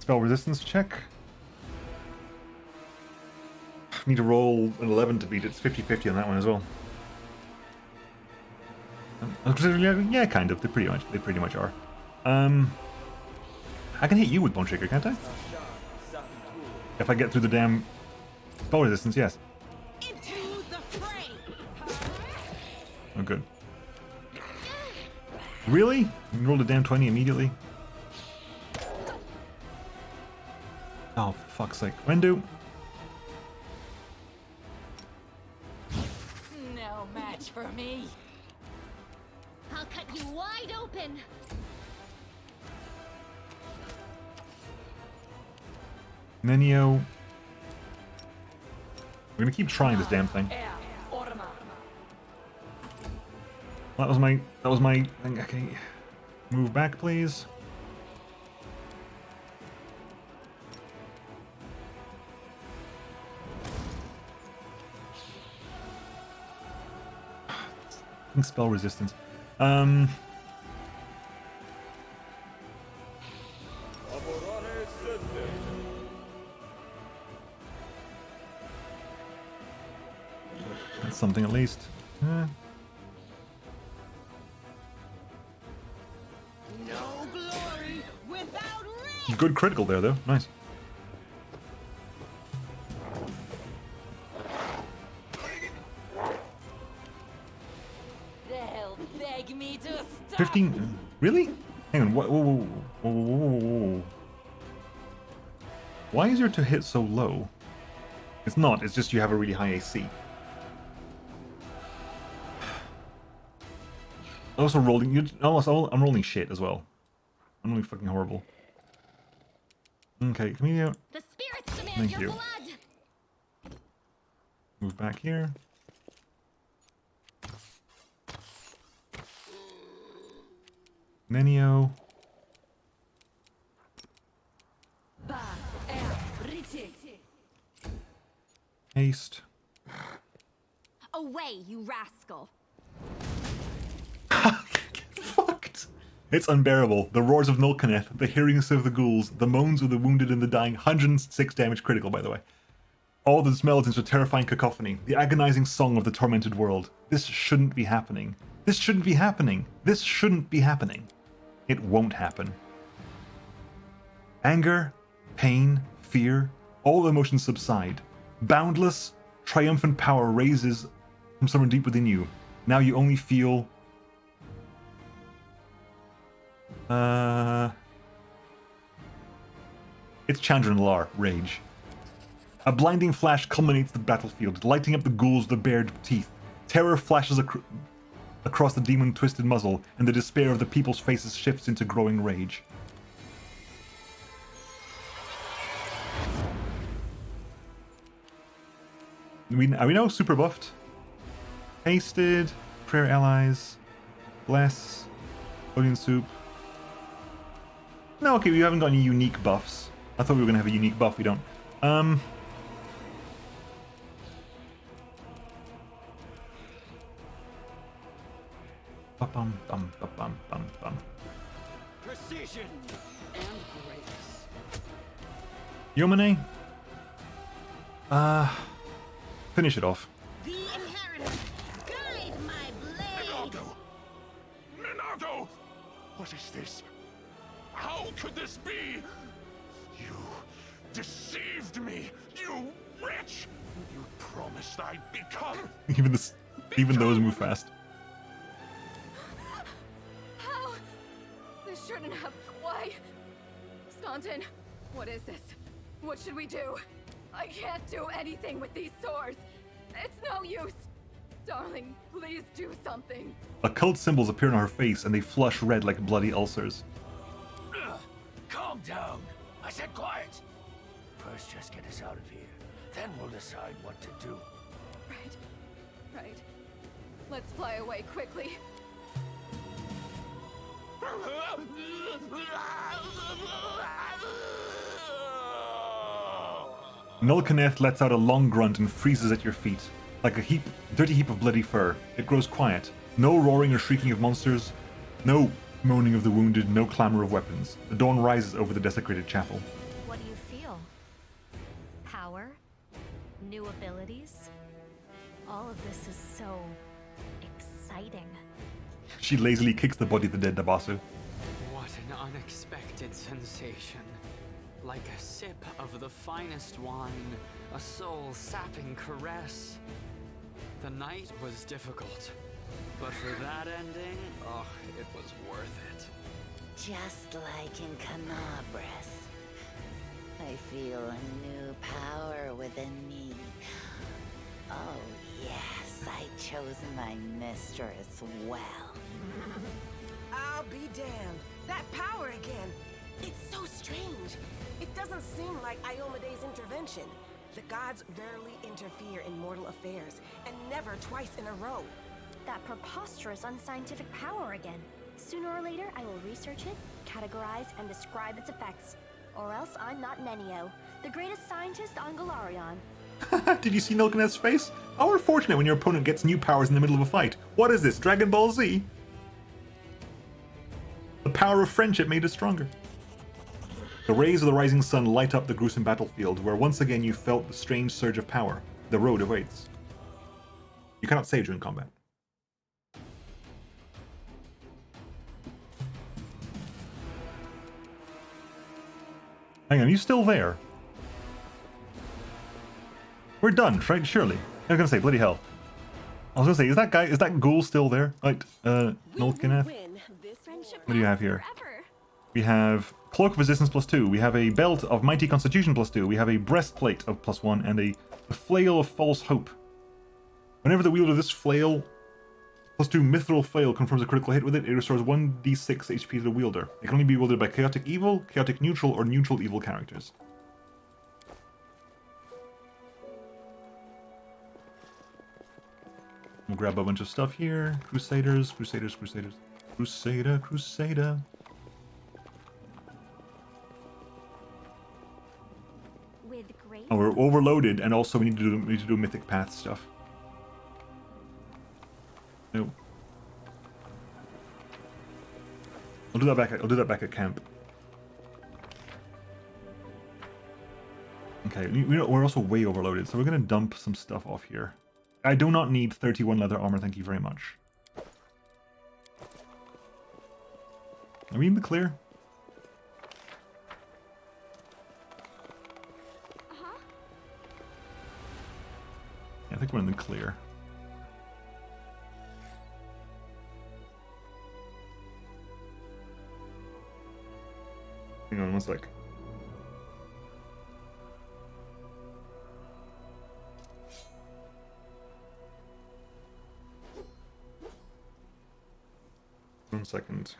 Spell resistance check. Need to roll an 11 to beat it. It's 50-50 on that one as well. Yeah, kind of. They pretty much are. I can hit you with Bone Shaker, can't I? If I get through the damn spell resistance, yes. Oh, good. Really? You rolled a damn 20 immediately? Oh, for fuck's sake. Wendu. No match for me. I'll cut you wide open. Nenio. We're gonna keep trying this damn thing. That was my thing. Okay. Move back, please. Spell resistance. That's something at least. No glory without risk. Good critical there, though. Nice. They'll beg me to stop. 15? Really? Hang on. Whoa. Why is your to hit so low? It's not. It's just you have a really high AC. Also rolling. I'm rolling shit as well. I'm rolling fucking horrible. Okay, come here. The spirits demand Thank your you. blood. Move back here. Nenio. Haste. Away, you rascal. Fucked. It's unbearable. The roars of Nulkaneth, the hearings of the ghouls, the moans of the wounded and the dying. 106 damage critical, by the way. All this melds into a terrifying cacophony. The agonizing song of the tormented world. This shouldn't be happening. This shouldn't be happening. This shouldn't be happening. It won't happen. Anger, pain, fear, all emotions subside. Boundless, triumphant power raises from somewhere deep within you. Now you only feel... It's Chandra Lar, rage. A blinding flash culminates the battlefield, lighting up the ghouls with the bared teeth. Terror flashes across the demon-twisted muzzle, and the despair of the people's faces shifts into growing rage. Are we now super buffed? Hasted, prayer allies, bless, Odin soup. No, okay, we haven't got any unique buffs. I thought we were gonna have a unique buff. We don't. Bum bum bum bum bum bum. Precision and grace. Yomine. Finish it off. The inheritor, guide my blade. Minato! What is this? How could this be? You deceived me, you wretch! You promised I'd become... Even those move fast. How? This shouldn't have. Why? Staunton, what is this? What should we do? I can't do anything with these sores. It's no use. Darling, please do something. Occult symbols appear on her face and they flush red like bloody ulcers. Calm down. I said quiet. First, just get us out of here. Then we'll decide what to do. Right. Let's fly away quickly. Nulkaneth lets out a long grunt and freezes at your feet. Like a dirty heap of bloody fur. It grows quiet. No roaring or shrieking of monsters. No moaning of the wounded. No clamor of weapons. The dawn rises over the desecrated chapel. What do you feel? Power? New abilities? All of this is so exciting. She lazily kicks the body of the dead Dabasu. What an unexpected sensation. Like a sip of the finest wine, a soul-sapping caress. The night was difficult, but for that ending, oh, it was worth it. Just like in Canabras, I feel a new power within me. Oh yes, I chose my mistress well. I'll be damned. That power again. It's so strange. It doesn't seem like Iomede's intervention. The gods rarely interfere in mortal affairs, and never twice in a row. That preposterous unscientific power again. Sooner or later, I will research it, categorize, and describe its effects. Or else I'm not Nenio, the greatest scientist on Galarion. Did you see Nulkaneth's face? How unfortunate when your opponent gets new powers in the middle of a fight. What is this, Dragon Ball Z? The power of friendship made us stronger. The rays of the rising sun light up the gruesome battlefield, where once again you felt the strange surge of power. The road awaits. You cannot save during combat. Hang on, you still there? We're done, right? Surely. I was gonna say, bloody hell. I was gonna say, is that ghoul still there? Right, Nulkaneth. What do you have here? We have Cloak of Resistance +2. We have a Belt of Mighty Constitution +2. We have a Breastplate of +1 and a Flail of False Hope. Whenever the wielder of this flail +2 Mithril Fail confirms a critical hit with it. It restores 1d6 HP to the wielder. It can only be wielded by Chaotic Evil, Chaotic Neutral, or Neutral Evil characters. We'll grab a bunch of stuff here. Crusaders, Crusaders, Crusaders. Crusader, Crusader. With grace. Oh, we're overloaded, and also we need to do Mythic Path stuff. No. I'll do that back at camp. Okay, we're also way overloaded, so we're gonna dump some stuff off here. I do not need 31 leather armor, thank you very much. Are we in the clear? Yeah, I think we're in the clear. Hang on one sec. One second.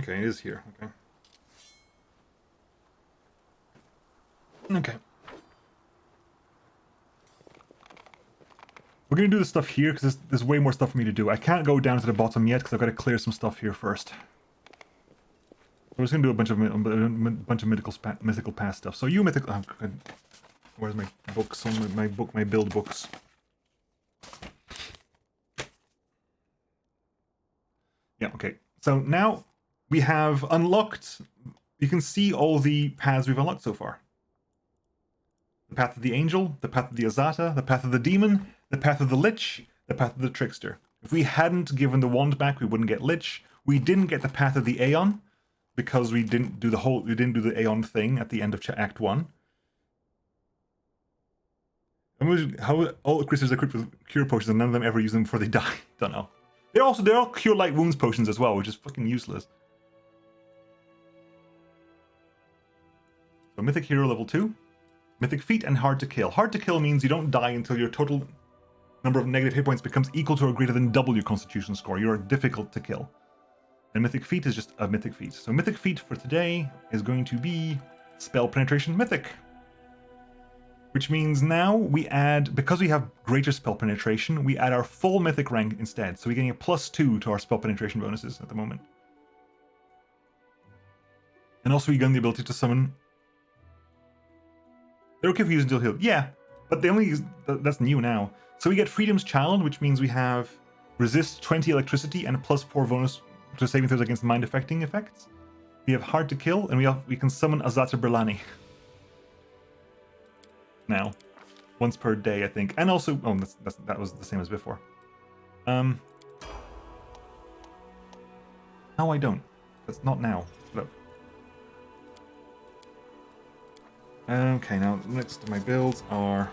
Okay, it is here. Okay. Okay. We're gonna do this stuff here because there's way more stuff for me to do. I can't go down to the bottom yet because I've got to clear some stuff here first. We're just gonna do a bunch of mythical path stuff. So you mythical. Oh, God. Where's my books? My build books. Yeah. Okay. So now we have unlocked. You can see all the paths we've unlocked so far. The path of the angel, the path of the Azata, the path of the demon, the path of the lich, the path of the trickster. If we hadn't given the wand back, we wouldn't get lich. We didn't get the path of the Aeon because we didn't do the Aeon thing at the end of Act 1. How all creatures are equipped with cure potions and none of them ever use them before they die. Don't know. They're all cure light wounds potions as well, which is fucking useless. So Mythic Hero level 2. Mythic Feat and Hard to Kill. Hard to Kill means you don't die until your total number of negative hit points becomes equal to or greater than double your Constitution score. You are difficult to kill. And Mythic Feat is just a Mythic Feat. So Mythic Feat for today is going to be Spell Penetration Mythic. Which means now we add, because we have greater Spell Penetration, we add our full Mythic rank instead. So we're getting a +2 to our Spell Penetration bonuses at the moment. And also we gain the ability to summon... They're okay if we use until healed. Yeah, but they only use... That's new now. So we get Freedom's Child, which means we have resist 20 electricity and a +4 bonus to saving throws against mind affecting effects. We have Hard to Kill, and we can summon Azata Berlani. Now. Once per day, I think. And also... Oh, that was the same as before. No, I don't. That's not now. Look. Okay, now next to my builds are...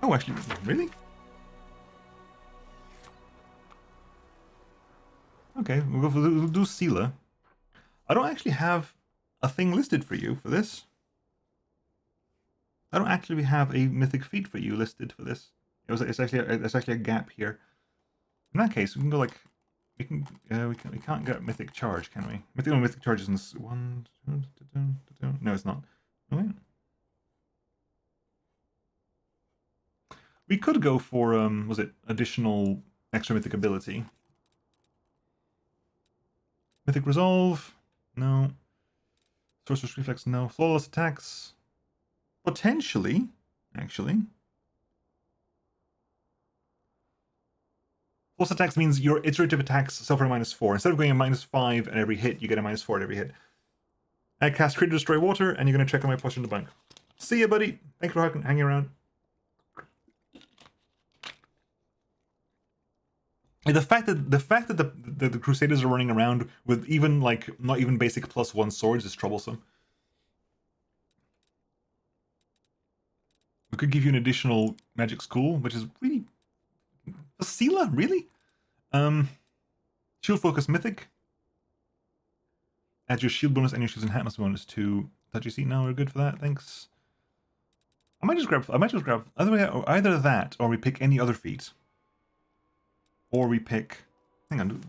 Oh, actually, really? Okay, we'll do Sealer. I don't actually have a thing listed for you for this. I don't actually have a Mythic Feat for you listed for this. It's actually a gap here. In that case, we can go like... We can't get Mythic Charge, can we? Mythic Charge is in this one... No, it's not. Oh, wait. We could go for, was it additional extra Mythic ability? Mythic Resolve? No. Sorcerer's Reflex? No. Flawless Attacks? Potentially, actually. Flawless Attacks means your iterative attacks suffer a -4. Instead of going a -5 at every hit, you get a -4 at every hit. I cast Create to Destroy Water, and you're going to check on my posture in the bank. See ya, buddy. Thanks for hanging around. And the fact that the Crusaders are running around with even like not even basic +1 swords is troublesome. We could give you an additional magic school, which is really Sealer, really? Shield focus mythic. Add your shield bonus and your shields and hatness bonus to touchy seat. Now we're good for that. Thanks. I might just grab either that or we pick any other feat. Or we pick. Hang on.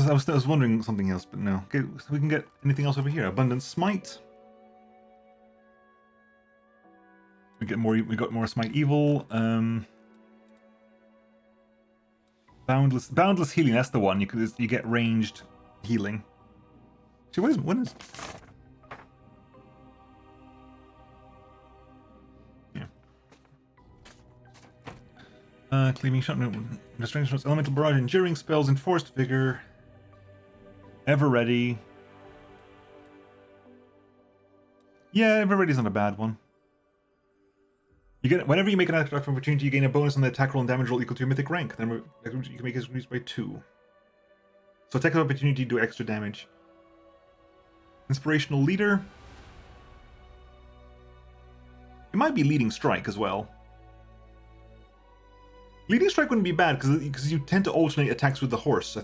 I was wondering something else, but no. Okay, so we can get anything else over here. Abundant Smite. We got more Smite Evil. Boundless Healing. That's the one. You get ranged healing. See, what is? Yeah. Cleaving Shot. Restraining Shots. Elemental Barrage. Enduring Spells. Enforced Vigor. Ever Ready. Yeah, Ever Ready's not a bad one. You get whenever you make an attack of opportunity, you gain a bonus on the attack roll and damage roll equal to your mythic rank. Then you can make it increased by 2. So attack of opportunity do extra damage. Inspirational Leader. It might be Leading Strike as well. Leading Strike wouldn't be bad because you tend to alternate attacks with the horse. I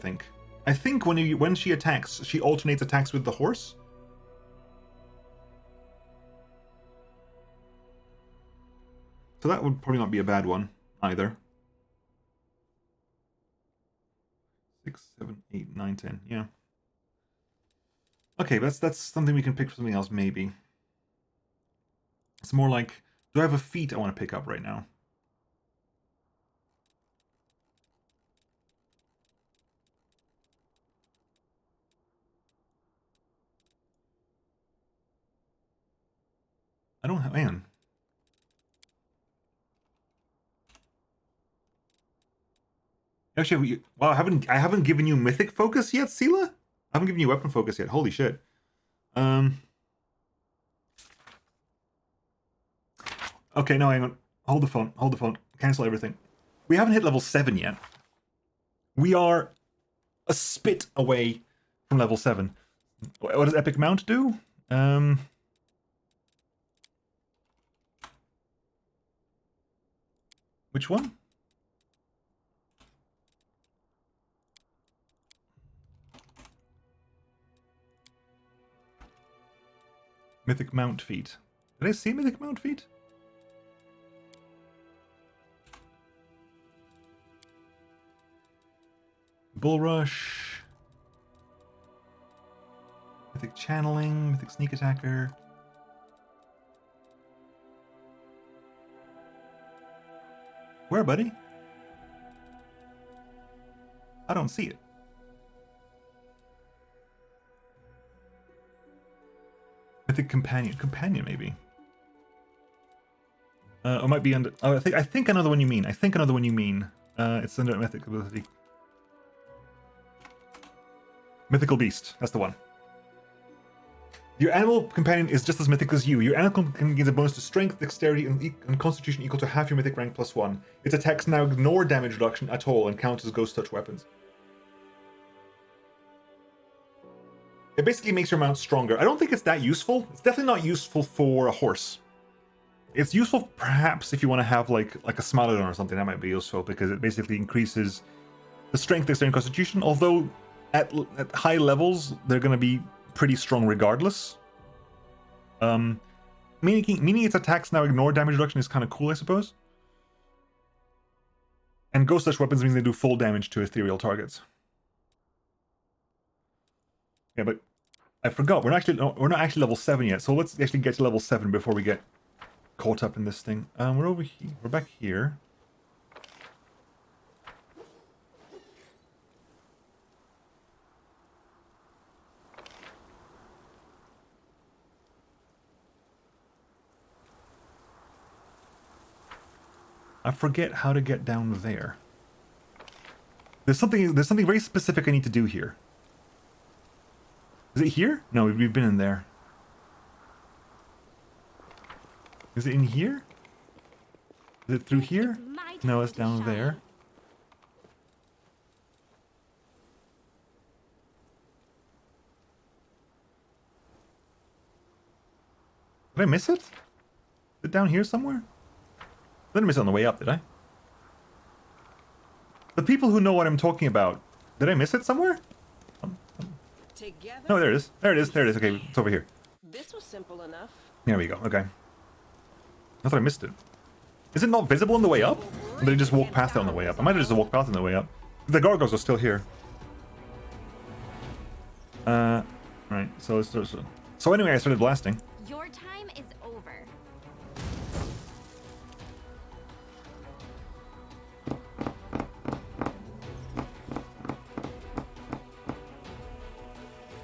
think when she attacks, she alternates attacks with the horse. So that would probably not be a bad one either. 6, 7, 8, 9, 10. Yeah. Okay, that's something we can pick for something else maybe. It's more like, do I have a feat I want to pick up right now? I don't have. Man. Actually, wow, I haven't given you mythic focus yet, Sela? I haven't given you weapon focus yet. Holy shit. Okay, no, hang on. Hold the phone. Cancel everything. We haven't hit level 7 yet. We are a spit away from level 7. What does Epic Mount do? Which one? Mythic Mount feat. Did I see Mythic Mount feat? Bull Rush. Mythic Channeling. Mythic Sneak Attacker. Where, buddy? I don't see it. Mythic Companion. Companion, maybe. It might be under. Oh, I think I know the one you mean. It's under Mythic ability. Mythical Beast. That's the one. Your animal companion is just as mythic as you. Your animal companion gains a bonus to strength, dexterity, and constitution equal to half your mythic rank plus 1. Its attacks now ignore damage reduction at all and count as ghost touch weapons. It basically makes your mount stronger. I don't think it's that useful. It's definitely not useful for a horse. It's useful perhaps if you want to have like a Smilodon or something. That might be useful because it basically increases the strength, dexterity, and constitution. Although at high levels they're going to be pretty strong regardless. Meaning its attacks now ignore damage reduction is kind of cool, I suppose. And ghost touch weapons means they do full damage to ethereal targets. Yeah, but I forgot we're not actually level 7 yet. So let's actually get to level 7 before we get caught up in this thing. We're over here. We're back here. I forget how to get down there. There's something very specific I need to do here. Is it here? No, we've been in there. Is it in here? Is it through here? No, it's down there. Did I miss it? Is it down here somewhere? I didn't miss it on the way up, did I? The people who know what I'm talking about, did I miss it somewhere? Together? No, there it is. There it is. There it is. Okay, it's over here. This was simple enough. There we go. Okay. I thought I missed it. Is it not visible on the way up? Or did I just walk past it on the way up? I might have just walked past it on the way up. The gargoyles are still here. Right. So anyway, I started blasting. Your time is over.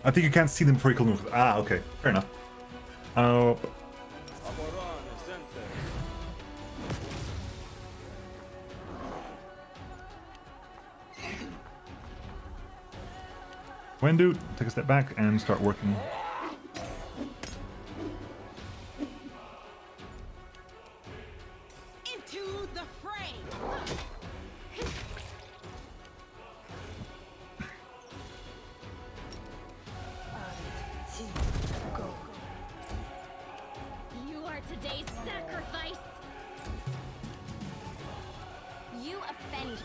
I think you can't see them before you kill them. Ah, okay. Fair enough. Oh. Wendu, take a step back and start working. Into the fray. You are today's sacrifice. You offend me.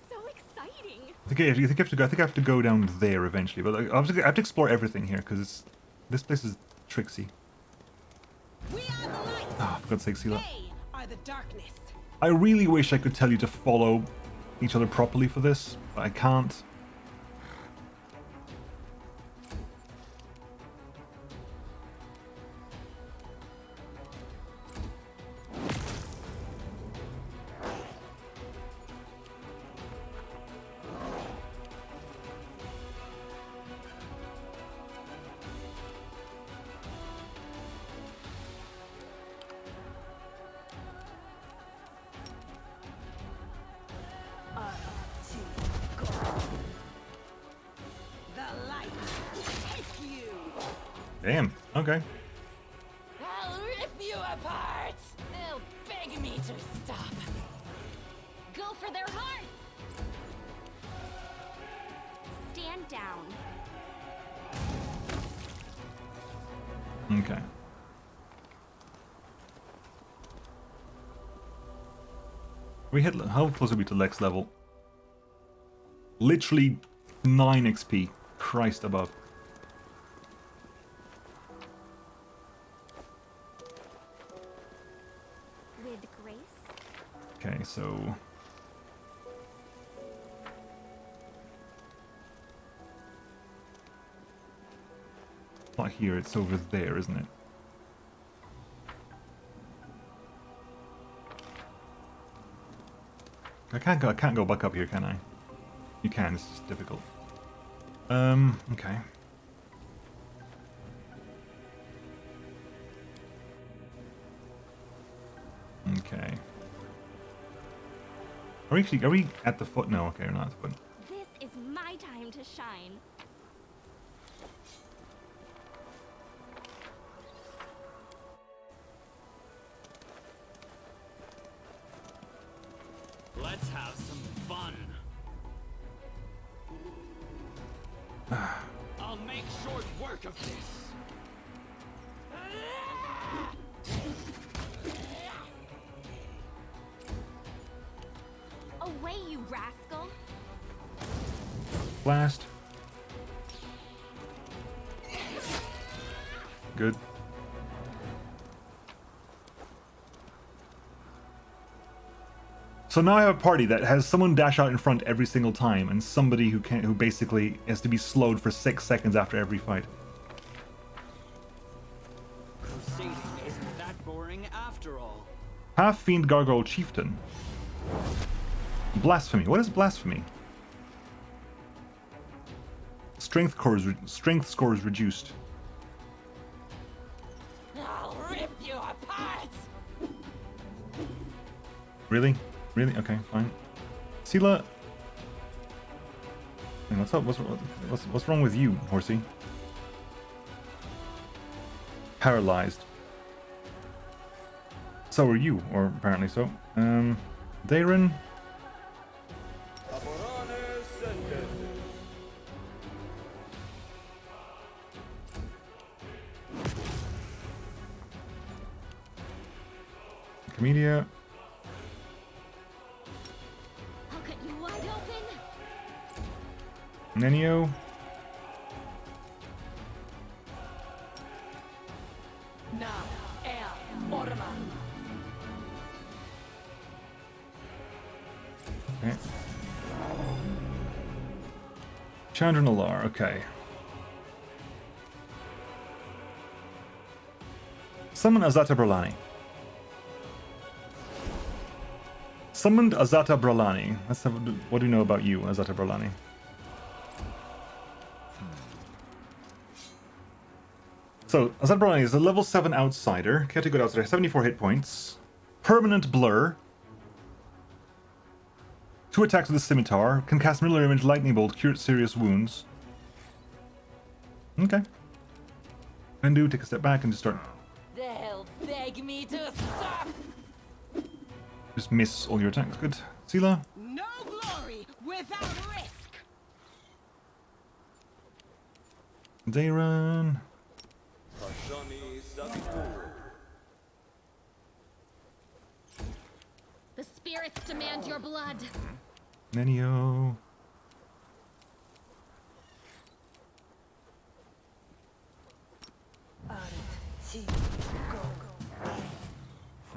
So exciting. I think I have to go down there eventually, but I have to explore everything here because this place is tricksy. Oh, for God's sake, Sela. Are the darkness. I really wish I could tell you to follow each other properly for this, but I can't. Damn. Okay. I'll rip you apart. They'll beg me to stop. Go for their hearts. Stand down. Okay. We hit. How close are we to Lex level? Literally 9 XP. Christ above. With grace. Okay, so it's not here, it's over there, isn't it? I can't go back up here, can I? You can, it's just difficult. Okay. Okay. Are we at the foot? No, okay, we're not at the foot. This is my time to shine. Let's have some fun. I'll make short work of this. Away, you rascal. Blast. Good. So now I have a party that has someone dash out in front every single time, and somebody who basically has to be slowed for 6 seconds after every fight. Crusading isn't that boring after all. Half-fiend gargoyle chieftain. Blasphemy. What is blasphemy? Strength scores reduced. I'll rip you apart. Really? Really? Okay, fine. Sela. Man, what's up? What's wrong with you, horsey? Paralyzed. So are you, or apparently so. Darren. Comedia. I'll cut you wide open. Nenio. Na ea orma. Okay. Chandra Nalar, okay. Summon Azata Bralani. Summoned Azata Bralani. Let's have, what do you know about you, Azata Bralani? So, Azata Bralani is a level 7 outsider. Chaotic Good Outsider, 74 hit points. Permanent Blur. 2 attacks with a scimitar. Can cast Mirror Image, Lightning Bolt, cure serious wounds. Okay. Undo, take a step back and just start. They'll beg me to stop. Just miss all your attacks. Good. Sela. No glory without risk. Dayran. The spirits demand your blood. Nenio.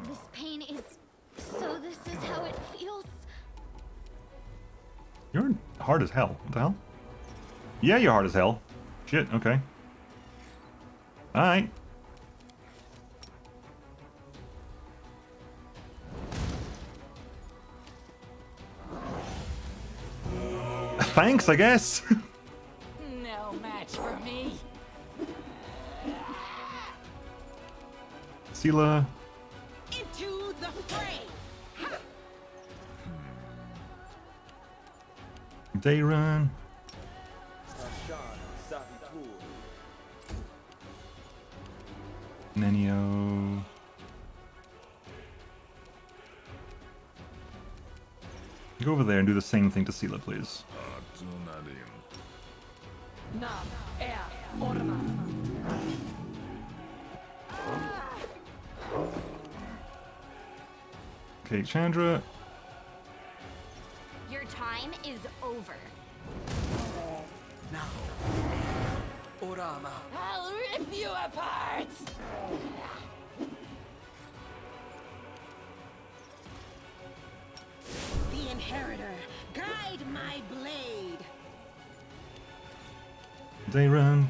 This pain is... So this is how it feels? You're hard as hell. What the hell? Yeah, you're hard as hell. Shit, okay. Alright. Thanks, I guess. No match for me. Sela. Into the fray. Dayran. Nenio. Go over there and do the same thing to Sela, please. Na ea orma. Okay, Chandra. Your time is over. Orama. I'll rip you apart. The inheritor, guide my blade. Dayran.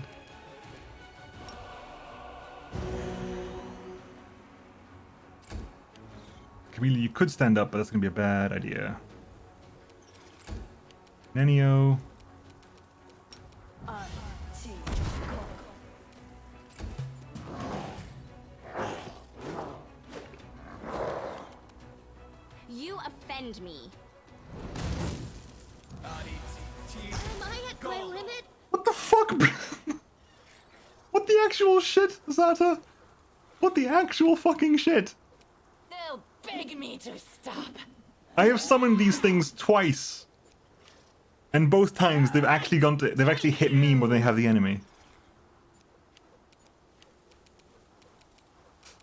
Camille, you could stand up, but that's gonna be a bad idea. Nenio. You offend me. Am I at my limit? What the fuck? What the actual shit, Zata? What the actual fucking shit? They'll beg me to stop. I have summoned these things twice. And both times they've actually hit me more than they have the enemy.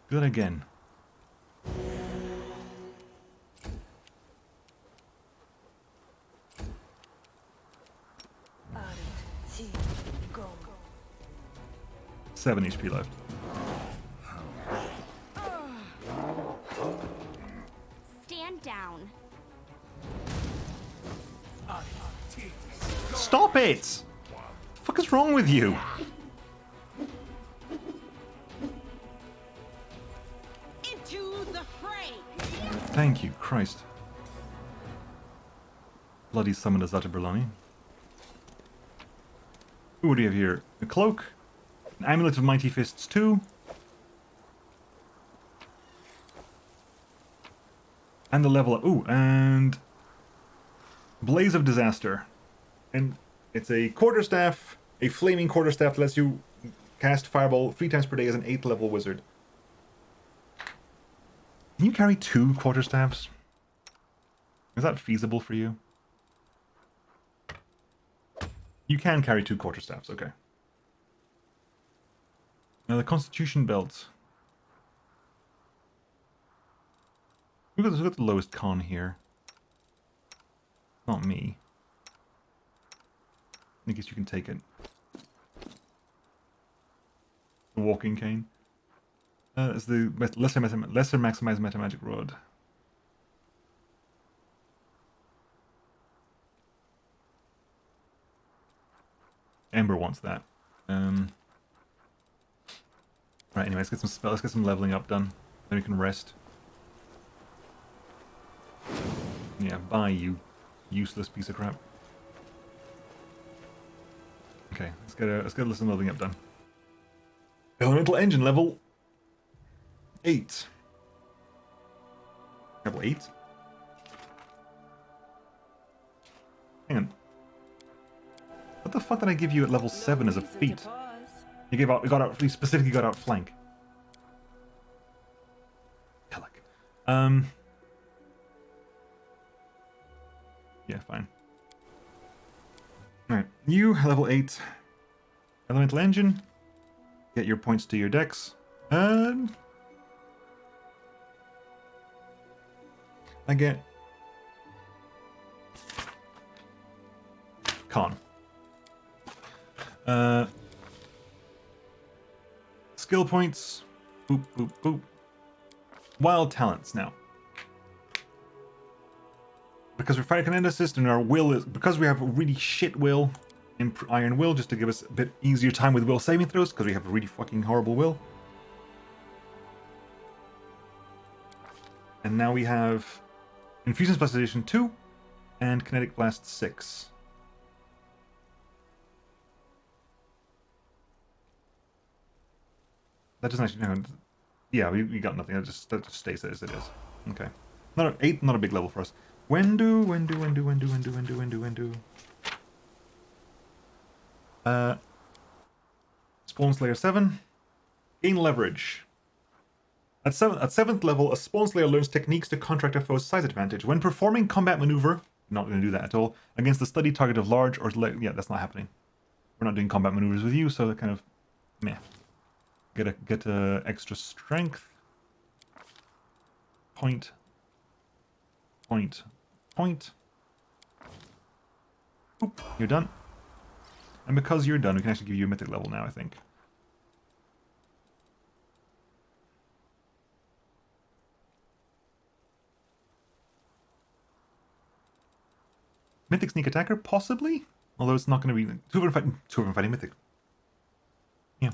Do that again. Seven HP left. Stand down. Stop it! What the fuck is wrong with you? Into the fray. Thank you, Christ. Bloody summoned Azata Bralani. Who do we have here? A cloak. An amulet of mighty fists 2. And the level up. Ooh, and Blaze of Disaster. And it's a quarterstaff, a flaming quarterstaff that lets you cast Fireball 3 times per day as an 8th level wizard. Can you carry 2 quarterstaffs? Is that feasible for you? You can carry 2 quarterstaffs, okay. Now the Constitution belt. Who's got the lowest con here? Not me. I guess you can take it. The walking cane. It's the lesser maximized meta magic rod. Ember wants that. Right. Anyway, let's get some spells. Let's get some leveling up done. Then we can rest. Yeah, bye you useless piece of crap. Okay, let's get some leveling up done. Elemental engine level 8. Level 8? Hang on. What the fuck did I give you at level 7 as a feat? You you specifically got out flank. Kellic. Yeah, fine. Alright, you, level 8. Elemental engine. Get your points to your decks. And I get con. Skill points. Boop, boop, boop. Wild talents now. Because we're fighting an assist and our will is... Because we have a really shit will in Iron Will, just to give us a bit easier time with will saving throws, because we have a really fucking horrible will. And now we have Infusion Specialization 2 and Kinetic Blast 6. That doesn't actually... No, yeah, we got nothing. That just stays as it is. Okay. 8, not a big level for us. When do. Spawn Slayer 7. Gain leverage. At 7th level, a Spawn Slayer learns techniques to counteract a foe's size advantage. When performing combat maneuver, not going to do that at all, against the studied target of large or... Yeah, that's not happening. We're not doing combat maneuvers with you, so that kind of... Meh. Get extra strength. Point. Oop, you're done. And because you're done, we can actually give you a mythic level now, I think. Mythic Sneak Attacker, possibly? Although it's not going to be... Two of them fighting Mythic. Yeah.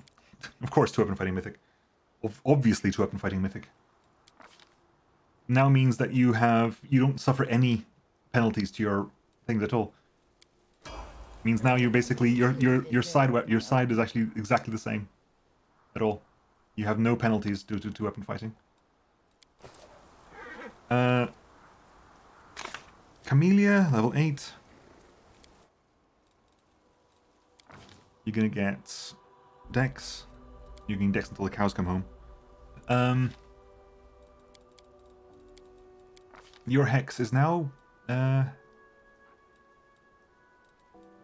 Of course, 2-weapon fighting Mythic. Obviously 2-weapon fighting Mythic. Now means that you don't suffer any penalties to your things at all. Means now you're basically your side is actually exactly the same at all. You have no penalties due to 2-weapon fighting. Camellia, level 8. You're gonna get Dex. You can Dex until the cows come home. Your Hex is now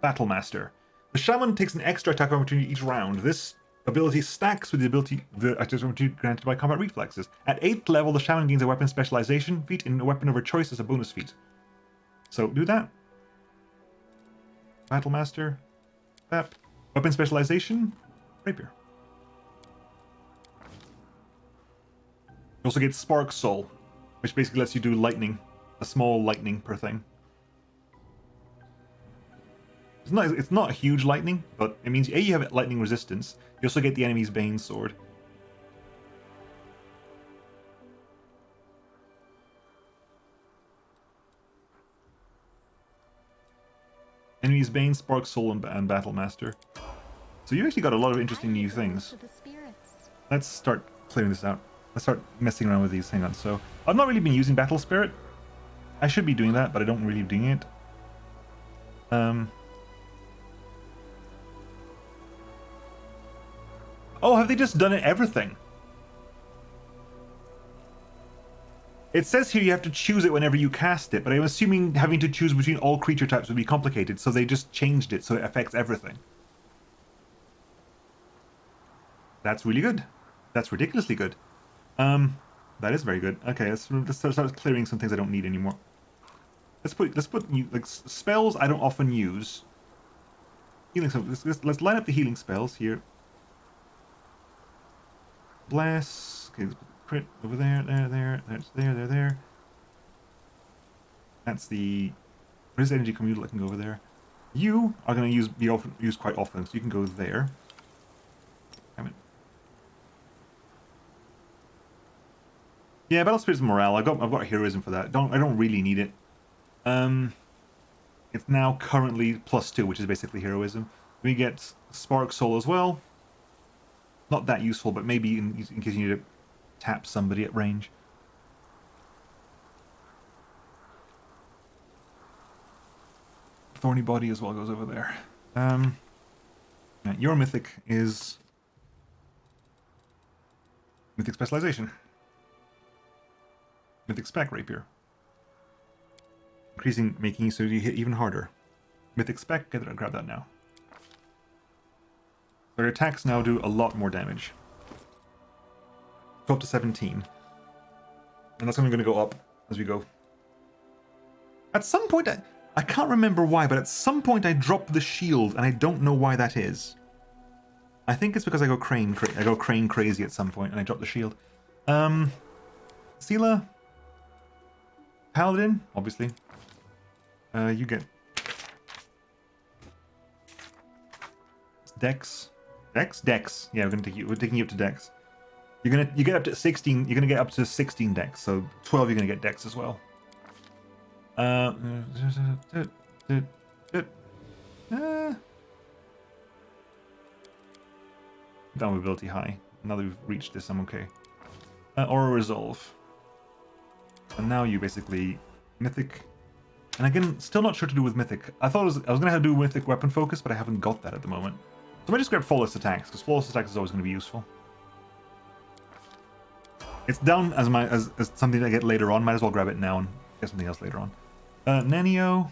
Battle Master. The Shaman takes an extra attack opportunity each round. This ability stacks with the attack opportunity granted by combat reflexes. At 8th level, the Shaman gains a weapon specialization feat in a weapon of her choice as a bonus feat. So do that. Battle Master. Bap. Weapon specialization. Rapier. You also get Spark Soul, which basically lets you do lightning. A small lightning per thing. It's not a huge lightning, but it means A, you have lightning resistance. You also get the enemy's Bane Sword. Enemy's Bane, Spark Soul, and Battle Master. So you actually got a lot of interesting new things. Let's start clearing this out. Let's start messing around with these. Hang on. So I've not really been using Battle Spirit. I should be doing that, but I don't really doing it. Oh, have they just done it everything? It says here you have to choose it whenever you cast it, but I'm assuming having to choose between all creature types would be complicated, so they just changed it so it affects everything. That's really good. That's ridiculously good. That is very good. Okay, let's start clearing some things I don't need anymore. Let's put like spells I don't often use. Healing. So let's line up the healing spells here. Bless. Okay, let's put the crit over there. That's there. That's the. Where's the energy communal? I can go over there. You are going to be used quite often, so you can go there. Damn it. Yeah, Battle Spirit's morale. I've got heroism for that. I don't really need it. It's now currently +2, which is basically heroism. We get Spark Soul as well. Not that useful, but maybe in case you need to tap somebody at range. Thorny Body as well goes over there. Your mythic is Mythic Specialization. Mythic Spec Rapier. Increasing, making you so you hit even harder. Mythic Spec, grab that now. So your attacks now do a lot more damage. Go up to 17. And that's only going to go up as we go. At some point, I can't remember why, but at some point I dropped the shield, and I don't know why that is. I think it's because I go crane crazy at some point, and I drop the shield. Sela, Paladin, obviously. You get Dex. Dex. Yeah, we're taking you up to Dex. You get up to 16. You're gonna get up to 16 Dex. So 12, you're gonna get Dex as well. Vulnerability high. Now that we've reached this, I'm okay. Aura Resolve. And now you basically Mythic. And again, still not sure to do with Mythic. I was gonna have to do Mythic Weapon Focus, but I haven't got that at the moment. So I might just grab Flawless Attacks, because Flawless Attacks is always going to be useful. It's down as something I get later on. Might as well grab it now and get something else later on. Nenio,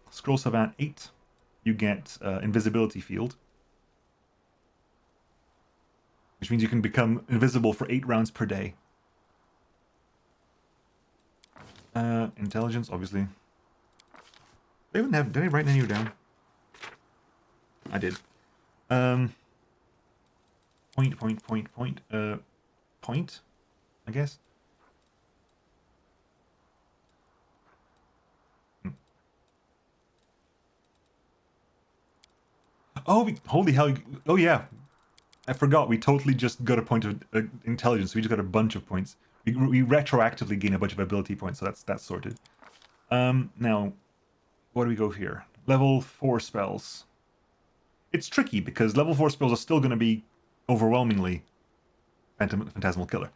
Scroll Savant 8. You get Invisibility Field. Which means you can become invisible for 8 rounds per day. Intelligence, obviously. Did I write Nenio down? I did. Point, I guess. Oh, holy hell. Oh, yeah. I forgot. We totally just got a point of intelligence. We just got a bunch of points. We retroactively gain a bunch of ability points, so that's sorted. Now, what do we go here? Level 4 spells. It's tricky because level 4 spells are still going to be overwhelmingly Phantasmal Killer.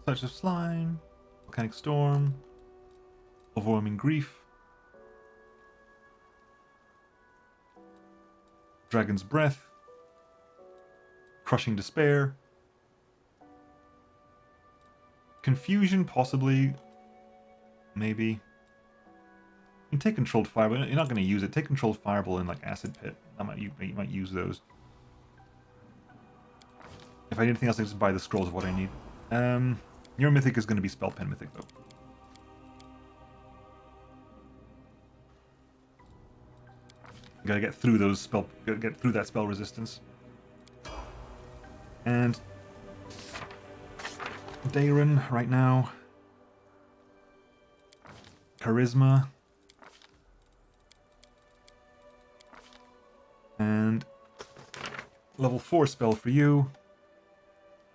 Touch of Slime, Volcanic Storm, Overwhelming Grief, Dragon's Breath, Crushing Despair, Confusion, possibly, maybe. You can take Controlled Fireball, you're not going to use it. Take Controlled Fireball and like Acid Pit. You might use those. If I need anything else, I just buy the scrolls of what I need. Your Mythic is going to be Spell Pen Mythic, though. You gotta get through get through that spell resistance. And Dayron right now. Charisma. And level 4 spell for you.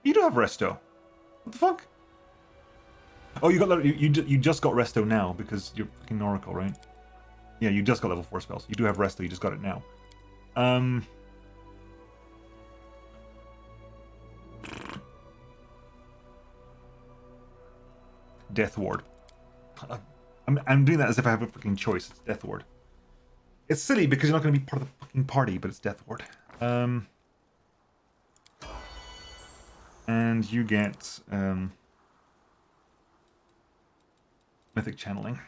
You do have Resto. What the fuck? Oh, you got you just got resto now because you're fucking Oracle, right? Yeah, you just got level 4 spells. You do have resto. You just got it now. Death Ward. I'm doing that as if I have a fucking choice. It's Death Ward. It's silly because you're not going to be part of the fucking party, but it's Death Ward. And you get Mythic Channeling.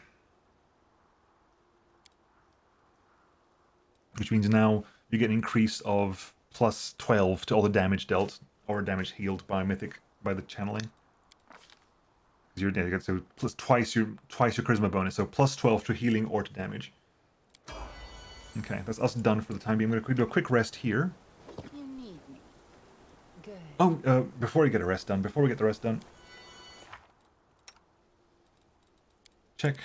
Which means now you get an increase of plus 12 to all the damage dealt or damage healed by Mythic by the channeling. You get so plus twice your charisma bonus, so plus 12 to healing or to damage. Okay, that's us done for the time being. I'm going to do a quick rest here. You need me. Good. Oh, before we get the rest done, check.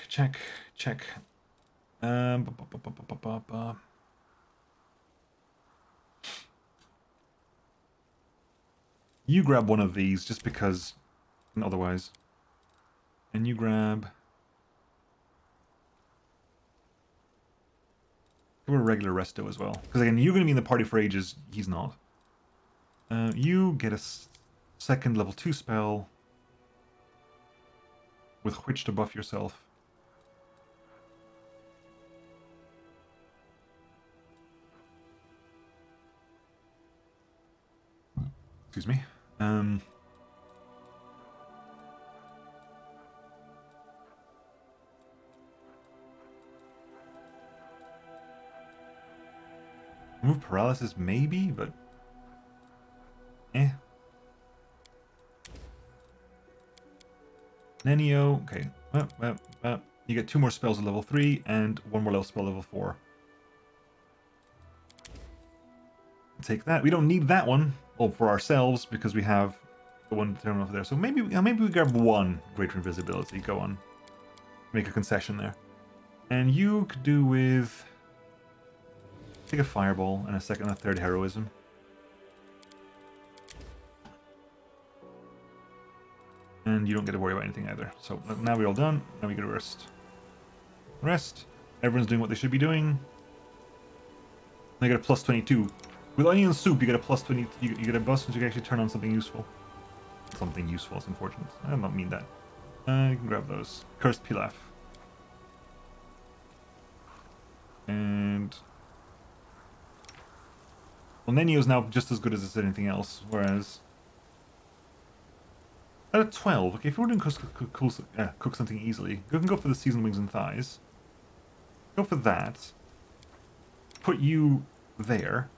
You grab one of these just because, otherwise. And you grab a regular resto as well. Because again, you're going to be in the party for ages. He's not. You get a second level 2 spell with which to buff yourself. Excuse me. Remove paralysis, maybe, but Nenio, okay. You get 2 more spells at level 3 and 1 more level spell level 4. Take that. We don't need that one for ourselves because we have the one determined over there. So maybe we grab 1 greater invisibility. Go on. Make a concession there. And you could do with take a fireball and a second and a third heroism. And you don't get to worry about anything either. So now we're all done. Now we get a rest. Rest. Everyone's doing what they should be doing. They get a plus 22. With onion soup, you get a plus 20. You get a bust, and you can actually turn on something useful. Something useful is unfortunate. I did not mean that. You can grab those. Cursed Pilaf. And well, Nenio is now just as good as anything else, whereas at a 12, okay, if you were to cook something easily, you can go for the seasoned wings and thighs. Go for that. Put you there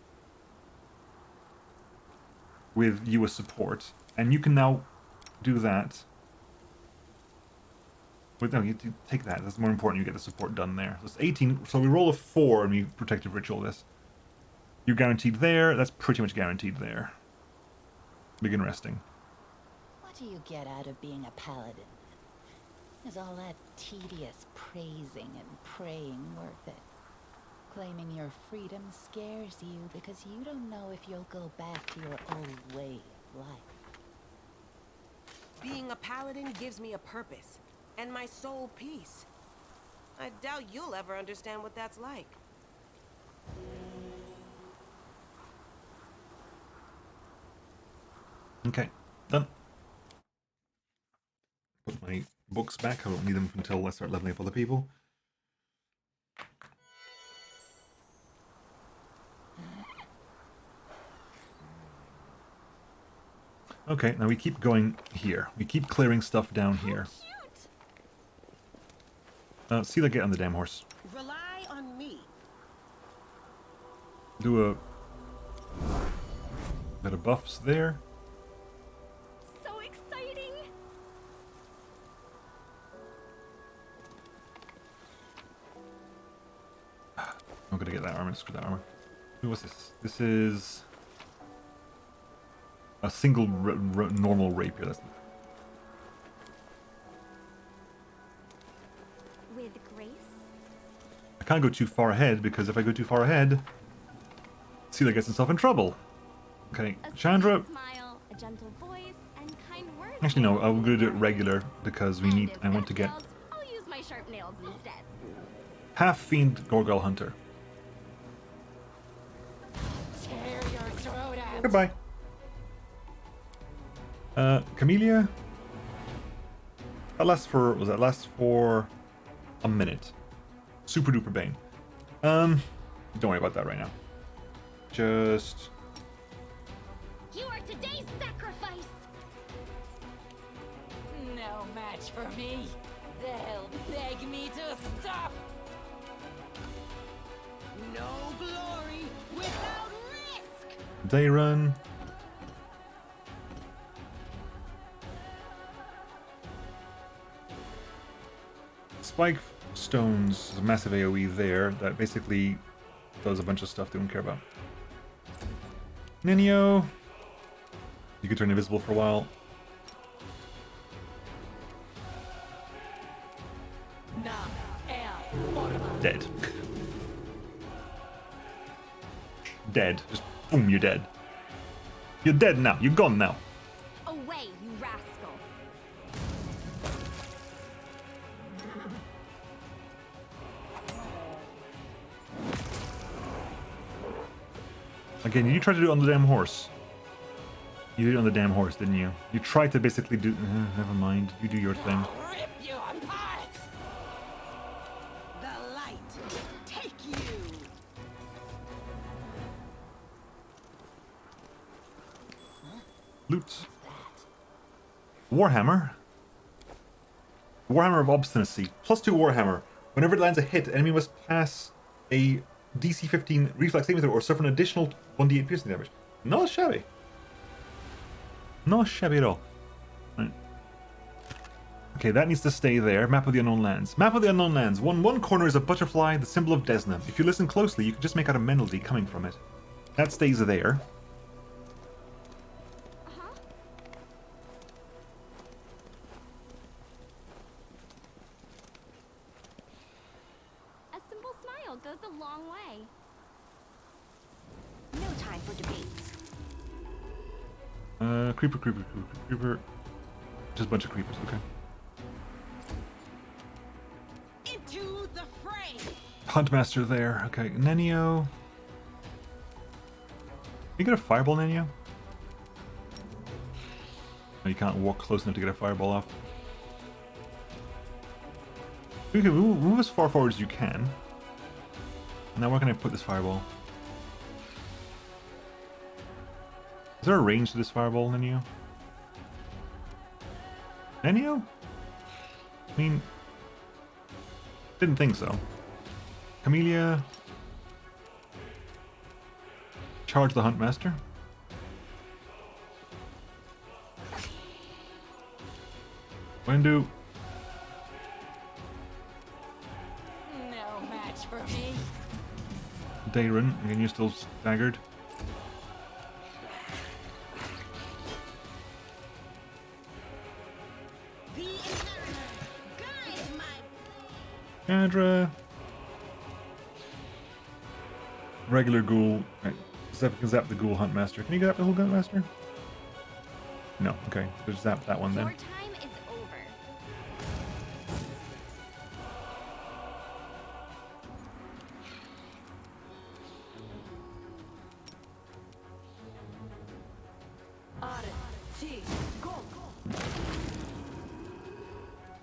with you as support, and you can now do that. But no, you take that. That's more important. You get the support done there. So it's 18. So we roll a 4 and we protective ritual this. You're guaranteed there. That's pretty much guaranteed there. Begin resting. What do you get out of being a paladin? Is all that tedious praising and praying worth it? Claiming your freedom scares you because you don't know if you'll go back to your old way of life. Being a paladin gives me a purpose, and my soul peace. I doubt you'll ever understand what that's like. Okay, done. Put my books back. I don't need them until I start leveling up other people. Okay, now we keep going here. We keep clearing stuff down here. Sela, get on the damn horse. Rely on me. Do a bit of buffs there. So exciting! I'm gonna get that armor. Screw that armor. What's this? This is a single normal rapier. That's With grace? I can't go too far ahead because if I go too far ahead, Sela gets himself in trouble. Okay, A Chandra. sweet smile, a gentle voice, and kind words Actually, no, I'm gonna do it regular because we need. I want to get I'll use my sharp nails instead. half fiend Gorgol Hunter. Tear your throat out. Goodbye. Camellia. That lasts for. Was that last for a minute? Super duper bane. Don't worry about that right now. Just. You are today's sacrifice. No match for me. They'll beg me to stop. No glory without risk. Day run. Spike stones is a massive AoE there that basically does a bunch of stuff they don't care about. Ninio. You could turn invisible for a while. Dead. Dead. Just boom, you're dead. You're dead now. You're gone now. Away, you rascal. Again, you tried to do it on the damn horse. You did it on the damn horse, didn't you? You tried to basically do... never mind. You do your thing. Rip you apart. The light take you. Loot. Warhammer. Warhammer of Obstinacy. +2 Warhammer. Whenever it lands a hit, enemy must pass a DC 15 reflex saving throw or suffer an additional 1d8 piercing damage. Not shabby. Not shabby at all. Right. Okay, that needs to stay there. Map of the Unknown Lands. Map of the Unknown Lands. One corner is a butterfly, the symbol of Desna. If you listen closely, you can just make out a melody coming from it. That stays there. A simple smile goes a long way. No time for debates. Creeper. Just a bunch of creepers, okay. Into the fray. Huntmaster there. Okay, Nenio. You get a fireball, Nenio? No, you can't walk close enough to get a fireball off. You can move as far forward as you can. Now where can I put this fireball? Is there a range to this fireball, Nenio? Nenio? I mean... Didn't think so. Camellia. Charge the Huntmaster. Wendu. No match for me. Darren, again, you're still staggered. Cadra. Regular ghoul. Right. Zap the ghoul Huntmaster. Can you zap the ghoul Huntmaster? No. Okay. Just zap that one then. Your time is over.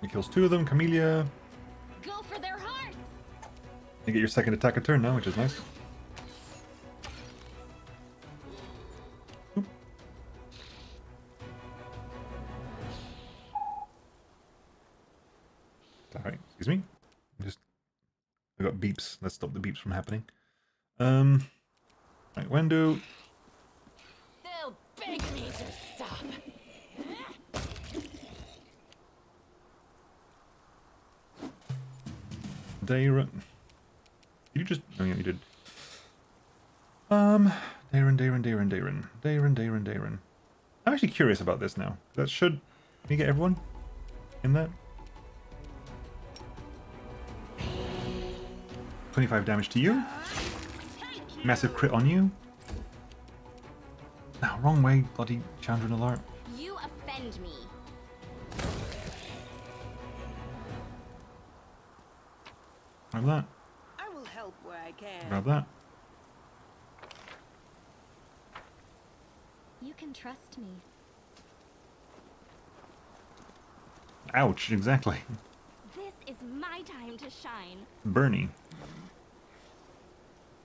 It kills 2 of them. Camellia. Go for their hearts. You get your second attack a turn now, which is nice. Oop. Alright, excuse me. I got beeps. Let's stop the beeps from happening. Right, Wendu. They'll beg me to stop. Darren. You just... Oh yeah, you did. Darren. I'm actually curious about this now. That should... Can you get everyone in that? 25 damage to you. Massive crit on you. No, wrong way, bloody Chandra alert. You offend me. Grab that. I will help where I can. Grab that. You can trust me. Ouch, exactly. This is my time to shine. Bernie.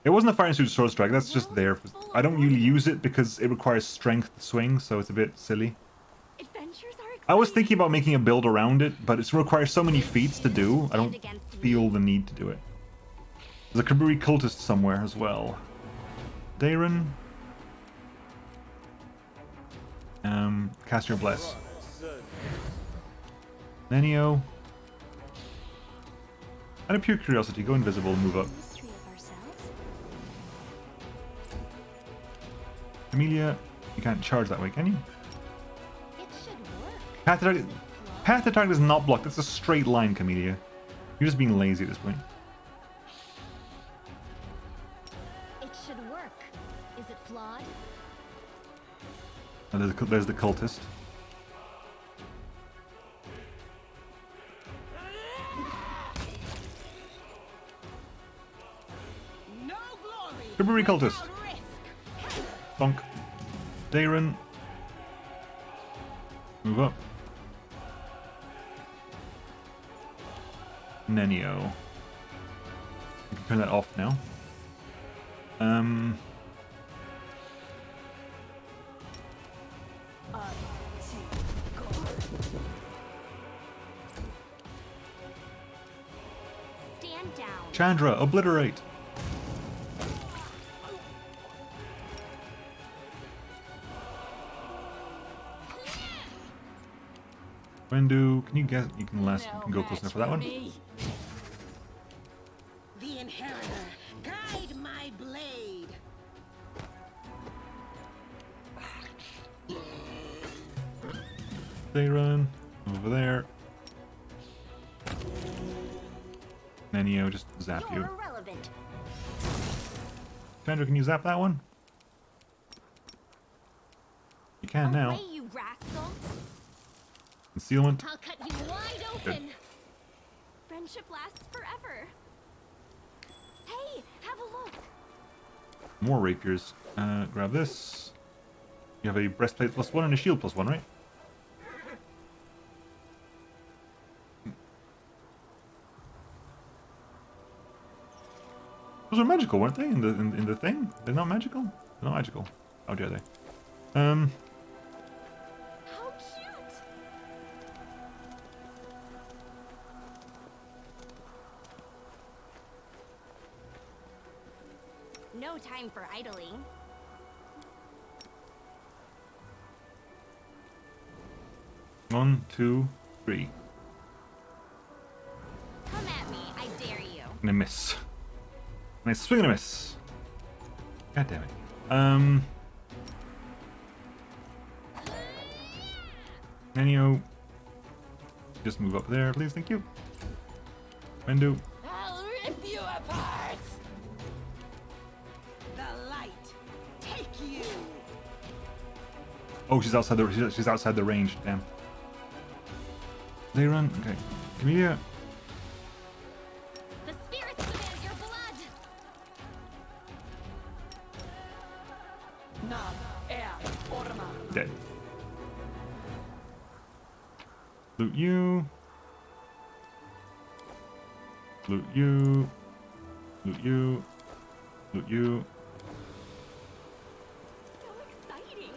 It wasn't a fire suit sword strike, that's just there. I don't really use it because it requires strength to swing, so it's a bit silly. Adventures are exciting. I was thinking about making a build around it, but it requires so many feats to do, I don't feel the need to do it. There's a Kaburi cultist somewhere as well. Darren. Cast your bless. Nenio. Out of pure curiosity, go invisible and move up. Amelia, you can't charge that way, can you? It should work. Path to target is not blocked. It's a straight line, Camellia. You're just being lazy at this point. It should work. Is it flawed? Oh, there's the cultist. No glory. Kaburi cultist. Bonk. Darren. Move up. Nenio. You can turn that off now. Stand down. Chandra, obliterate. Wendu, can you guess? You can go close enough for that one. The inheritor, guide my blade. They run over there. Nenio, just zap you. Irrelevant. Chandra, can you zap that one? You can now. Away, you rascal. Concealment. I'll cut you wide Good. open. Friendship lasts forever. Hey, have a look. More rapiers. Grab this. You have a breastplate +1 and a shield +1, right? Those are magical, weren't they? In the thing? They're not magical? They're not magical. How dare they? How cute. No time for idling. One, two, three. Come at me, I dare you. And a miss. And I swing and a miss. God damn it. Nenio. Just move up there, please, thank you. Wendu. I'll rip you apart. The light, take you. Oh, she's outside the range. Damn. They run. Okay. Camellia. The spirits demand your blood. Dead. Loot you. Loot you. Loot you. Loot you. So exciting.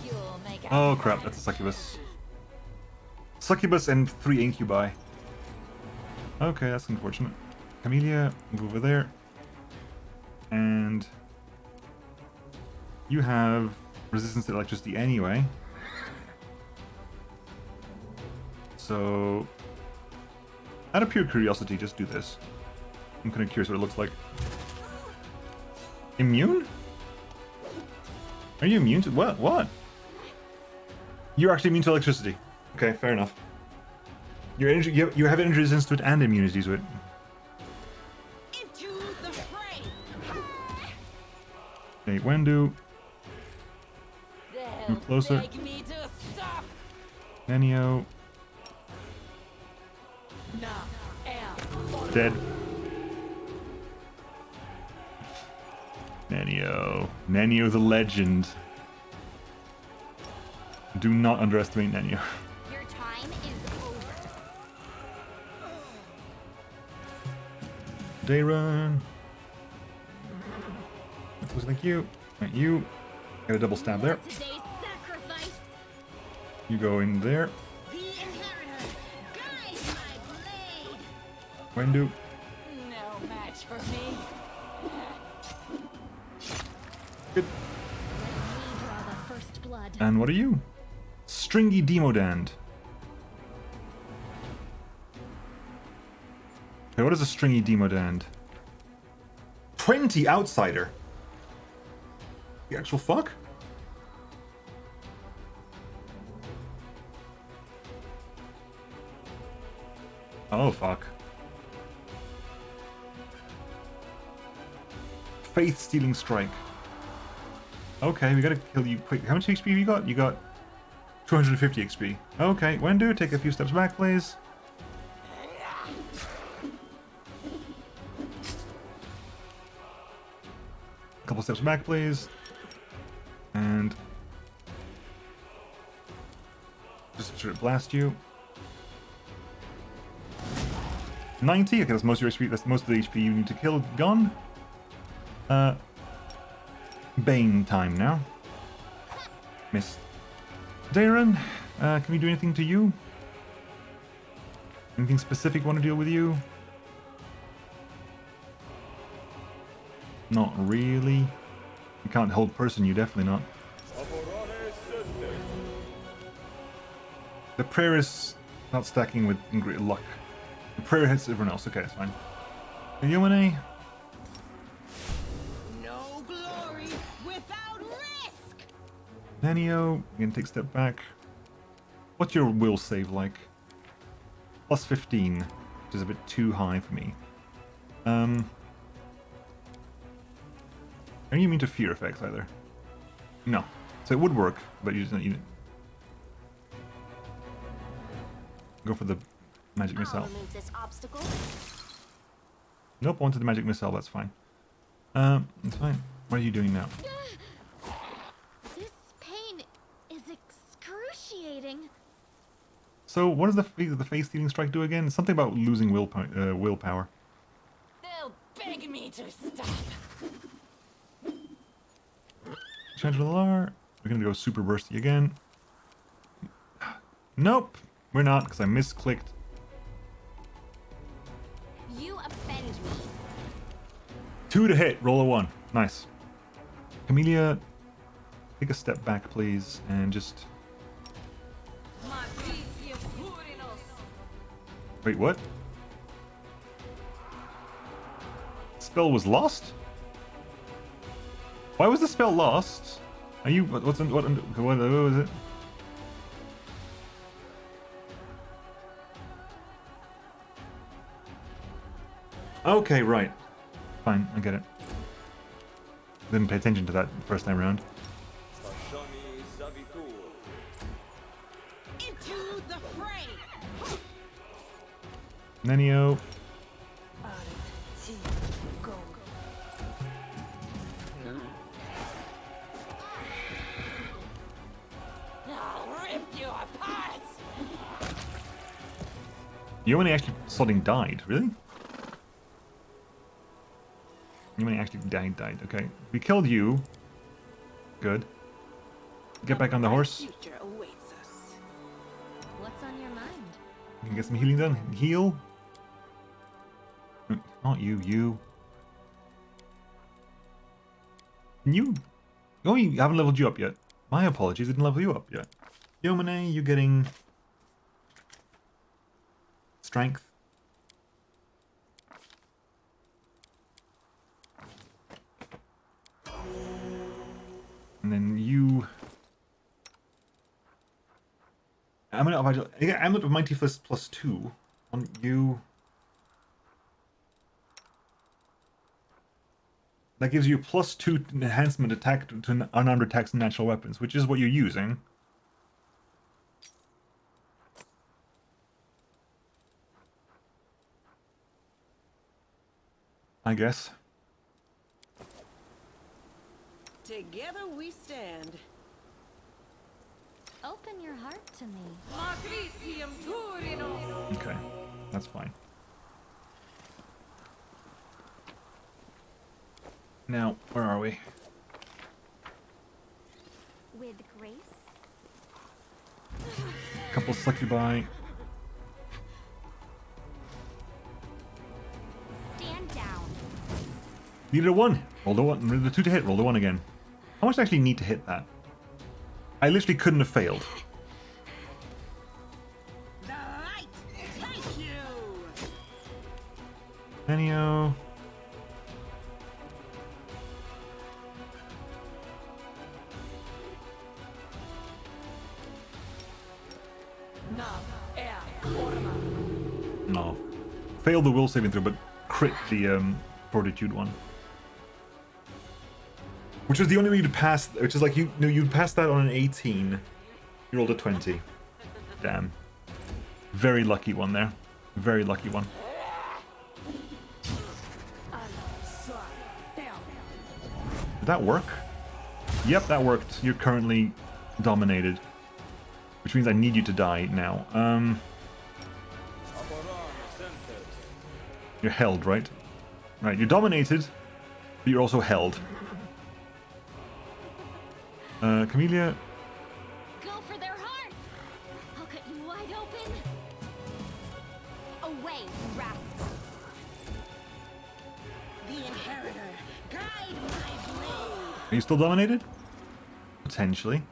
You'll make a Oh crap, that's a succubus. Succubus and 3 incubi. Okay, that's unfortunate. Camellia, move over there. And you have resistance to electricity anyway. So, out of pure curiosity, just do this. I'm kind of curious what it looks like. Immune? Are you immune to what? What? You're actually immune to electricity. Okay, fair enough. You have energy resistance to it and immunity to it. Into the fray. Okay, Wendu. Move closer. Beg me to stop. Nenio. Dead. Nenio. Nenio the legend. Do not underestimate Nenio. Your time is over. Day run. Looks like you. Right, you. Got a double stab there. Today's sacrifice. You go in there. The inheritor. Guide my blade. Wendu. No match for me. Good. Let me draw the first blood. And what are you? Stringy Demodand. Okay, what is a stringy Demodand? 20 outsider. The actual fuck? Oh fuck. Faith Stealing Strike. Okay, we gotta kill you quick. How much XP have you got? You got 250 XP. Okay, Wendu, take a few steps back, please. Couple steps back, please. And just sort of blast you. 90. Okay, that's most of your HP. That's most of the HP you need to kill. Gone. Bane time now. Miss. Darren, can we do anything to you? Anything specific want to deal with you? Not really. You can't hold person you, definitely not. The prayer is not stacking with great luck. The prayer hits everyone else. Okay, that's fine. And Yomane? No glory without risk. Nenio, you can take a step back. What's your will save like? Plus 15, which is a bit too high for me. Are you immune to fear effects either? No. So it would work, but you just you go for the magic missile. Remove this obstacle. Nope, onto the magic missile, that's fine. That's fine. What are you doing now? This pain is excruciating. So what does the face stealing strike do again? Something about losing willpower. They'll beg me to stop. Changelar. We're gonna go super bursty again. Nope, we're not, because I misclicked. You offend me. 2 to hit, roll a 1. Nice. Camellia, take a step back, please, and just... Wait, what? Spell was lost? Why was the spell lost? Are you... what was it? Okay, right. Fine, I get it. Didn't pay attention to that first time around. Into the fray. Nenio. I'll rip you apart. Yomane actually sodding died, really? Yomane actually died. Okay. We killed you. Good. Get back on the horse. Future awaits us. What's on your mind? You can get some healing done. Heal. Not you, you. You. Oh, you haven't leveled you up yet. My apologies, I didn't level you up yet. Yomane, you getting strength. And then you... Amulet of Mighty Fist +2 on you. That gives you +2 enhancement attack to unarmed attacks and natural weapons, which is what you're using. I guess. Together we stand. Open your heart to me. Matricium Turino. Okay, that's fine. Now, where are we? With grace? Couple succubi. Stand down. Needed a 1. Rolled a 1. Needed a 2 to hit. Rolled a 1 again. How much do I actually need to hit that? I literally couldn't have failed. The light take you. Nenio. No. Failed the will saving throw, but crit the fortitude one. Which was the only way you'd pass, which is like, you'd pass that on an 18. You rolled a 20. Damn. Very lucky one there. Very lucky one. Did that work? Yep, that worked. You're currently dominated. Which means I need you to die now. You're held, right? Right, you're dominated, but you're also held. Camellia. Go for their hearts! I'll cut you wide open! Away, you rascal. The inheritor, guide my blade. Are you still dominated? Potentially.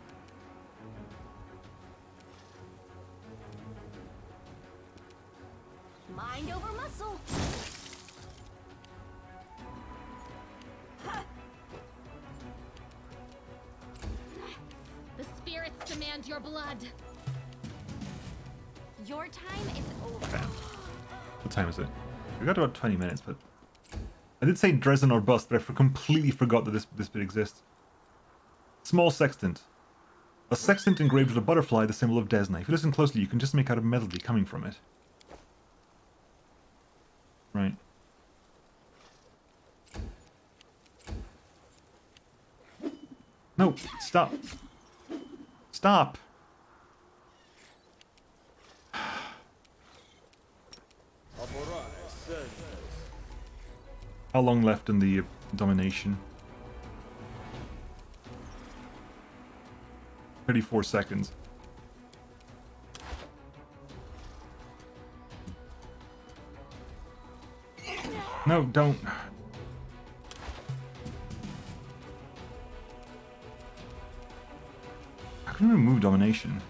Mind over muscle. The spirits demand your blood. Your time is over. What time is it? We got about 20 minutes, but... I did say Drezen or bust, but I completely forgot that this bit exists. Small sextant. A sextant engraved with a butterfly, the symbol of Desna. If you listen closely, you can just make out a melody coming from it. Right. No, stop. Stop. How long left in the domination? 34 seconds. No, don't. How can we remove domination?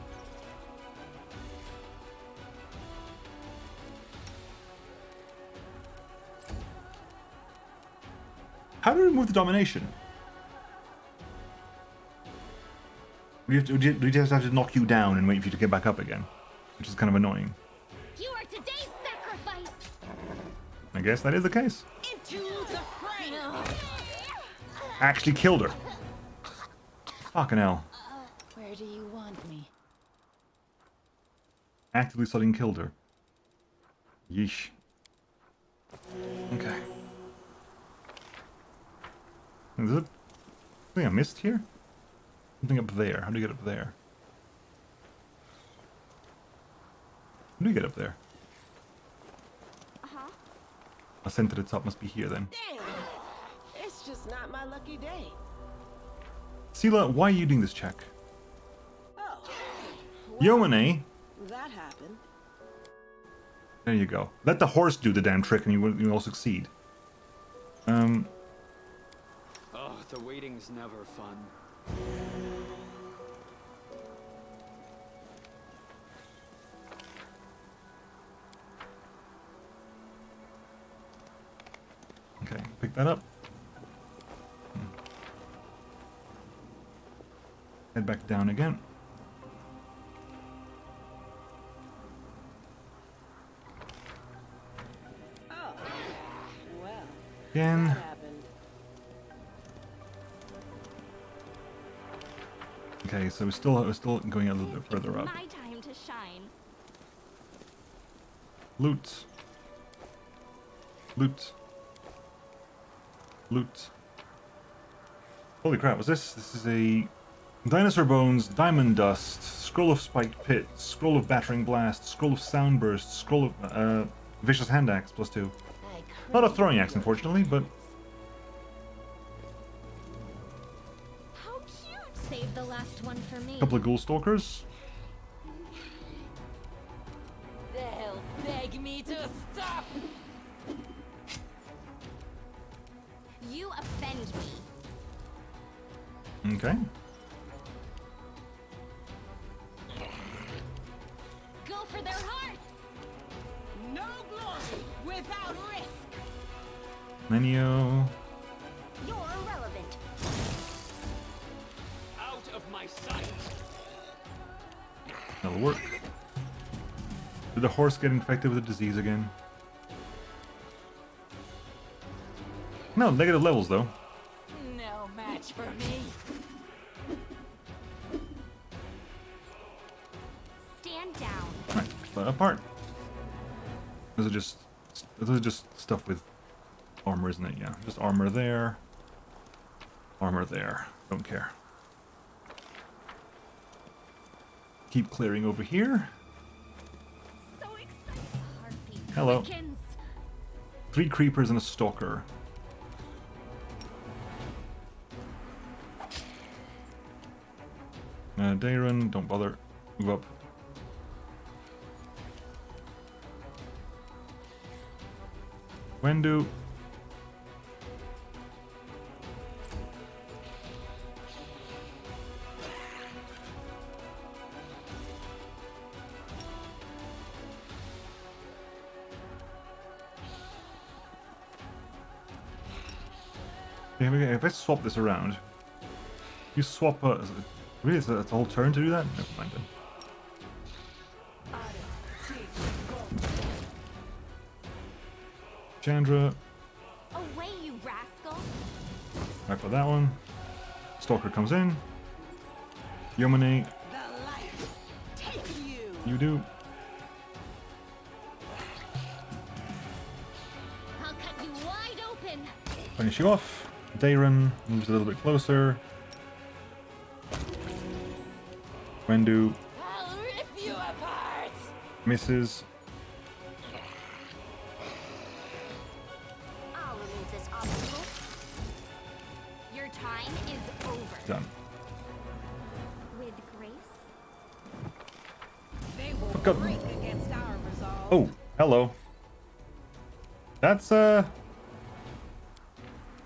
How do we remove the domination? We just have to knock you down and wait for you to get back up again, which is kind of annoying. You are today's sacrifice! I guess that is the case. Into the fray. Actually killed her. Fucking hell. Where do you want me? Actively sudden killed her. Yeesh. Okay. Is it something I missed here? Something up there. How do you get up there? How do you get up there? Ascent to the top must be here then. Damn. It's just not my lucky day. Sela, why are you doing this check? Oh. Yomane. That happened. There you go. Let the horse do the damn trick and you will succeed. Oh, the waiting's never fun. Okay, pick that up. Head back down again. Oh. Well. Again. That happened. Okay, so we're still going a little bit further up. My time to shine. Loot. Loot. Loot. Holy crap, what's this? This is a dinosaur bones, diamond dust, scroll of spiked pit, scroll of battering blast, scroll of soundburst, scroll of vicious hand axe +2. Not a throwing axe, unfortunately, but How cute! Save the last one for me. a couple of ghoul stalkers. They'll beg me to stop. You offend me. Okay. Go for their hearts. No glory without risk. Nenio. You're irrelevant. Out of my sight. That'll work. Did the horse get infected with a disease again? No, negative levels though. No match for me. Stand down. Right, split apart. Those are just stuff with armor, isn't it? Yeah, just armor there. Armor there. Don't care. Keep clearing over here. So excited. Heartbeat Hello. quickens. 3 creepers and a stalker. Darren, don't bother. Move up. Wendu. Yeah, if I swap this around, you swap. Really, it's a whole turn to do that. Never mind then. Chandra, Away, you rascal. right for that one. Stalker comes in. Yomine, The light. Take you. you do. I'll cut you wide open. Finish you off. Darren moves a little bit closer. Wendu I'll rip you apart. misses. I'll remove this obstacle. Your time is over. Done. With grace. They will Fuck up. break against our resolve. Oh, hello. That's an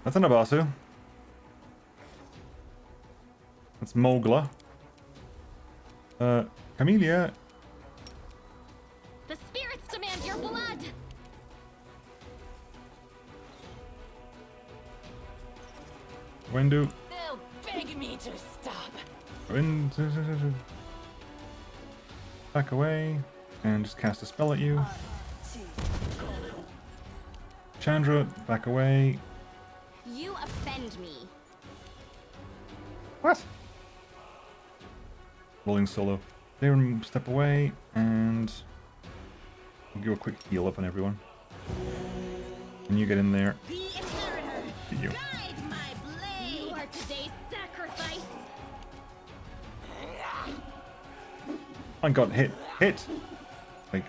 Abasu. That's Mogla. Camellia. The spirits demand your blood. Wendu. They'll beg me to stop. Back away. And just cast a spell at you. Chandra, back away. You offend me. What? Rolling solo. Darren, step away, and I'll give a quick heal up on everyone. And you get in there. The inheritor. Get you. Guide my blade. You are today's sacrifice. I got hit. Hit! Like.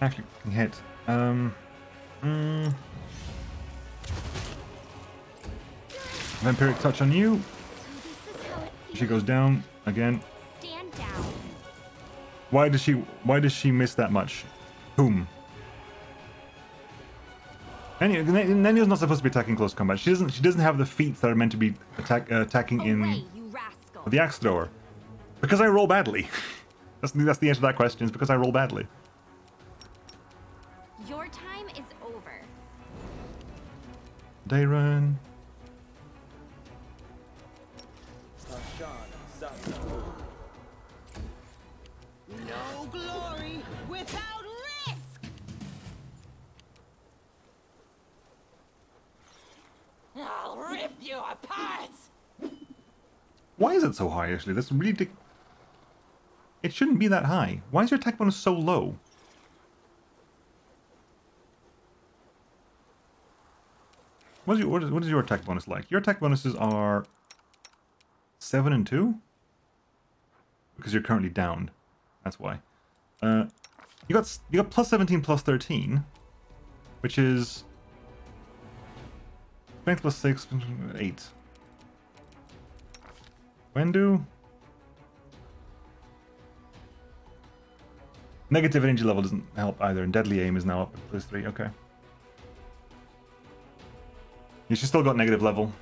Actually, hit. Vampiric touch on you. She goes down again. Stand down. Why does she miss that much? Whom? Nenio's not supposed to be attacking close combat. She doesn't have the feats that are meant to be attacking in Away, you rascal. the axe thrower. Because I roll badly. that's the answer to that question. Is because I roll badly. Your time is over. Darren. No glory without risk. I'll rip you apart. Why is it so high? Actually, that's really. It shouldn't be that high. Why is your attack bonus so low? What is your attack bonus like? Your attack bonuses are 7 and 2? Because you're currently down. That's why. You got plus 17, plus 13, which is strength plus 6, 8. Wendu? Negative energy level doesn't help either, and deadly aim is now up at plus 3. Okay. Yeah, she's still got negative level.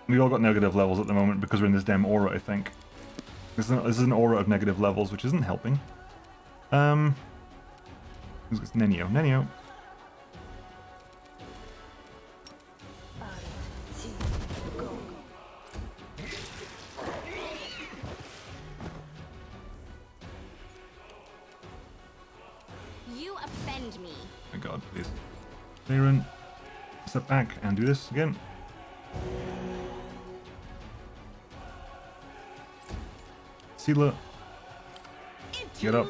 We all got negative levels at the moment because we're in this damn aura, I think. This is an aura of negative levels, which isn't helping. It's Nenio. Nenio. You offend me. My god, please. Aaron, step back and do this again. Sela. Get up.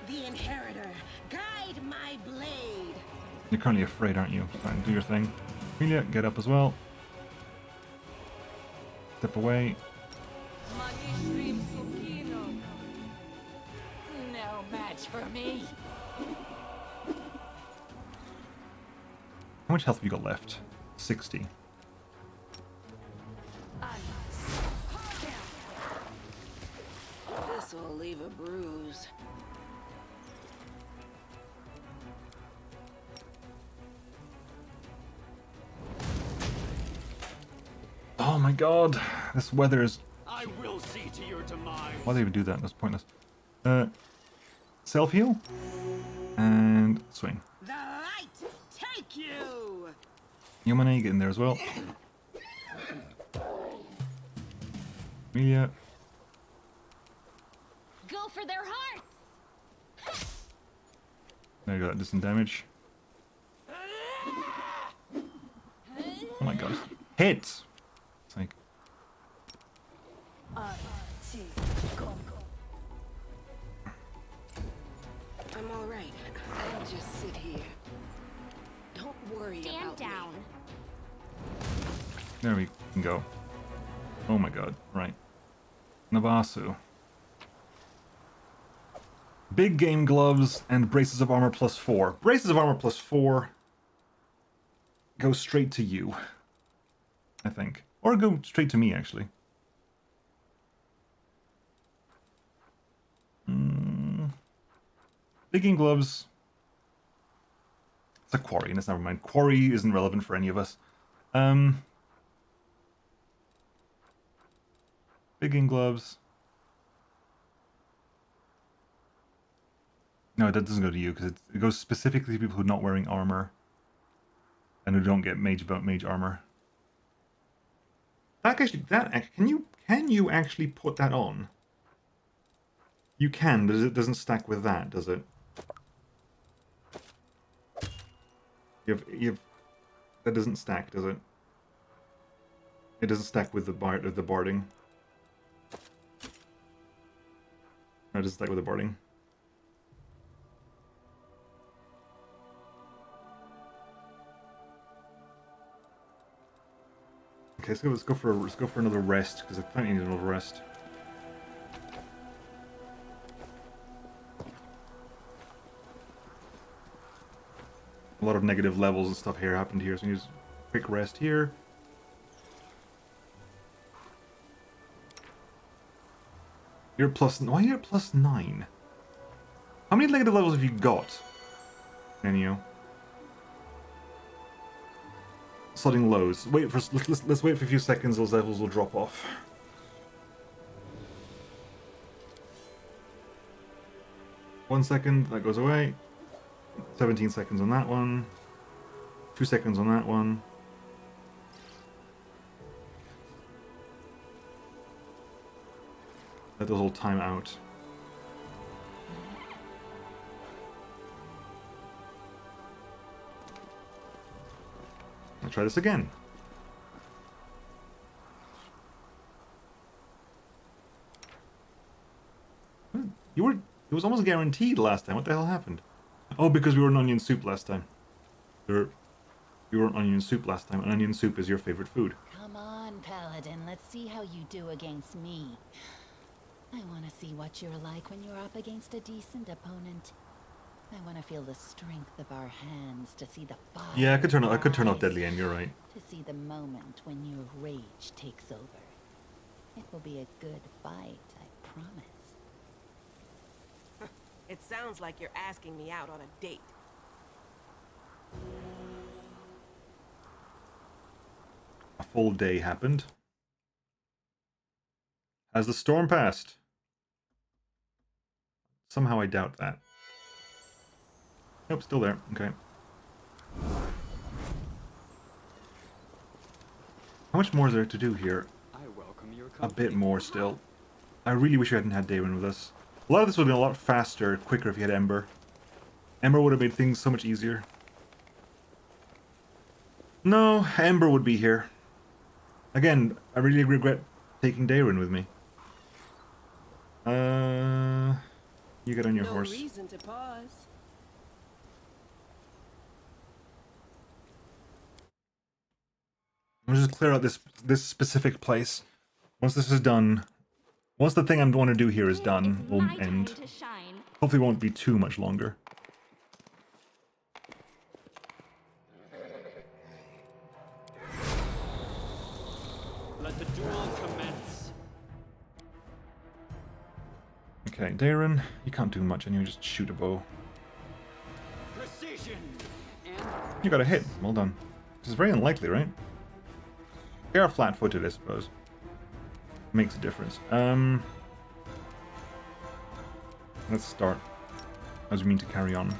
The inheritor, guide my blade. You're currently afraid, aren't you? Fine, do your thing. Amelia, get up as well. Step away. No match for me. How much health have you got left? 60. This will leave a bruise. Oh my god, this weather is... I will see to your demise. Why do they even do that? That's pointless. Self-heal. And swing. The light take you. Yomane, get in there as well. Amelia. Go for their hearts. There you go, that did some damage. Oh my god. Hit! It's like... I'm all right. I'll just sit here. Don't worry Stand about down. There we can go. Oh my god, right. Navasu. Big game gloves and braces of armor plus 4. Braces of armor plus 4 go straight to you, I think. Or go straight to me, actually. Big game gloves. It's a quarry, and it's never mind. Quarry isn't relevant for any of us. Big game gloves. No, that doesn't go to you, because it goes specifically to people who are not wearing armor. And who don't get mage armor. Can you actually put that on? You can, but it doesn't stack with that, does it? That doesn't stack, does it? It doesn't stack with the barding. No, it doesn't stack with the barding. Okay, so let's go for another rest, because I think I need another rest. A lot of negative levels and stuff here happened here, so we need a quick rest here. You're plus... Why are you at plus 9? How many negative levels have you got, Nenio? Sodding lows. Wait for... Let's wait for a few seconds, those levels will drop off. One second, that goes away. 17 seconds on that one. 2 seconds on that one. Let those all time out. I'll try this again. You It was almost guaranteed last time. What the hell happened? Oh, because we were in onion soup last time. We were in onion soup last time, and onion soup is your favorite food. Come on, Paladin. Let's see how you do against me. I want to see what you're like when you're up against a decent opponent. I want to feel the strength of our hands, to see the fire. Yeah, I could turn off Deadly Aim, you're right. To see the moment when your rage takes over. It will be a good fight, I promise. It sounds like you're asking me out on a date. A full day happened. Has the storm passed? Somehow I doubt that. Nope, still there. Okay. How much more is there to do here? I welcome your A bit more still. I really wish we hadn't had Daywin with us. A lot of this would have been a lot faster, quicker if you had Ember. Ember would have made things so much easier. No, Ember would be here. Again, I really regret taking Daywin with me. You get on your horse. No reason to pause. I'll just clear out this specific place. Once this is done, once the thing I want to do here is done, we'll end. Hopefully it won't be too much longer. Let the duel commence. Okay, Darren, you can't do much anyway, just shoot a bow. Precision and You got a hit, well done. Which is very unlikely, right? They are flat-footed, I suppose. Makes a difference. Let's start. As we mean to carry on.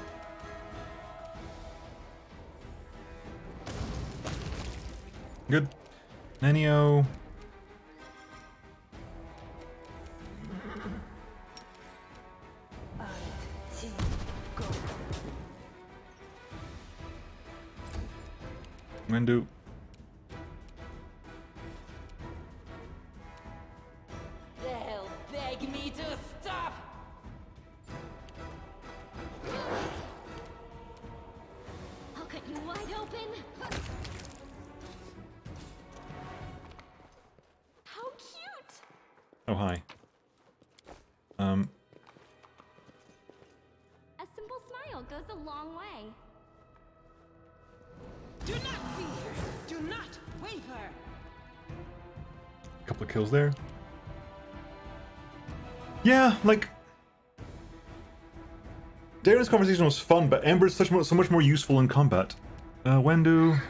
Good. Nenio. Wendu. They'll beg me to stop. I'll cut you wide open. How cute! Oh, hi. A simple smile goes a long way. Do not fear. Do not waver. Couple of kills there. Yeah, like... Darren's conversation was fun, but Ember's so much more useful in combat. Wendu...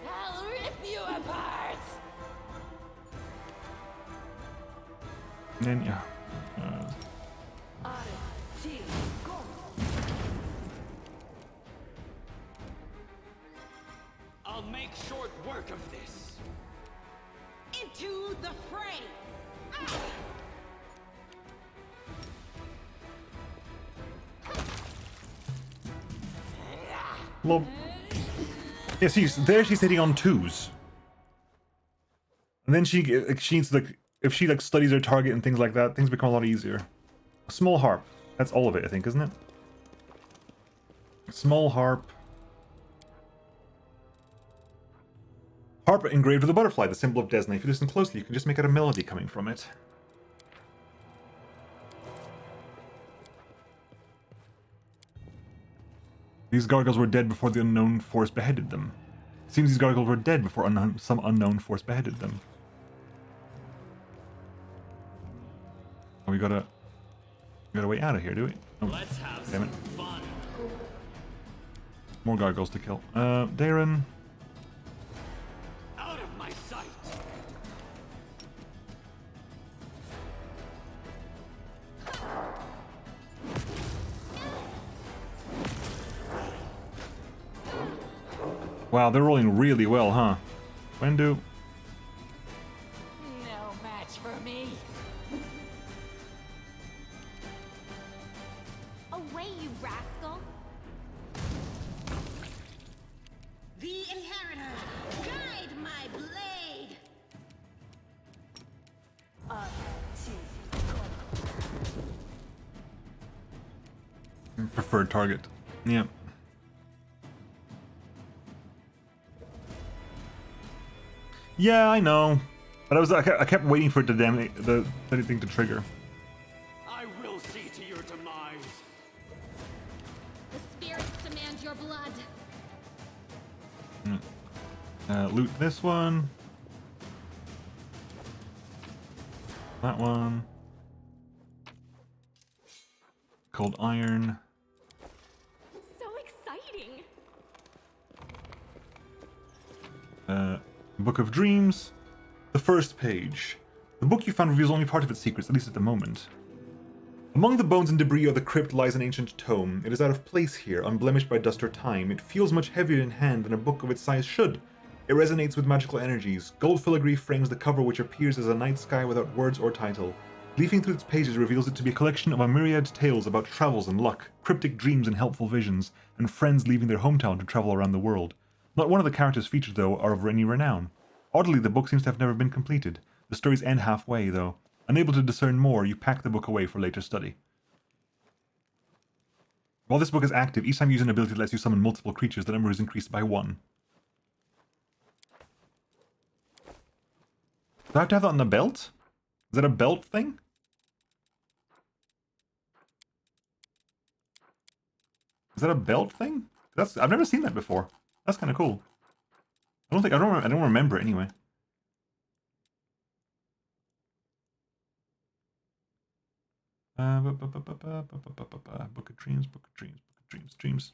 I'll rip you apart. And then, yeah. I'll make short work of this. Into the fray. Well, yeah, see, there she's hitting on 2s. And then she needs, like, if she, like, studies her target and things like that, things become a lot easier. Small harp. That's all of it, I think, isn't it? Small harp. Harp engraved with a butterfly, the symbol of Desna. If you listen closely, you can just make out a melody coming from it. These gargoyles were dead before the unknown force beheaded them. Seems these gargoyles were dead before some unknown force beheaded them. Oh, we gotta wait out of here, do we? Oh, Let's have damn it. some fun. More gargoyles to kill. Darren. Out of my sight. Wow, they're rolling really well, huh? Wendu. No match for me. Away, you rascal! The inheritor. Guide my blade. Preferred target. Yeah. Yeah, I know. But I kept waiting for it to the anything to trigger. I will see to your demise. The spirits demand your blood. Loot this one. That one. Cold iron. So exciting. Book of Dreams. The first page. The book you found reveals only part of its secrets, at least at the moment. Among the bones and debris of the crypt lies an ancient tome. It is out of place here, unblemished by dust or time. It feels much heavier in hand than a book of its size should. It resonates with magical energies. Gold filigree frames the cover, which appears as a night sky without words or title. Leafing through its pages reveals it to be a collection of a myriad tales about travels and luck, cryptic dreams and helpful visions, and friends leaving their hometown to travel around the world. Not one of the characters featured, though, are of any renown. Oddly, the book seems to have never been completed. The stories end halfway, though. Unable to discern more, you pack the book away for later study. While this book is active, each time you use an ability that lets you summon multiple creatures, the number is increased by 1. Do I have to have that on the belt? Is that a belt thing? Is that a belt thing? I've never seen that before. That's kind of cool. I don't remember it anyway. Book of Dreams, Dreams.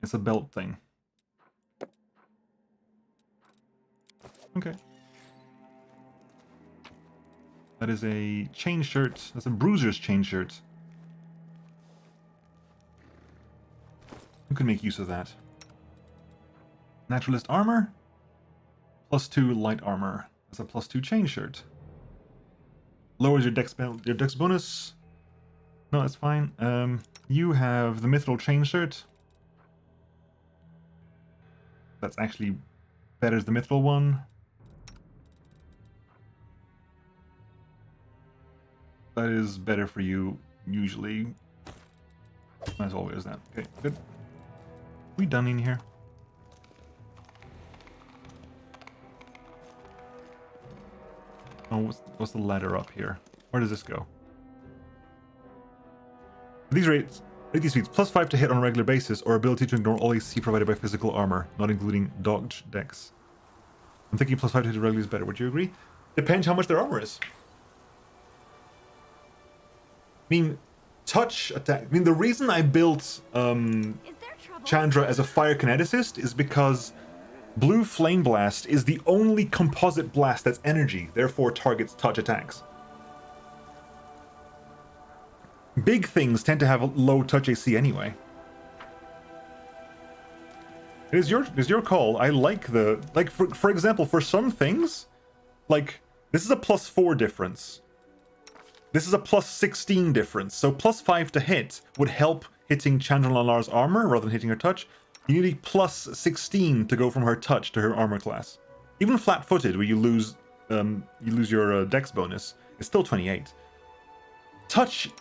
It's a belt thing. Okay. That is a chain shirt. That's a bruiser's chain shirt. Who can make use of that? Naturalist armor? +2 light armor. That's a +2 chain shirt. Lowers your dex bonus. No, that's fine. You have the mithril chain shirt. That's actually better as the mithril one. That is better for you, usually. Might as well wear that. Okay, good. We done in here? Oh, what's the ladder up here? Where does this go? These rates, rate these feats, +5 to hit on a regular basis, or ability to ignore all AC provided by physical armor, not including dodge dex. I'm thinking +5 to hit regularly is better. Would you agree? Depends how much their armor is. I mean, touch attack. I mean, the reason I built Chandra as a fire kineticist is because Blue Flame Blast is the only composite blast that's energy, therefore targets touch attacks. Big things tend to have a low touch AC anyway. It is your call. I like the for example, for some things, like this is a +4 difference. This is a +16 difference, so +5 to hit would help hitting Chandra Lalar's armor rather than hitting her touch. You need a +16 to go from her touch to her armor class. Even flat-footed, where you lose your dex bonus, it's still 28. Touch,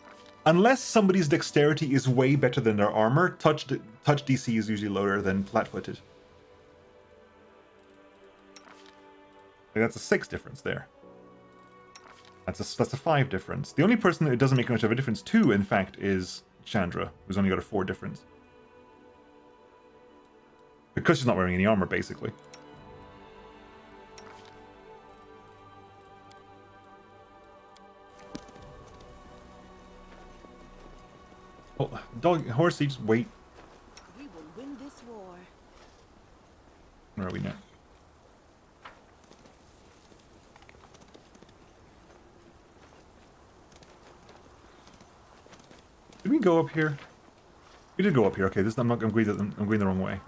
unless somebody's dexterity is way better than their armor, touch DC is usually lower than flat-footed. Like that's a 6 difference there. That's a 5 difference. The only person that it doesn't make much of a difference to, in fact, is Chandra, who's only got a 4 difference. Because she's not wearing any armor, basically. Oh, horsey, just wait. We will win this war. Where are we now? Did we go up here? We did go up here. Okay, I'm going the wrong way.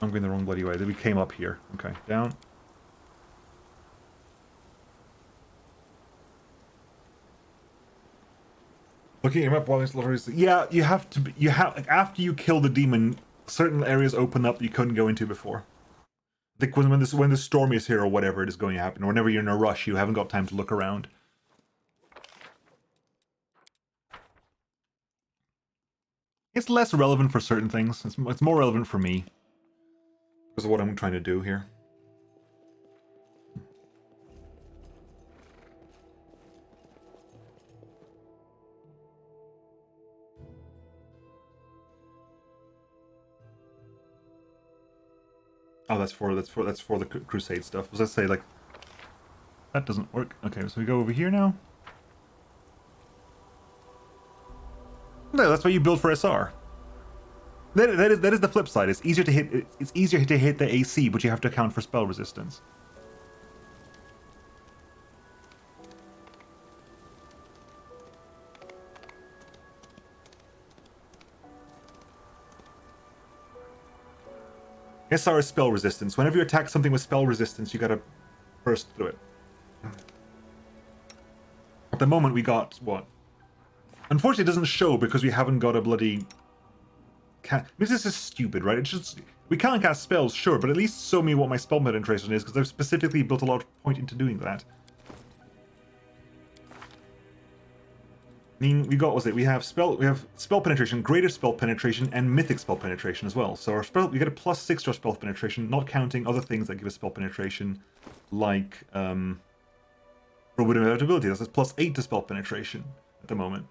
I'm going the wrong bloody way. Then we came up here. Okay, down. Looking at your map while it's literally... Yeah, you have to... like, after you kill the demon, certain areas open up that you couldn't go into before. I think when the storm is here or whatever it is going to happen, or whenever you're in a rush, you haven't got time to look around. It's less relevant for certain things. It's more relevant for me because of what I'm trying to do here. Oh, that's for the crusade stuff. Was I say like that doesn't work? Okay, so we go over here now. No, that's what you build for SR. That is the flip side. It's easier to hit. It's easier to hit the AC, but you have to account for spell resistance. SR is spell resistance. Whenever you attack something with spell resistance, you gotta burst through it. At the moment, we got what? Unfortunately, it doesn't show because we haven't got a bloody. This is stupid, right? It's just we can't cast spells, sure, but at least show me what my spell penetration is, because I've specifically built a lot of point into doing that. I mean, we have spell penetration, greater spell penetration, and mythic spell penetration as well. So our spell, we get a +6 to our spell penetration, not counting other things that give us spell penetration, like Robot Inevitability. That's a +8 to spell penetration at the moment.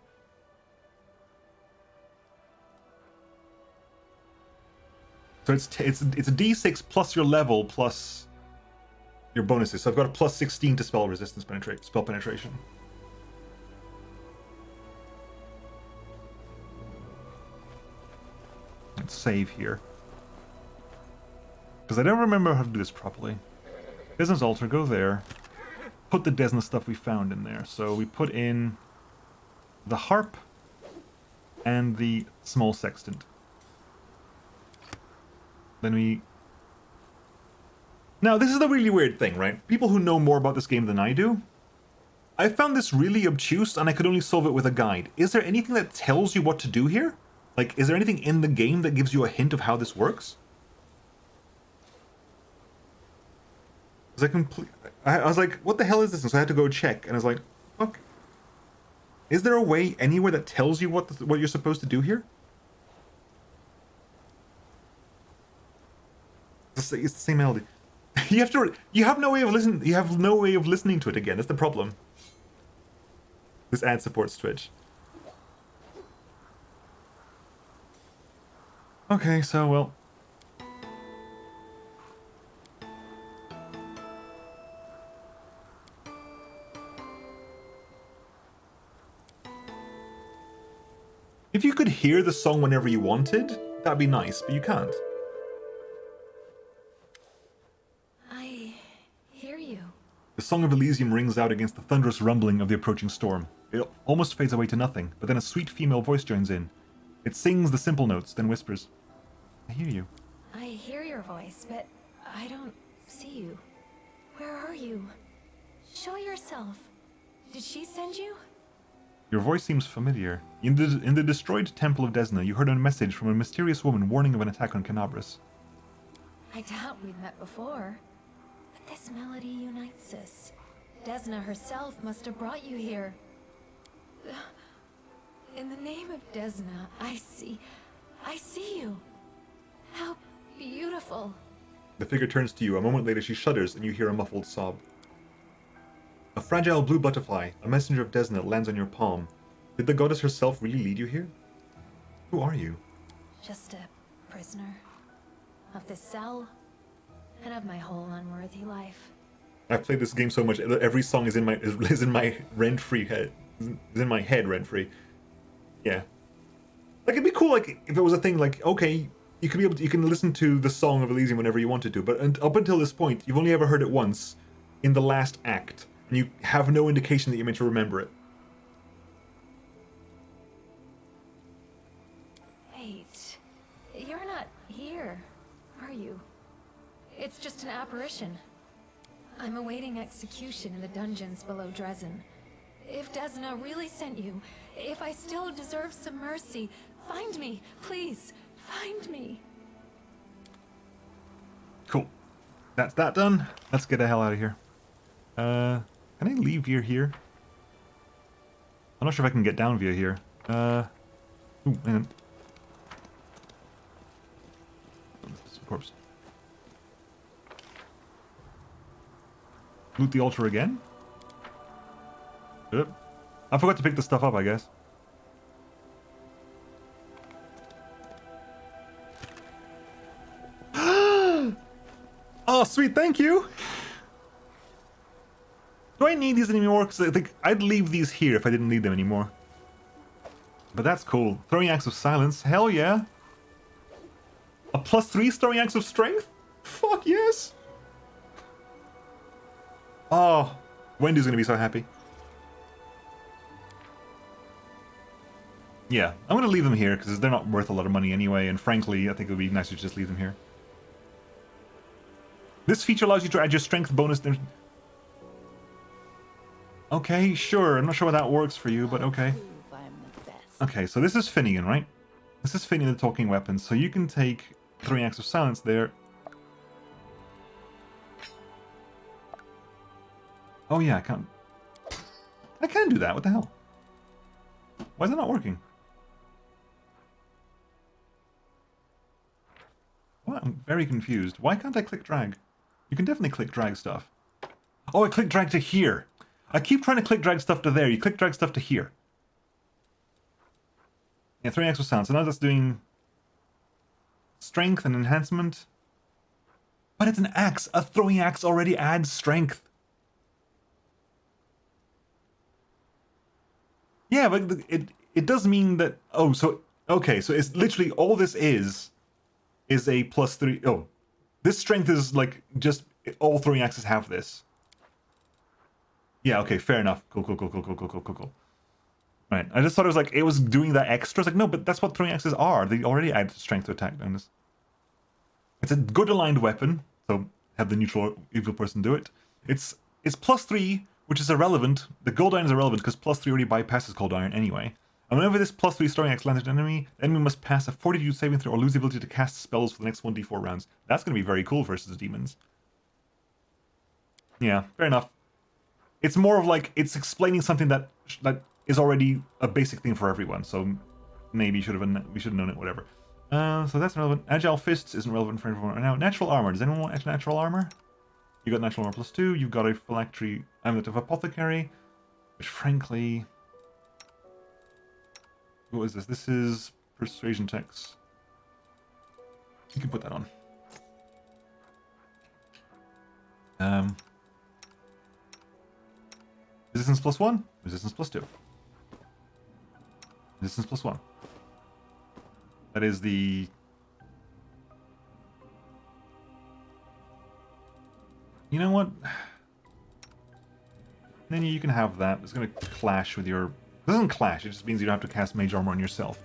So it's a D6 plus your level plus your bonuses. So I've got a +16 to spell resistance spell penetration. Let's save here. Because I don't remember how to do this properly. Business altar, go there. Put the Desna stuff we found in there. So we put in the harp and the small sextant. Then we... Now, this is the really weird thing, right? People who know more about this game than I do, I found this really obtuse and I could only solve it with a guide. Is there anything that tells you what to do here? Like, is there anything in the game that gives you a hint of how this works? I was like, what the hell is this? And so I had to go check, and I was like, fuck. Is there a way anywhere that tells you what you're supposed to do here? It's the same melody. You have no way of listening. You have no way of listening to it again. That's the problem. This ad supports Twitch. Okay, so well. If you could hear the song whenever you wanted, that'd be nice, but you can't. I hear you. The Song of Elysium rings out against the thunderous rumbling of the approaching storm. It almost fades away to nothing, but then a sweet female voice joins in. It sings the simple notes, then whispers, I hear you. I hear your voice, but I don't see you. Where are you? Show yourself. Did she send you? Your voice seems familiar. In the destroyed Temple of Desna, you heard a message from a mysterious woman warning of an attack on Canabris. I doubt we've met before. But this melody unites us. Desna herself must have brought you here. In the name of Desna, I see you. How beautiful. The figure turns to you. A moment later she shudders and you hear a muffled sob. A fragile blue butterfly, a messenger of Desna, lands on your palm. Did the goddess herself really lead you here? Who are you? Just a prisoner of this cell and of my whole unworthy life. I've played this game so much that every song is in my rent-free head. Is in my head rent-free. Yeah. Like it'd be cool like if it was a thing like, okay, you can listen to the Song of Elysium whenever you wanted to, but up until this point, you've only ever heard it once in the last act, and you have no indication that you're meant to remember it. Wait, you're not here, are you? It's just an apparition. I'm awaiting execution in the dungeons below Drezen. If Desna really sent you, if I still deserve some mercy, find me, please, find me. That's that done. Let's get the hell out of here. Can I leave via here? I'm not sure if I can get down via here. Ooh, hang on. Oh, this is a corpse. Loot the altar again? Yep. I forgot to pick the stuff up, I guess. Oh, sweet, thank you! Do I need these anymore? Because I think I'd leave these here if I didn't need them anymore. But that's cool. Throwing Axe of Silence, hell yeah! A +3 Throwing Axe of Strength? Fuck yes! Oh, Wendy's gonna be so happy. Yeah, I'm gonna leave them here because they're not worth a lot of money anyway, and frankly, I think it would be nicer to just leave them here. This feature allows you to add your strength bonus. Okay, sure. I'm not sure how that works for you, but okay. Okay, so this is Finnegan, right? This is Finnegan, the talking weapon. So you can take Throwing Axe of Silence there. Oh yeah, I can't. I can do that. What the hell? Why is it not working? What? I'm very confused. Why can't I click drag? You can definitely click drag stuff. Oh, I click drag to here. I keep trying to click drag stuff to there. You click drag stuff to here. Yeah, Throwing Axe of Silence. So now that's doing strength and enhancement. But it's an axe. A throwing axe already adds strength. Yeah, but it does mean that... Oh, so... Okay, so it's literally all this is a +3... Oh, this strength is like just... All throwing axes have this. Yeah, okay, fair enough. Cool. Right, I just thought it was like, it was doing that extra. It's like, no, but that's what throwing axes are. They already add strength to attack bonus. It's a good aligned weapon, so have the neutral evil person do it. It's +3, which is irrelevant. The gold iron is irrelevant because +3 already bypasses cold iron anyway. And whenever this +3 throwing axe lands at an enemy, the enemy must pass a fortitude saving throw or lose the ability to cast spells for the next 1d4 rounds. That's going to be very cool versus demons. Yeah, fair enough. It's more of like, it's explaining something that is already a basic thing for everyone, so maybe we should have known it, whatever. So that's relevant. Agile Fists isn't relevant for everyone right now. Natural Armor. Does anyone want natural armor? You got natural armor +2. You've got a phylactery amulet of apothecary, which frankly... What is this? This is persuasion checks. You can put that on. Resistance +1, resistance +2. Resistance +1. That is the... You know what? Then you can have that. It's going to clash with your... It doesn't clash, it just means you don't have to cast Mage Armor on yourself.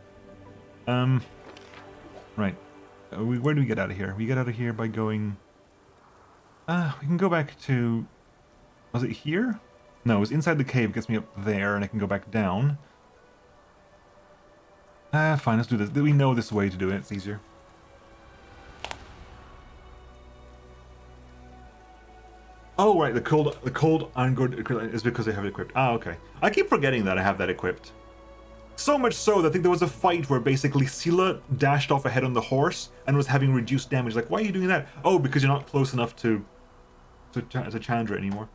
Right. Where do we get out of here? We get out of here by going... we can go back to... Was it here? No, it was inside the cave, gets me up there, and I can go back down. Fine, let's do this. We know this way to do it, it's easier. Oh, right, the cold iron guard is because I have it equipped. Ah, okay. I keep forgetting that I have that equipped. So much so that I think there was a fight where basically Scylla dashed off ahead on the horse and was having reduced damage. Like, why are you doing that? Oh, because you're not close enough to Challenger anymore.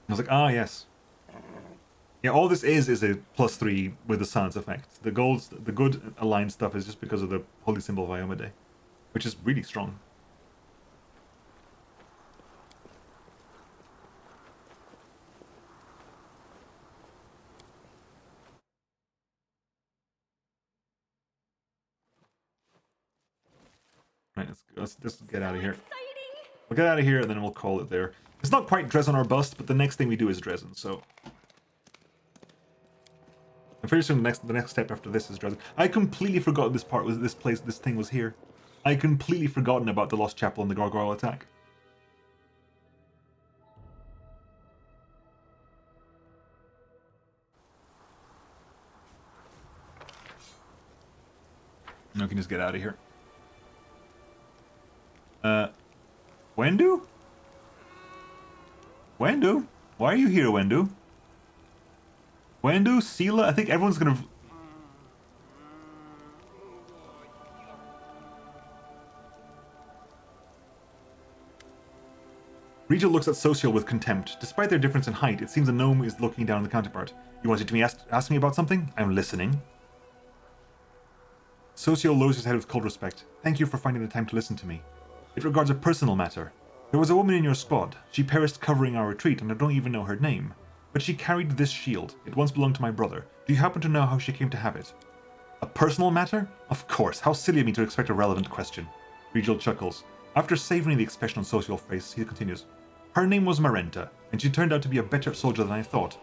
I was like, ah, yes. Yeah, all this is a +3 with the silence effect. The good aligned stuff is just because of the holy symbol of Iomade, which is really strong. Right, let's get out of here. We'll get out of here and then we'll call it there. It's not quite Drezen or bust, but the next thing we do is Drezen, so... I'm pretty soon the next step after this is Drezen. I completely forgot this thing was here. I completely forgotten about the Lost Chapel and the Gargoyle attack. Now we can just get out of here. Wendu? Wendu? Why are you here, Wendu? Wendu? Sela? I think everyone's gonna... Regil looks at Social with contempt. Despite their difference in height, it seems a gnome is looking down on the counterpart. You wanted to ask me about something? I'm listening. Social lowers his head with cold respect. Thank you for finding the time to listen to me. It regards a personal matter. There was a woman in your squad. She perished covering our retreat, and I don't even know her name. But she carried this shield. It once belonged to my brother. Do you happen to know how she came to have it? A personal matter? Of course. How silly of me to expect a relevant question. Regil chuckles. After savoring the expression on Social's face, he continues. Her name was Marenta, and she turned out to be a better soldier than I thought.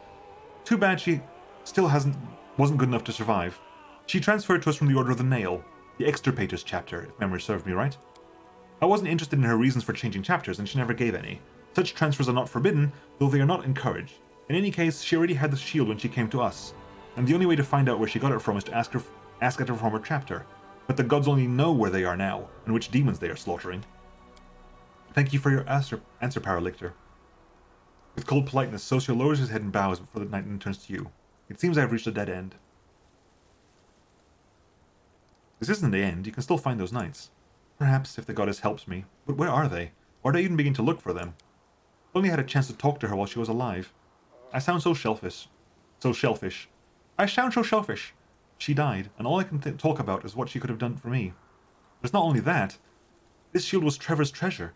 Too bad she still wasn't good enough to survive. She transferred to us from the Order of the Nail, the Extirpators chapter, if memory served me right. I wasn't interested in her reasons for changing chapters, and she never gave any. Such transfers are not forbidden, though they are not encouraged. In any case, she already had the shield when she came to us, and the only way to find out where she got it from is to ask at her former chapter. But the gods only know where they are now, and which demons they are slaughtering. Thank you for your answer, Paralictor. With cold politeness, Social lowers his head and bows before the knight and turns to you. It seems I have reached a dead end. This isn't the end. You can still find those knights. Perhaps, if the goddess helps me. But where are they? Or did I even begin to look for them? I only had a chance to talk to her while she was alive. I sound so selfish. I sound so selfish. She died, and all I can talk about is what she could have done for me. But it's not only that. This shield was Trevor's treasure.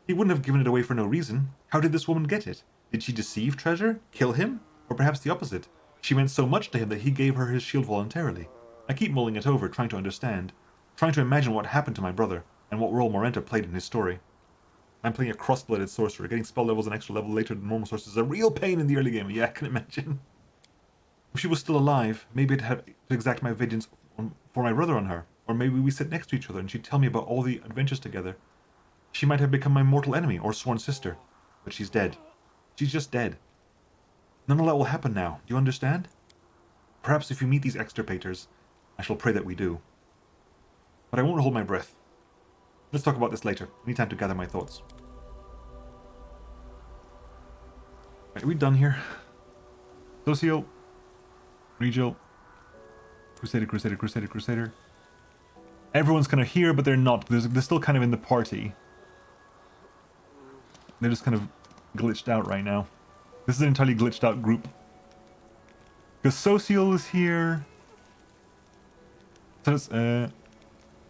He wouldn't have given it away for no reason. How did this woman get it? Did she deceive Treasure? Kill him? Or perhaps the opposite? She meant so much to him that he gave her his shield voluntarily. I keep mulling it over, trying to understand. Trying to imagine what happened to my brother, and what role Marenta played in his story. I'm playing a cross-blooded sorcerer. Getting spell levels an extra level later than normal sorcerers is a real pain in the early game. Yeah, I can imagine. If she was still alive, maybe I'd have to exact my vengeance for my brother on her. Or maybe we sit next to each other and she'd tell me about all the adventures together. She might have become my mortal enemy or sworn sister. But she's dead. She's just dead. None of that will happen now. Do you understand? Perhaps if you meet these extirpators, I shall pray that we do. But I won't hold my breath. Let's talk about this later. I need time to gather my thoughts. Right, are we done here? Social, Regil, Crusader. Everyone's kind of here, but they're not. They're still kind of in the party. They're just kind of glitched out right now. This is an entirely glitched out group. Because Social is here. So it's,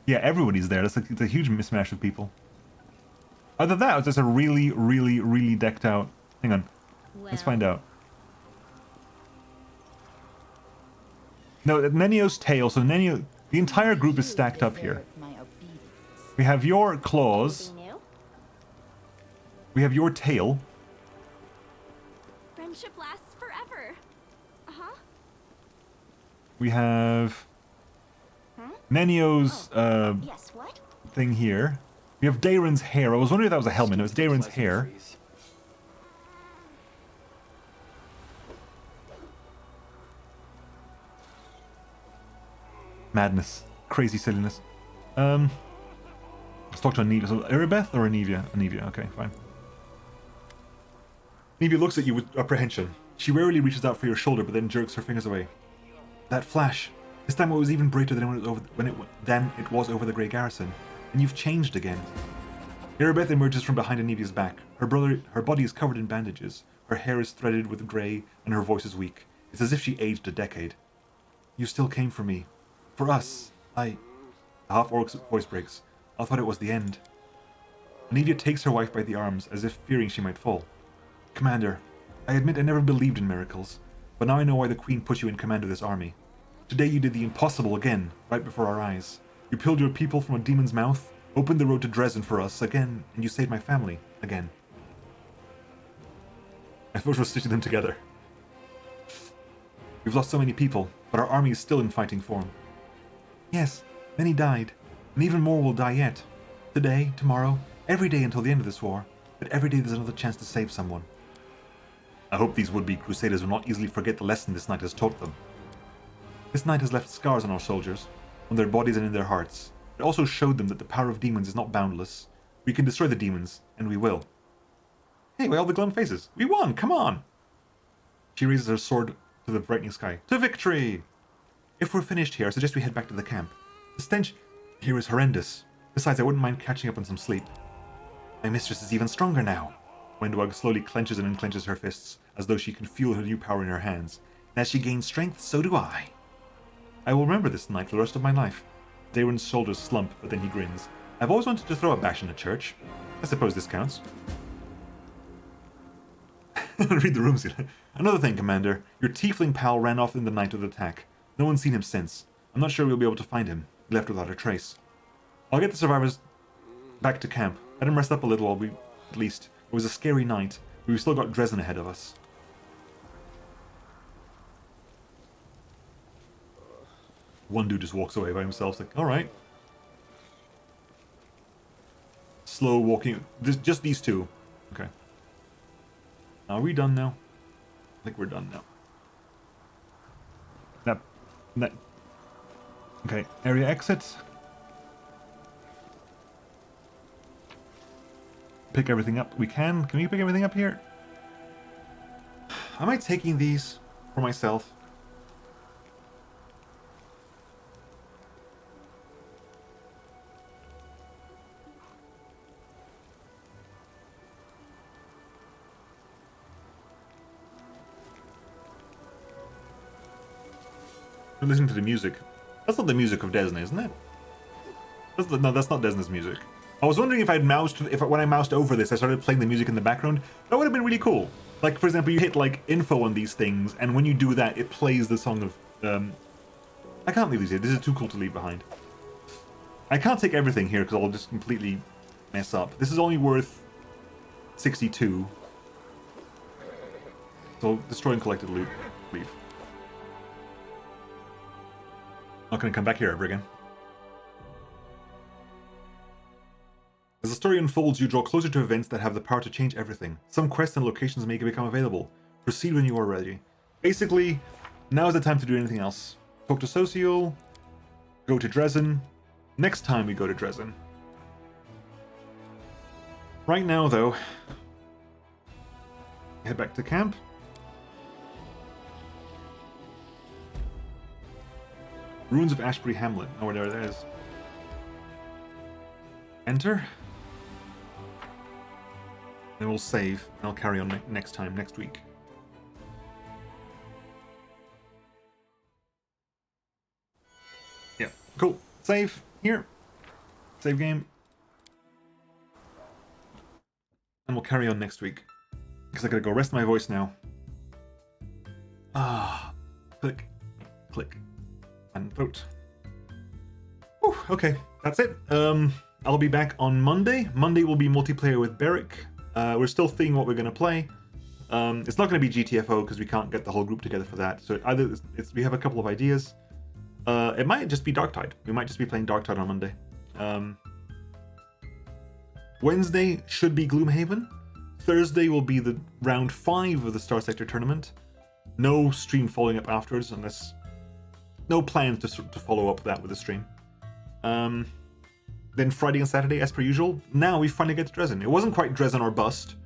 yeah, everybody's there. It's a huge mismatch of people. Other than that, it's just a really decked out. Hang on. Let's find out. No, Nenio's tail. So Nenio, the entire group is stacked up here. We have your claws. We have your tail. Friendship lasts forever. Uh-huh. We have Nenio's Yes, what? thing here. We have Daren's hair. I was wondering if that was a helmet. No, it's Daren's hair. Madness. Crazy silliness. Let's talk to Anivia. So Erebeth or Anivia? Anivia, okay, fine. Anivia looks at you with apprehension. She rarely reaches out for your shoulder, but then jerks her fingers away. That flash. This time it was even brighter than it was over the Grey Garrison. And you've changed again. Erebeth emerges from behind Anivia's back. Her body is covered in bandages. Her hair is threaded with grey, and her voice is weak. It's as if she aged a decade. You still came for me. For us. The half-orc's voice breaks. I thought it was the end. Anivia takes her wife by the arms, as if fearing she might fall. Commander, I admit I never believed in miracles, but now I know why the Queen put you in command of this army. Today you did the impossible again, right before our eyes. You peeled your people from a demon's mouth, opened the road to Drezen for us again, and you saved my family again. I thought we're stitching them together. We've lost so many people, but our army is still in fighting form. Yes, many died, and even more will die yet. Today, tomorrow, every day until the end of this war, but every day there's another chance to save someone. I hope these would-be crusaders will not easily forget the lesson this night has taught them. This night has left scars on our soldiers, on their bodies and in their hearts. It also showed them that the power of demons is not boundless, We can destroy the demons, and we will. Hey, why all the glum faces? We won! Come on! She raises her sword to the brightening sky. To victory! If we're finished here, I suggest we head back to the camp. The stench here is horrendous. Besides, I wouldn't mind catching up on some sleep. My mistress is even stronger now. Wendwag slowly clenches and unclenches her fists, as though she can feel her new power in her hands. And as she gains strength, so do I. I will remember this night for the rest of my life. Daron's shoulders slump, but then he grins. I've always wanted to throw a bash in a church. I suppose this counts. Read the rooms. Another thing, Commander. Your tiefling pal ran off in the night of the attack. No one's seen him since. I'm not sure we'll be able to find him. He left without a trace. I'll get the survivors back to camp. Let him rest up a little, at least. It was a scary night, but we've still got Drezen ahead of us. One dude just walks away by himself, like, alright. Slow walking. Just these two. Okay. Are we done now? I think we're done now. That. Okay, area exit. Pick everything up. We can. Can we pick everything up here? Am I taking these for myself? We're listening to the music. That's not the music of Desna, isn't it? No, that's not Desna's music. I was wondering if when I moused over this, I started playing the music in the background. That would have been really cool. Like, for example, you hit, like, info on these things, and when you do that, it plays the song of, I can't leave these here. This is too cool to leave behind. I can't take everything here, because I'll just completely mess up. This is only worth 62. So, destroy and collected loot. Leave. Not going to come back here ever again. As the story unfolds, you draw closer to events that have the power to change everything. Some quests and locations may become available. Proceed when you are ready. Basically, now is the time to do anything else. Talk to Social, go to Drezen. Next time we go to Drezen. Right now, though, head back to camp. Ruins of Ashbury Hamlet. Oh, there it is. Enter. And we'll save. And I'll carry on next week. Yeah, cool. Save here. Save game. And we'll carry on next week. Because I gotta go rest my voice now. Click. Click. And vote. Whew, okay, that's it. I'll be back on Monday. Monday will be multiplayer with Beric. We're still thinking what we're going to play. It's not going to be GTFO because we can't get the whole group together for that. So either we have a couple of ideas. It might just be Darktide. We might just be playing Darktide on Monday. Wednesday should be Gloomhaven. Thursday will be the round 5 of the Star Sector tournament. No stream following up afterwards unless... No plans to follow up that with a stream. Then Friday and Saturday, as per usual. Now we finally get to Drezen. It wasn't quite Drezen or bust,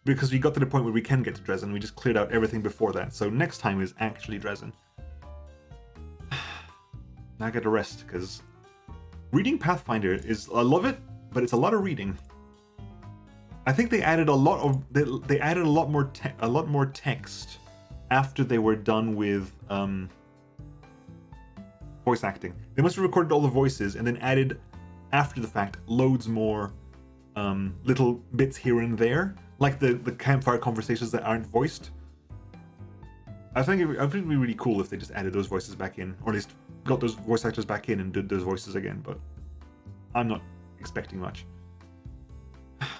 because we got to the point where we can get to Drezen. We just cleared out everything before that. So next time is actually Drezen. Now I get to rest, because reading Pathfinder is... I love it, but it's a lot of reading. I think they added a lot of... They added a lot more text after they were done with... voice acting. They must have recorded all the voices and then added, after the fact, loads more little bits here and there, like the campfire conversations that aren't voiced. I think it'd be really cool if they just added those voices back in, or at least got those voice actors back in and did those voices again, but I'm not expecting much.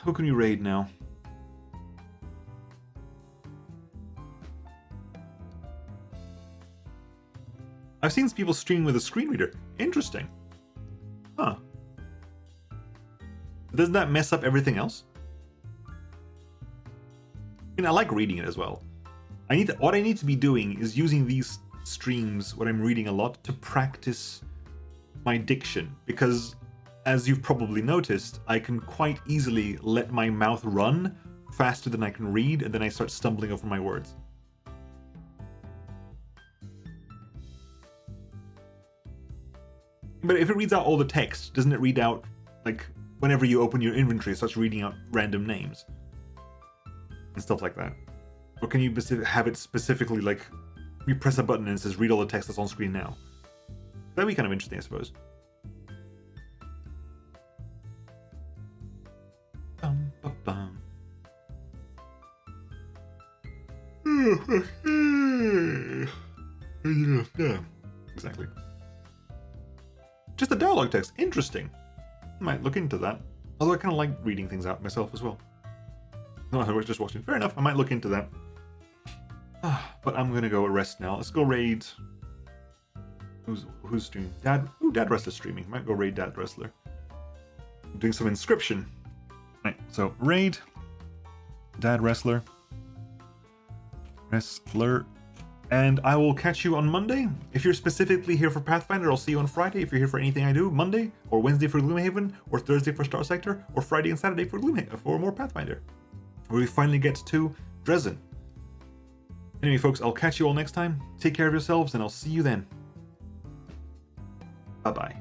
Who can you raid now? I've seen people streaming with a screen reader. Interesting. Huh. Doesn't that mess up everything else? I mean, I like reading it as well. What I need to be doing is using these streams when I'm reading a lot to practice my diction, because as you've probably noticed, I can quite easily let my mouth run faster than I can read, and then I start stumbling over my words. But if it reads out all the text, doesn't it read out, like, whenever you open your inventory, it starts reading out random names? And stuff like that. Or can you have it specifically, like, you press a button and it says read all the text that's on screen now? That'd be kind of interesting, I suppose. Bum, ba, bum. Yeah, exactly. Just the dialogue text. Interesting. I might look into that. Although I kind of like reading things out myself as well. No, I was just watching. Fair enough. I might look into that. But I'm gonna go rest now. Let's go raid. Who's streaming? Dad. Ooh, Dad Wrestler's streaming. Might go raid Dad Wrestler. I'm doing some Inscription. Right. So raid. Dad Wrestler. And I will catch you on Monday. If you're specifically here for Pathfinder, I'll see you on Friday. If you're here for anything I do, Monday, or Wednesday for Gloomhaven, or Thursday for Star Sector, or Friday and Saturday for Gloomhaven, for more Pathfinder, where we finally get to Drezen. Anyway, folks, I'll catch you all next time. Take care of yourselves, and I'll see you then. Bye-bye.